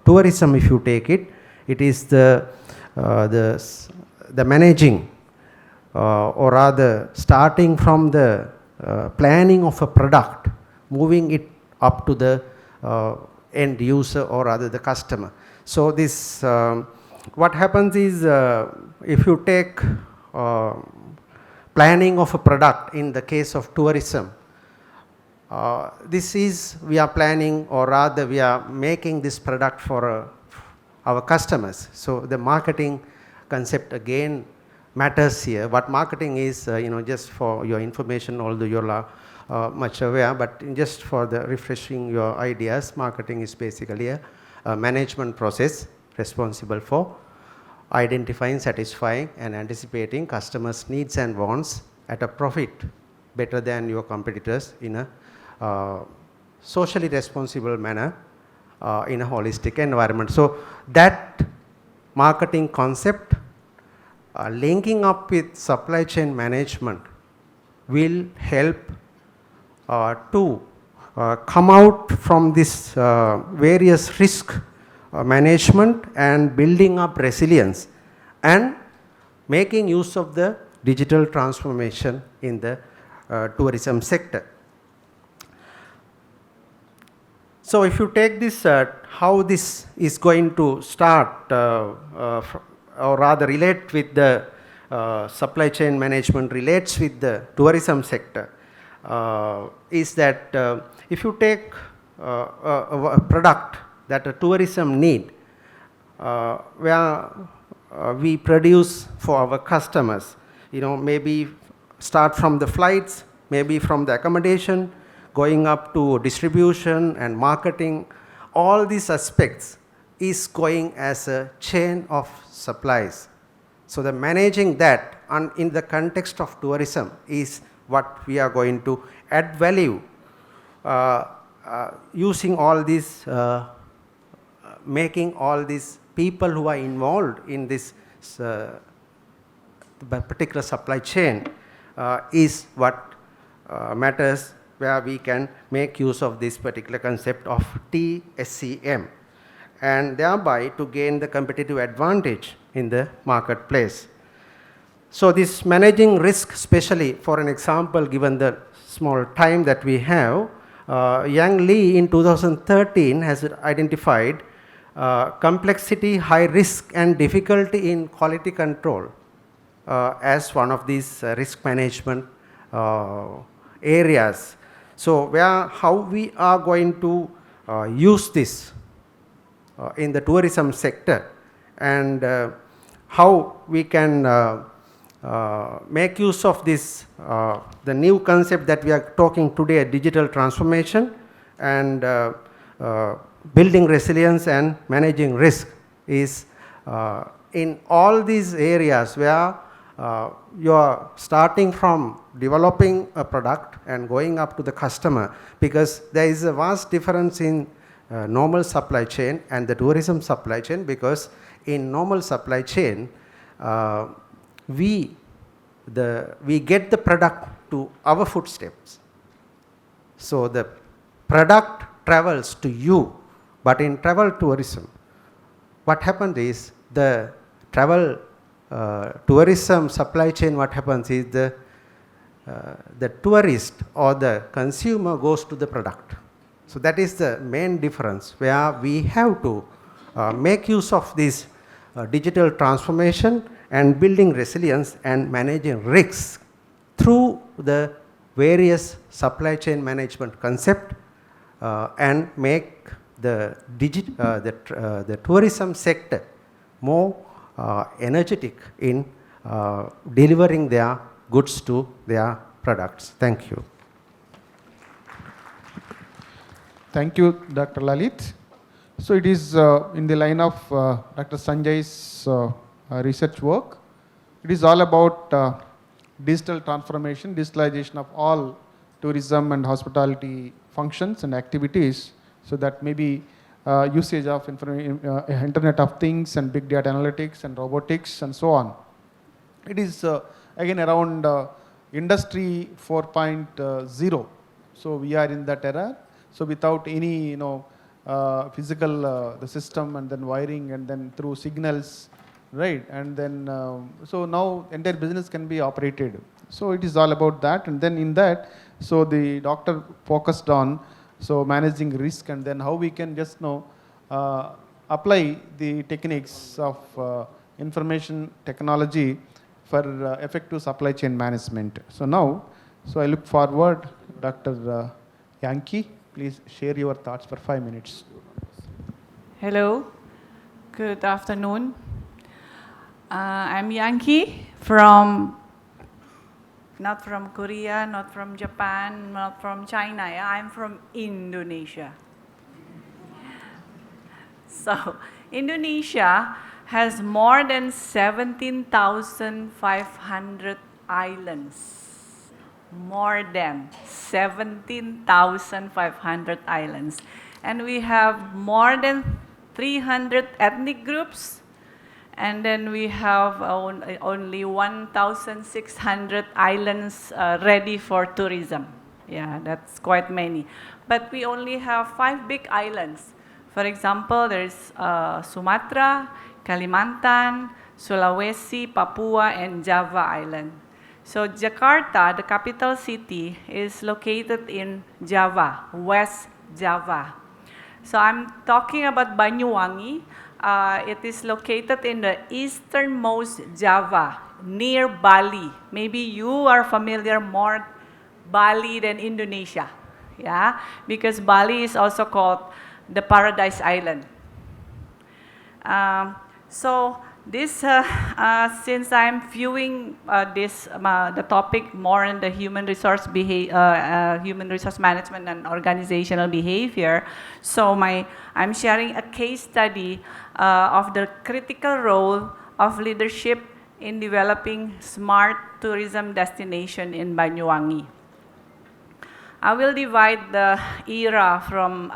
[SPEAKER 17] tourism, if you take it, it is the managing, or rather starting from the planning of a product, moving it up to the end user, or rather the customer. So this, what happens is, if you take planning of a product in the case of tourism, this is, we are planning, or rather we are making this product for our customers. So the marketing concept again matters here. What marketing is, just for your information, although you are much aware, but just for the refreshing your ideas, marketing is basically a management process responsible for identifying, satisfying and anticipating customers' needs and wants at a profit better than your competitors in a socially responsible manner in a holistic environment. So that marketing concept linking up with supply chain management will help to come out from this various risk management and building up resilience and making use of the digital transformation in the tourism sector. So if you take this, how this is going to start, or rather relate with the supply chain management, relates with the tourism sector, is that if you take a product that a tourism need, where we produce for our customers, maybe start from the flights, maybe from the accommodation, going up to distribution and marketing, all these aspects is going as a chain of supplies. So the managing that in the context of tourism is what we are going to add value, using all these, making all these people who are involved in this particular supply chain is what matters, where we can make use of this particular concept of TSCM, and thereby to gain the competitive advantage in the marketplace. So this managing risk, especially for an example, given the small time that we have, Yang Lee in 2013 has identified complexity, high risk and difficulty in quality control as one of these risk management areas. So how we are going to use this in the tourism sector, and how we can make use of this, the new concept that we are talking today, digital transformation and building resilience and managing risk, is in all these areas where you are starting from developing a product and going up to the customer, because there is a vast difference in normal supply chain and the tourism supply chain, because in normal supply chain we get the product to our footsteps. So the product travels to you, but in travel tourism, what happens is the travel tourism supply chain, what happens is the tourist or the consumer goes to the product. So that is the main difference, where we have to make use of this digital transformation and building resilience and managing risks through the various supply chain management concept, and make the tourism sector more energetic in delivering their goods to their products. Thank you.
[SPEAKER 10] Thank you, Dr. Lalit. So it is in the line of Dr. Sanjay's research work. It is all about digital transformation, digitalization of all tourism and hospitality functions and activities, so that maybe usage of Internet of Things and big data analytics and robotics and so on. It is again around industry 4.0. So we are in that era. So without any physical the system and then wiring and then through signals, right? And then so now entire business can be operated. So it is all about that. And then in that, so the doctor focused on managing risk, and then how we can just apply the techniques of information technology for effective supply chain management. So now, I look forward, Dr. Yankee, please share your thoughts for 5 minutes.
[SPEAKER 18] Hello, good afternoon. I'm Yankee from, not from Korea, not from Japan, not from China. I'm from Indonesia. So, Indonesia has more than 17,500 islands. More than 17,500 islands. And we have more than 300 ethnic groups. And then we have only 1,600 islands ready for tourism. Yeah, that's quite many. But we only have 5 big islands. For example, there's Sumatra, Kalimantan, Sulawesi, Papua, and Java Island. So Jakarta, the capital city, is located in Java, West Java. So I'm talking about Banyuwangi. It is located in the easternmost Java, near Bali. Maybe you are familiar more Bali than Indonesia, yeah? Because Bali is also called the Paradise Island. So this, since I'm viewing the topic more in the human resource management and organizational behavior, so I'm sharing a case study of the critical role of leadership in developing smart tourism destination in Banyuwangi. I will divide the era from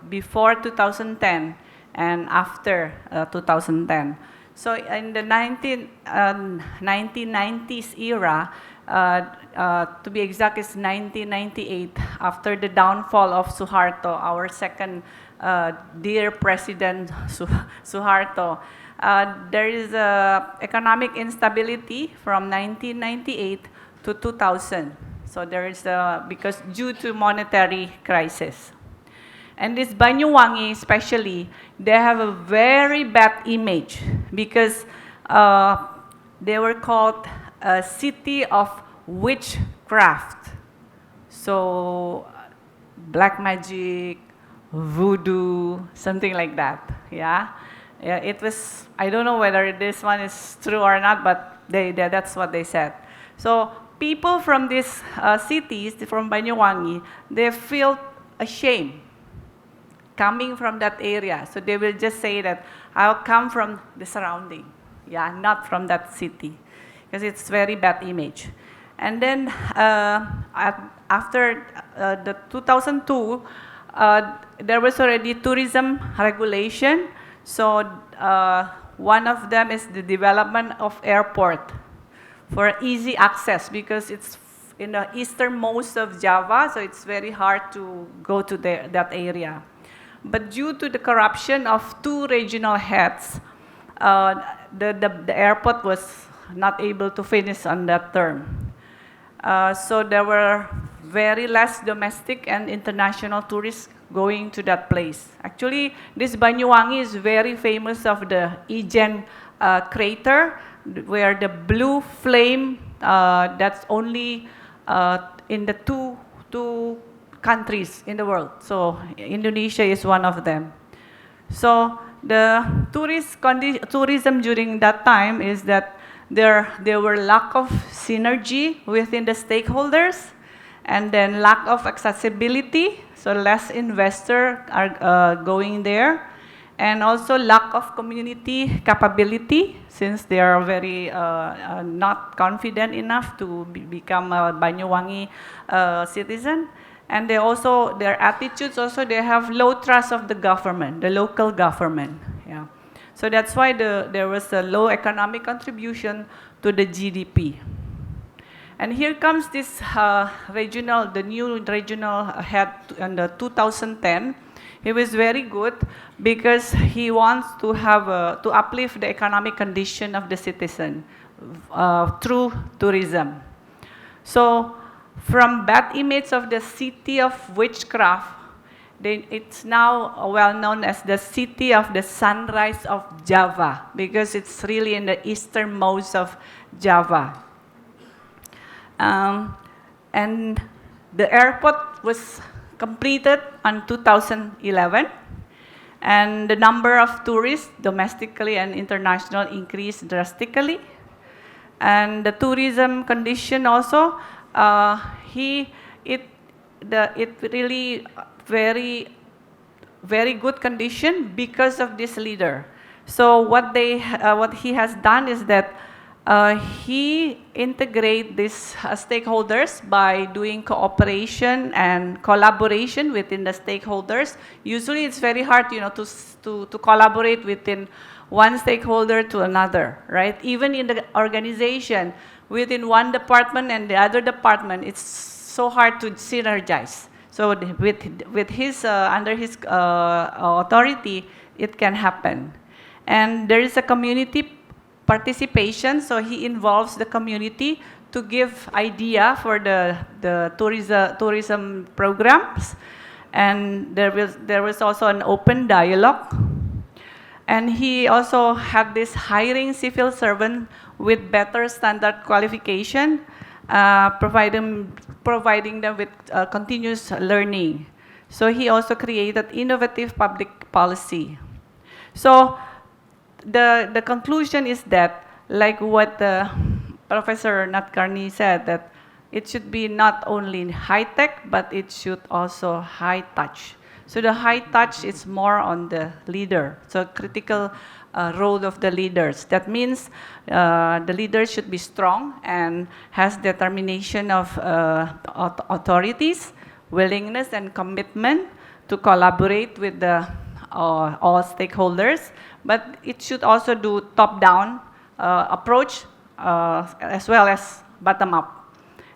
[SPEAKER 18] before 2010 and after 2010. So in the 1990s era, to be exact, is 1998, after the downfall of Suharto, our second dear President Suharto, there is economic instability from 1998 to 2000. So there is because due to monetary crisis. And this Banyuwangi especially, they have a very bad image because they were called a city of witchcraft. So black magic, voodoo, something like that, yeah? Yeah, it was, I don't know whether this one is true or not, but that's what they said. So people from these cities, from Banyuwangi, they feel ashamed coming from that area. So they will just say that, I'll come from the surrounding, yeah, not from that city, because it's very bad image. And then after the 2002, there was already tourism regulation. So one of them is the development of airport for easy access, because it's in the easternmost of Java, so it's very hard to go to that area. But due to the corruption of 2 regional heads, the airport was not able to finish on that term. So there were very less domestic and international tourists going to that place. Actually, this Banyuwangi is very famous of the Ijen crater, where the blue flame that's only in the two countries in the world. So Indonesia is one of them. So the tourism during that time is that there were lack of synergy within the stakeholders, and then lack of accessibility, so less investors are going there, and also lack of community capability, since they are very not confident enough to become a Banyuwangi citizen. And they also, their attitudes also, they have low trust of the government, the local government. Yeah. So that's why there was a low economic contribution to the GDP. And here comes this the new regional head in the 2010. He was very good because he wants to have to uplift the economic condition of the citizen through tourism. So from bad image of the city of witchcraft, it's now well known as the city of the sunrise of Java, because it's really in the easternmost of Java. And the airport was completed in 2011, and the number of tourists, domestically and international, increased drastically. And the tourism condition also, it really very good condition because of this leader. So what he has done is that he integrate these stakeholders by doing cooperation and collaboration within the stakeholders. Usually it's very hard, to collaborate within one stakeholder to another, right? Even in the organization, within one department and the other department, it's so hard to synergize. So with his under his authority, it can happen. And there is a community participation, so he involves the community to give idea for the tourism programs. And there was also an open dialogue. And he also had this hiring civil servant with better standard qualification, providing them with continuous learning. So he also created innovative public policy. So the conclusion is that, like what Professor Natkarni said, that it should be not only high-tech, but it should also high-touch. So the high-touch is more on the leader, so critical role of the leaders. That means the leaders should be strong and has determination of authorities, willingness and commitment to collaborate with all stakeholders, but it should also do top-down approach as well as bottom-up.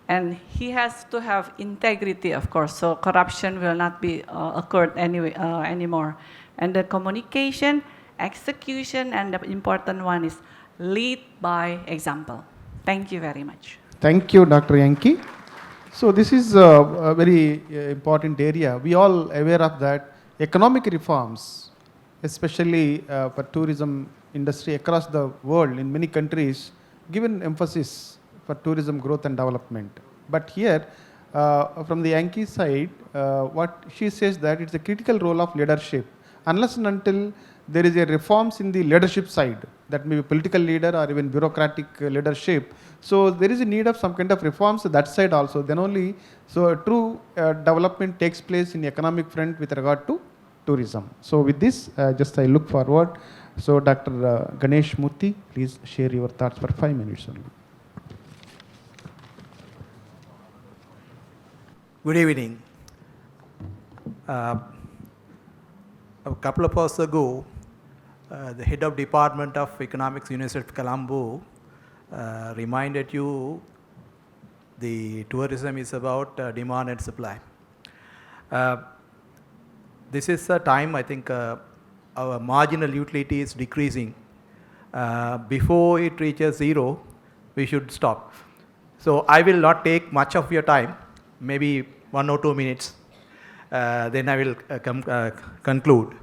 [SPEAKER 18] And he has to have integrity, of course, so corruption will not be occurred anymore. And the communication, execution, and the important one is lead by example. Thank you very much.
[SPEAKER 10] Thank you, Dr. Yankee. So this is a very important area. We all aware of that. Economic reforms, especially for tourism industry across the world in many countries, given emphasis for tourism growth and development. But here, from the Yankee side, what she says that it's a critical role of leadership. Unless and until there is a reforms in the leadership side, that may be political leader or even bureaucratic leadership. So there is a need of some kind of reforms to that side also. Then only, so true development takes place in the economic front with regard to tourism. So with this, just I look forward. So Dr. Ganesh Murthy, please share your thoughts for 5 minutes only.
[SPEAKER 19] Good evening. A couple of hours ago, the head of Department of Economics, University of Colombo, reminded you the tourism is about demand and supply. This is a time, I think, our marginal utility is decreasing. Before it reaches zero, we should stop. So I will not take much of your time, maybe 1 or 2 minutes. Then I will conclude.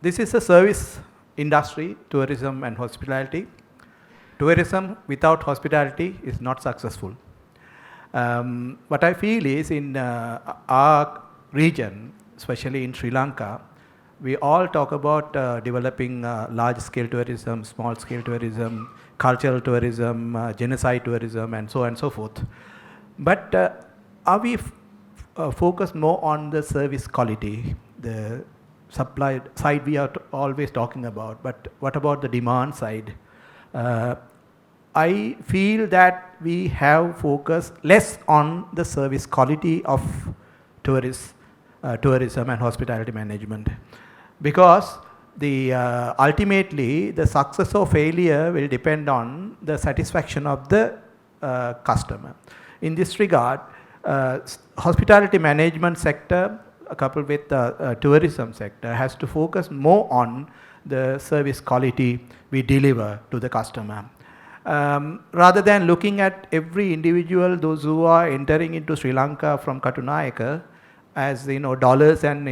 [SPEAKER 19] This is a service industry, tourism and hospitality. Tourism without hospitality is not successful. What I feel is in our region, especially in Sri Lanka, we all talk about developing large-scale tourism, small-scale tourism, cultural tourism, genocide tourism, and so on and so forth. But are we focused more on the service quality, the supply side we are always talking about, but what about the demand side? I feel that we have focused less on the service quality of tourism and hospitality management, because ultimately the success or failure will depend on the satisfaction of the customer. In this regard, hospitality management sector coupled with the tourism sector has to focus more on the service quality we deliver to the customer. Rather than looking at every individual, those who are entering into Sri Lanka from Katunayaka as dollars and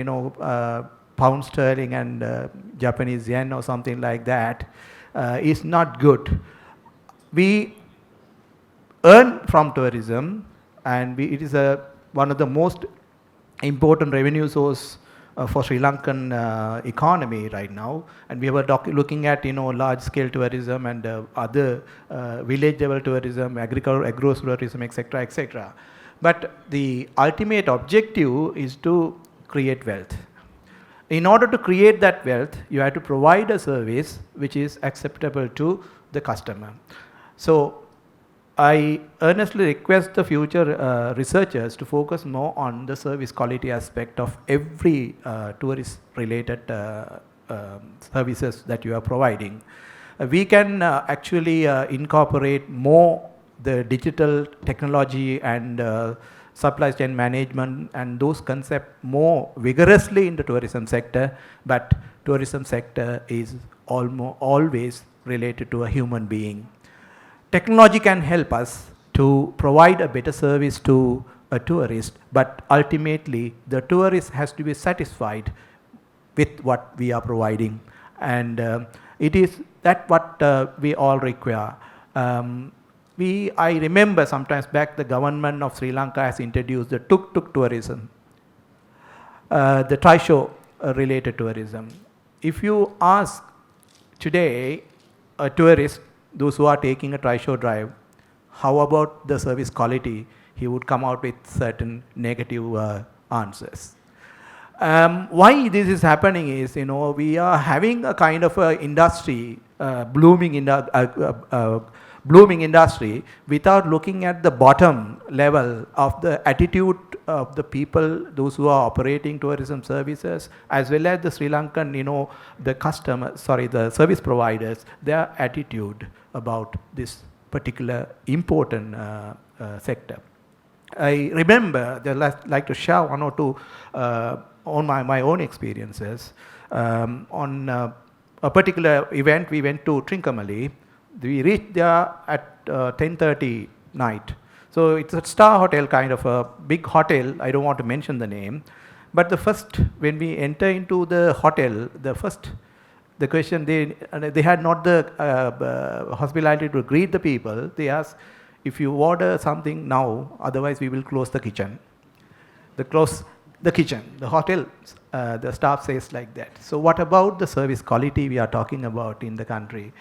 [SPEAKER 19] pound sterling and Japanese yen or something like that, is not good. We earn from tourism, and it is one of the most important revenue source for Sri Lankan economy right now, and we were looking at large scale tourism and other village level tourism, agro-tourism, etc., etc. But the ultimate objective is to create wealth. In order to create that wealth, you have to provide a service which is acceptable to the customer. So I earnestly request the future researchers to focus more on the service quality aspect of every tourist related services that you are providing. We can actually incorporate more the digital technology and supply chain management and those concepts more vigorously in the tourism sector, but tourism sector is always related to a human being. Technology can help us to provide a better service to a tourist, but ultimately the tourist has to be satisfied with what we are providing, and it is that what we all require. I remember sometimes back the government of Sri Lanka has introduced the tuk-tuk tourism, the trishaw related tourism. If you ask today a tourist, those who are taking a trishaw drive, how about the service quality, he would come out with certain negative answers. Why this is happening is, we are having a kind of a industry, blooming industry, without looking at the bottom level of the attitude of the people, those who are operating tourism services, as well as the Sri Lankan, the service providers, their attitude about this particular important sector. I remember, I'd like to share one or two on my own experiences. On a particular event, we went to Trincomalee. We reached there at 10:30 night. So it's a star hotel, kind of a big hotel. I don't want to mention the name. But when we enter into the hotel, the question, they had not the hospitality to greet the people. They asked, if you order something now, otherwise we will close the kitchen. The hotel, the staff says like that. So what about the service quality we are talking about in the country?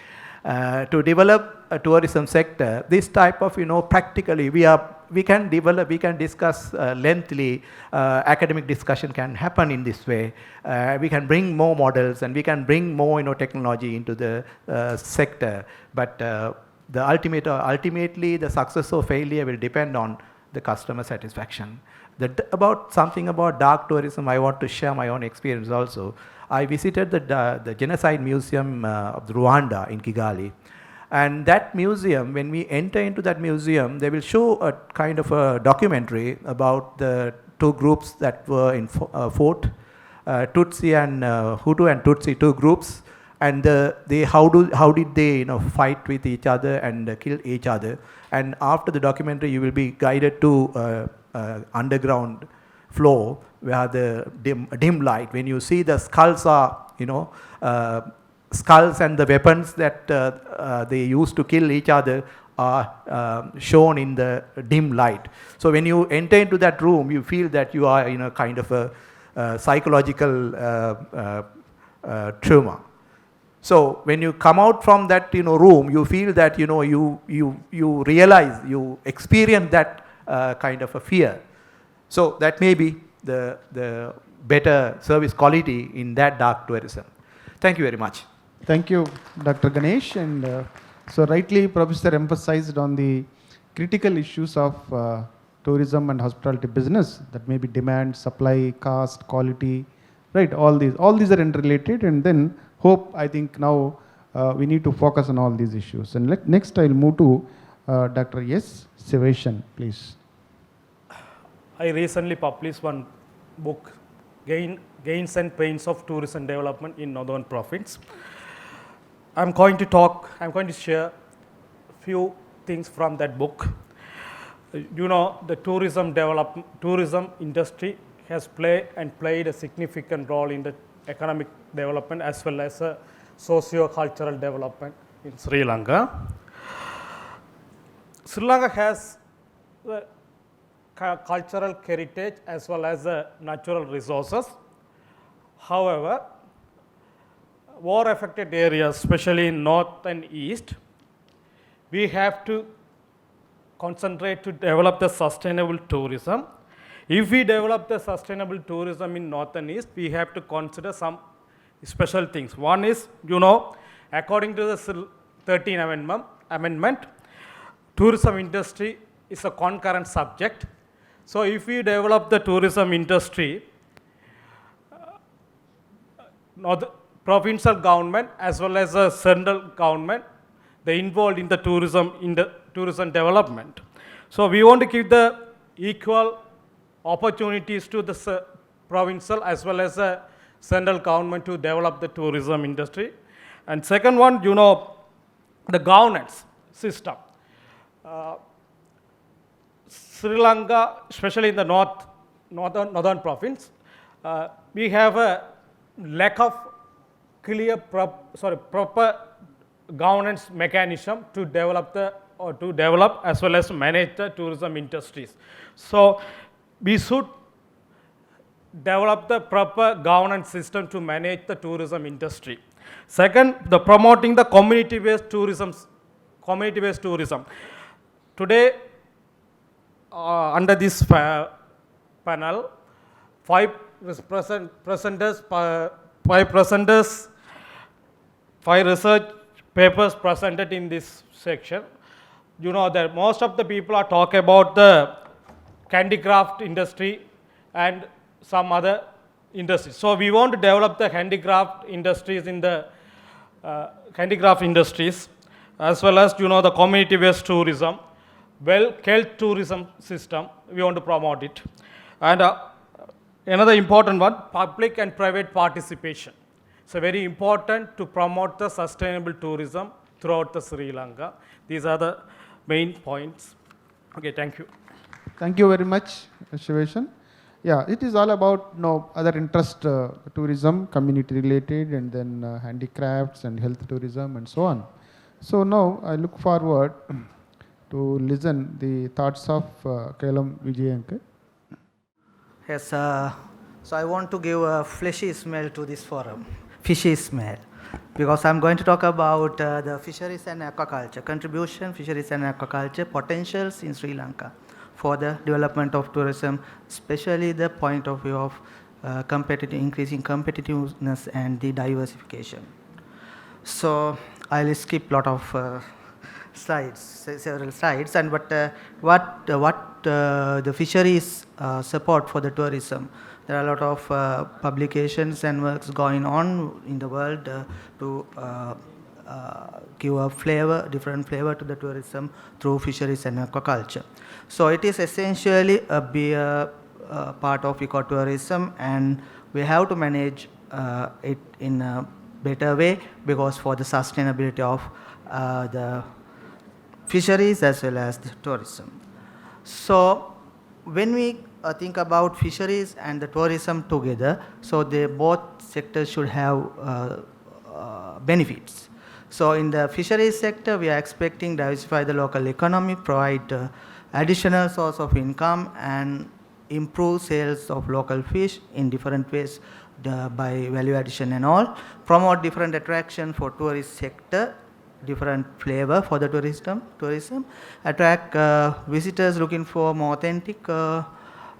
[SPEAKER 19] To develop a tourism sector, this type of, practically we can discuss lengthily, academic discussion can happen in this way. We can bring more models and we can bring more, technology into the sector. But ultimately the success or failure will depend on the customer satisfaction. Something about dark tourism, I want to share my own experience also. I visited the Genocide Museum of Rwanda in Kigali. And that museum, when we enter into that museum, they will show a kind of a documentary about the two groups that were in fought, Tutsi and Hutu and Tutsi, two groups, and how did they fight with each other and kill each other. And after the documentary, you will be guided to underground floor where the dim light, when you see the skulls are, skulls and the weapons that they used to kill each other are shown in the dim light. So when you enter into that room, you feel that you are in a kind of a psychological trauma. So when you come out from that room, you feel that you realize, you experience that kind of a fear. So that may be better service quality in that dark tourism. Thank you very much.
[SPEAKER 10] Thank you, Dr. Ganesh. And so rightly, Professor emphasized on the critical issues of tourism and hospitality business, that may be demand, supply, cost, quality, right? All these are interrelated. And then I think now we need to focus on all these issues. And next I'll move to Dr. S. Siveshan, please.
[SPEAKER 20] I recently published one book, Gains and Pains of Tourism Development in Northern Province. I'm going to share a few things from that book. You know, the tourism industry has played a significant role in the economic development as well as socio-cultural development in Sri Lanka. Sri Lanka has cultural heritage as well as natural resources. However, war-affected areas, especially in north and east, we have to concentrate to develop the sustainable tourism. If we develop the sustainable tourism in north and east, we have to consider some special things. One is, you know, according to the 13th amendment, tourism industry is a concurrent subject. So if we develop the tourism industry, the provincial government as well as the central government, they involved in the tourism development. So we want to give the equal opportunities to the provincial as well as the central government to develop the tourism industry. And second one, you know, the governance system. Sri Lanka, especially in the northern province, we have a lack of proper governance mechanism to develop as well as manage the tourism industries. So we should develop the proper governance system to manage the tourism industry. Second, the promoting the community-based tourism. Today, under this panel, five research papers presented in this section. You know that most of the people are talking about the handicraft industry and some other industries. So we want to develop the handicraft industries in the as well as, you know, the community-based tourism, health tourism system. We want to promote it. And another important one, public and private participation. So very important to promote the sustainable tourism throughout the Sri Lanka. These are the main points. Okay, thank you.
[SPEAKER 10] Thank you very much, Shiveshan. Yeah, it is all about other interest tourism, community related, and then handicrafts and health tourism and so on. So now I look forward to listen the thoughts of Kailam Vijayanka.
[SPEAKER 17] Yes, so I want to give a fleshy smell to this forum, fishy smell, because I'm going to talk about the fisheries and aquaculture, contribution, fisheries and aquaculture, potentials in Sri Lanka for the development of tourism, especially the point of view of increasing competitiveness and the diversification. So I'll skip a lot of slides, several slides, and what the fisheries support for the tourism. There are a lot of publications and works going on in the world to give a different flavor to the tourism through fisheries and aquaculture. So it is essentially a part of ecotourism, and we have to manage it in a better way, because for the sustainability of the fisheries as well as the tourism. So when we think about fisheries and the tourism together, so both sectors should have benefits. So in the fisheries sector, we are expecting to diversify the local economy, provide additional source of income, and improve sales of local fish in different ways by value addition and all, promote different attraction for tourist sector, different flavor for the tourism, attract visitors looking for more authentic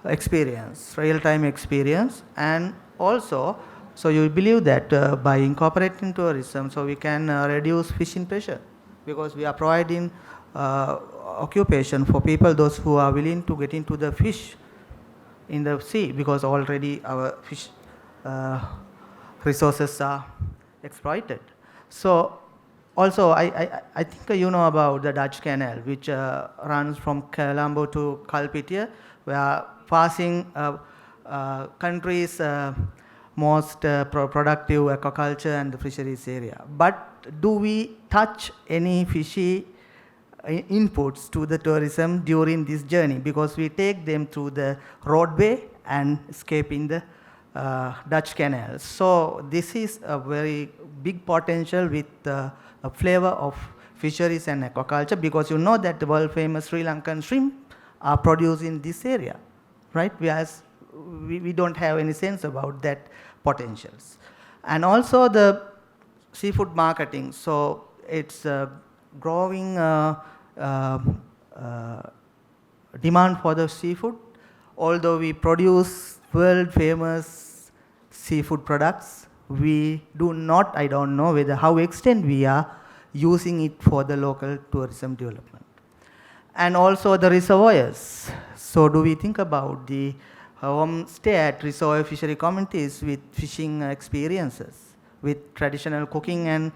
[SPEAKER 17] experience, real-time experience, and also, so you believe that by incorporating tourism, so we can reduce fishing pressure, because we are providing occupation for people, those who are willing to get into the fish in the sea, because already our fish resources are exploited. So also I think you know about the Dutch Canal, which runs from Colombo to Kalpitia, where passing countries most productive aquaculture and the fisheries area. But do we touch any fishy inputs to the tourism during this journey? Because we take them through the roadway and escaping the Dutch Canal. So this is a very big potential with a flavor of fisheries and aquaculture, because you know that the world famous Sri Lankan shrimp are produced in this area, right? Whereas we don't have any sense about that potentials. And also the seafood marketing. So it's growing demand for the seafood. Although we produce world famous seafood products, we do not, I don't know whether how extent we are using it for the local tourism development. And also the reservoirs. So do we think about the homestay at reservoir fishery communities with fishing experiences, with traditional cooking and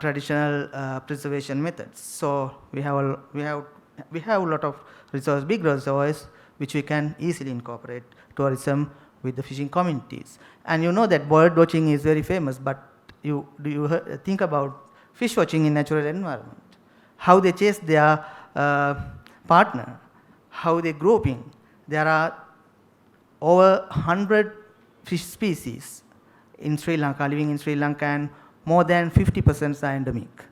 [SPEAKER 17] traditional preservation methods? So we have a lot of reservoirs, big reservoirs, which we can easily incorporate tourism with the fishing communities. And you know that bird watching is very famous, but do you think about fish watching in natural environment? How they chase their partner, how they grouping. There are over 100 fish species in Sri Lanka, living in Sri Lanka, and more than 50% are endemic,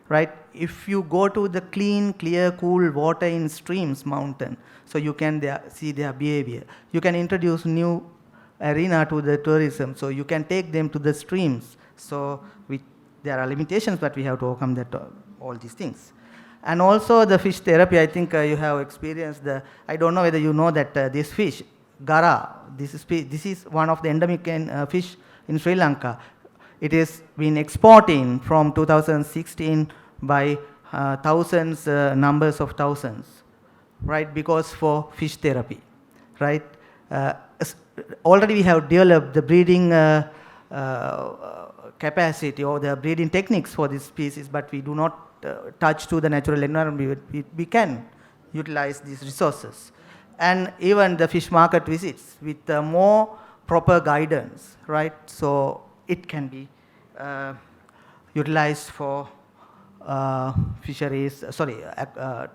[SPEAKER 17] right? If you go to the clean, clear, cool water in streams, mountain, so you can see their behavior. You can introduce new arena to the tourism, so you can take them to the streams. So there are limitations, but we have to overcome that, all these things. And also the fish therapy, I think you have experienced I don't know whether you know that this fish, Gara, this is one of the endemic fish in Sri Lanka. It has been exporting from 2016 by thousands, numbers of thousands, right? Because for fish therapy, right? Already we have developed the breeding capacity or the breeding techniques for this species, but we do not touch to the natural environment. We can utilize these resources. And even the fish market visits with more proper guidance, right? So it can be utilized for fisheries,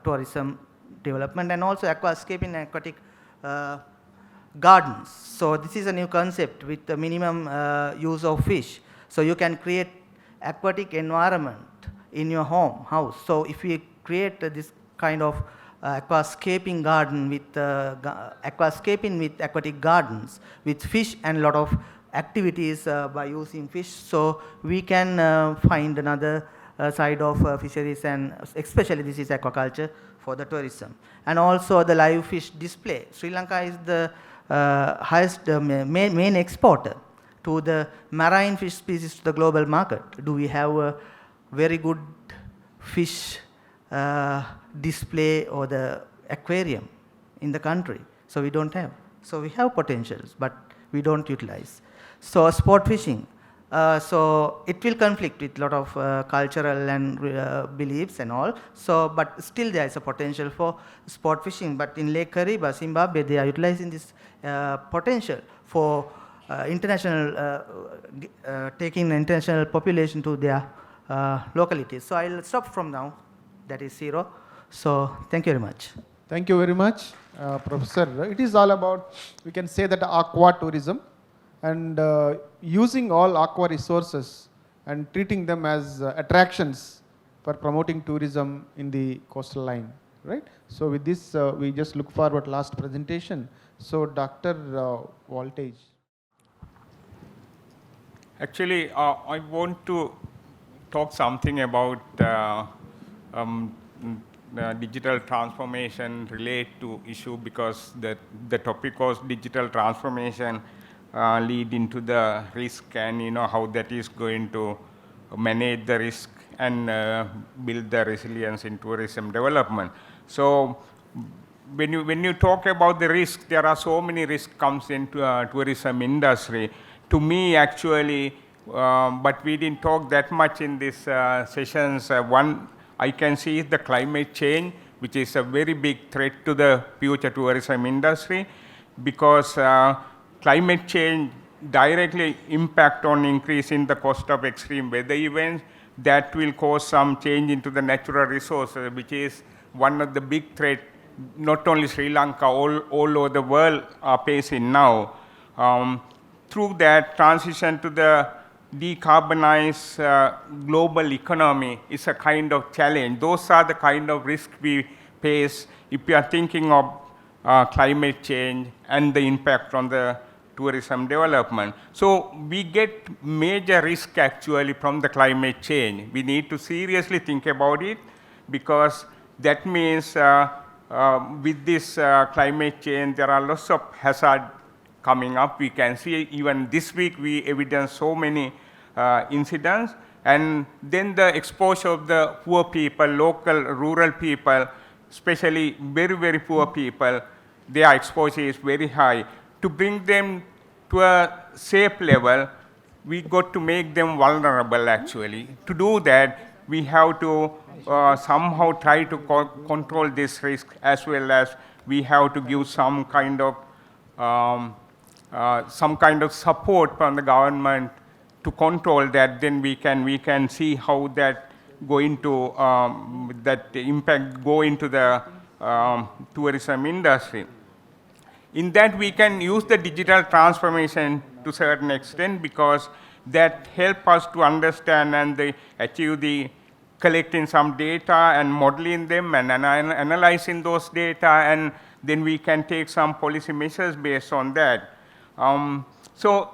[SPEAKER 17] tourism development, and also aquascape and aquatic gardens. So this is a new concept with the minimum use of fish. So you can create aquatic environment in your house. So if we create this kind of aquascaping garden with aquascaping with aquatic gardens with fish and a lot of activities by using fish, so we can find another side of fisheries, and especially this is aquaculture for the tourism. And also the live fish display. Sri Lanka is the highest main exporter to the marine fish species to the global market. Do we have a very good fish display or the aquarium in the country? So we don't have. So we have potentials, but we don't utilize. So sport fishing. So it will conflict with a lot of cultural and beliefs and all. So, but still there is a potential for sport fishing. But in Lake Kariba, Zimbabwe, they are utilizing this potential for international, taking the international population to their localities. So I'll stop from now. That is zero. So thank you very much.
[SPEAKER 10] Thank you very much, Professor. It is all about, we can say that aqua tourism, and using all aqua resources and treating them as attractions for promoting tourism in the coastal line, right? So with this, we just look forward to last presentation. So Dr. Voltage.
[SPEAKER 21] Actually, I want to talk something about digital transformation relate to issue because the topic was digital transformation lead into the risk and how that is going to manage the risk and build the resilience in tourism development. So when you talk about the risk, there are so many risks comes into tourism industry. To me, actually, but we didn't talk that much in these sessions. One I can see is the climate change, which is a very big threat to the future tourism industry, because climate change directly impact on increase in the cost of extreme weather events. That will cause some change into the natural resources, which is one of the big threats not only Sri Lanka, all over the world are facing now. Through that transition to the decarbonized global economy is a kind of challenge. Those are the kind of risks we face if we are thinking of climate change and the impact on the tourism development. So we get major risk actually from the climate change. We need to seriously think about it, because that means with this climate change, there are lots of hazard coming up. We can see even this week we evidence so many incidents, and then the exposure of the poor people, local rural people, especially very, very poor people, their exposure is very high. To bring them to a safe level, we got to make them vulnerable actually. To do that, we have to somehow try to control this risk, as well as we have to give some kind of support from the government to control that. Then we can see how that going to that impact go into the tourism industry. In that, we can use the digital transformation to a certain extent, because that help us to understand and achieve the collecting some data and modeling them and analyzing those data, and then we can take some policy measures based on that. So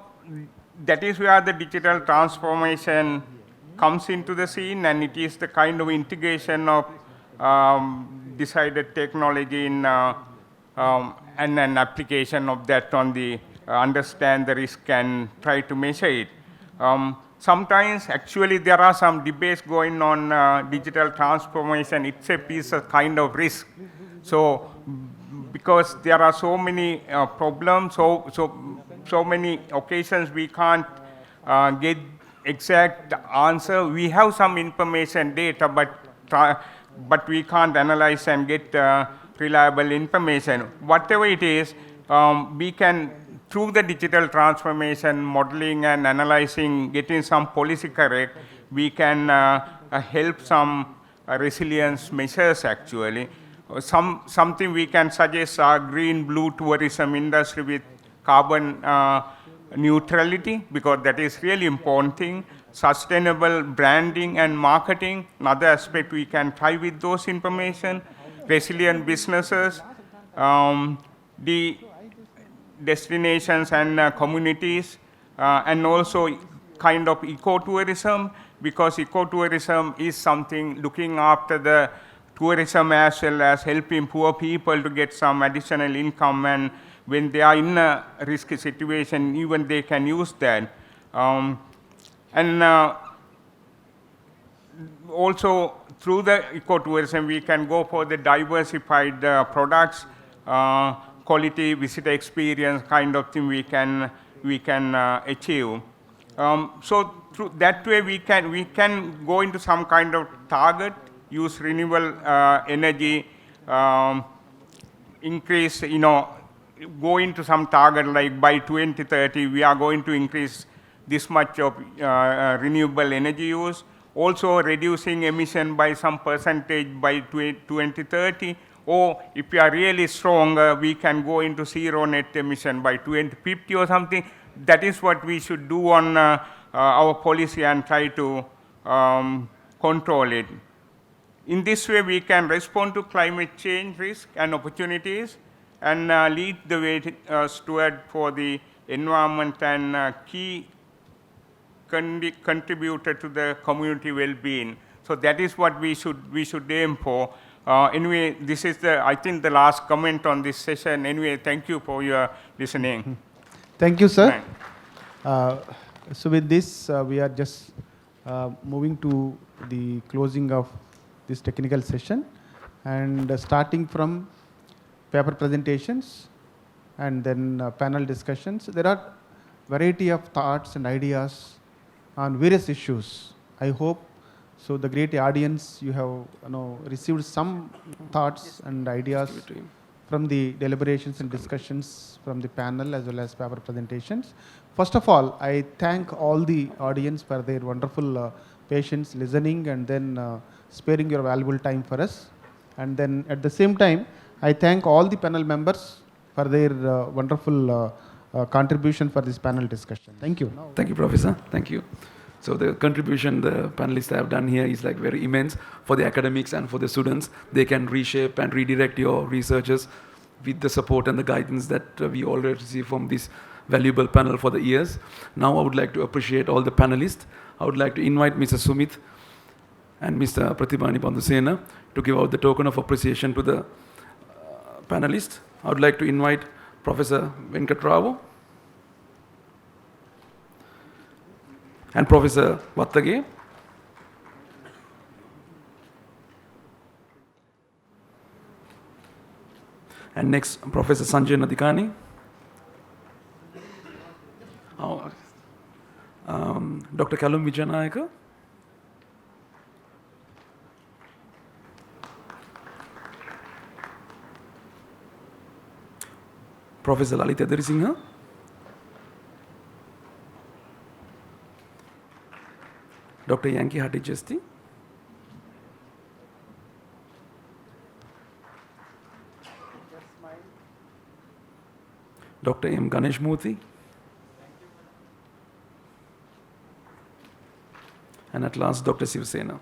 [SPEAKER 21] that is where the digital transformation comes into the scene, and it is the kind of integration of decided technology in and an application of that on the understand the risk and try to measure it. Sometimes actually there are some debates going on digital transformation itself is a kind of risk. So because there are so many problems, so many occasions we can't get exact answer. We have some information data, but we can't analyze and get reliable information. Whatever it is, we can, through the digital transformation, modeling and analyzing, getting some policy correct, we can help some resilience measures actually. Something we can suggest are green-blue tourism industry with carbon neutrality, because that is really important thing. Sustainable branding and marketing, another aspect we can try with those information. Resilient businesses, the destinations and communities, and also kind of ecotourism, because ecotourism is something looking after the tourism as well as helping poor people to get some additional income, and when they are in a risky situation, even they can use that. Also through the ecotourism, we can go for the diversified products, quality visitor experience kind of thing we can achieve. So through that way we can go into some kind of target, use renewable energy, increase, go into some target like by 2030 we are going to increase this much of renewable energy use. Also reducing emission by some percentage by 2030, or if we are really strong, we can go into zero net emission by 2050 or something. That is what we should do on our policy and try to control it. In this way, we can respond to climate change risk and opportunities, and lead the way steward for the environment and key contributor to the community well-being. So that is what we should aim for. Anyway, this is I think the last comment on this session. Anyway, thank you for your listening.
[SPEAKER 10] Thank you, sir.
[SPEAKER 21] Right.
[SPEAKER 10] So with this, we are just moving to the closing of this technical session, and starting from paper presentations and then panel discussions. There are variety of thoughts and ideas on various issues. I hope so the great audience, you have received some thoughts and ideas from the deliberations and discussions from the panel as well as paper presentations. First of all, I thank all the audience for their wonderful patience, listening, and then sparing your valuable time for us. And then at the same time, I thank all the panel members for their wonderful contribution for this panel discussion. Thank you.
[SPEAKER 9] Thank you, Professor. Thank you. So the contribution the panelists have done here is like very immense for the academics and for the students. They can reshape and redirect your researches with the support and the guidance that we already receive from this valuable panel for the years. Now I would like to appreciate all the panelists. I would like to invite Mr. Sumit and Mr. Pratibani Pandusena to give out the token of appreciation to the panelists. I would like to invite Professor Venkatrao and Professor Wattage. And next, Professor Sanjay Nadikani. Dr. Kalum Vijayanayaka. Professor Lalita Derisingha. Dr. Yankee Hatijesti. Dr. M. Ganesh Murthy. And at last, Dr. Sivasena.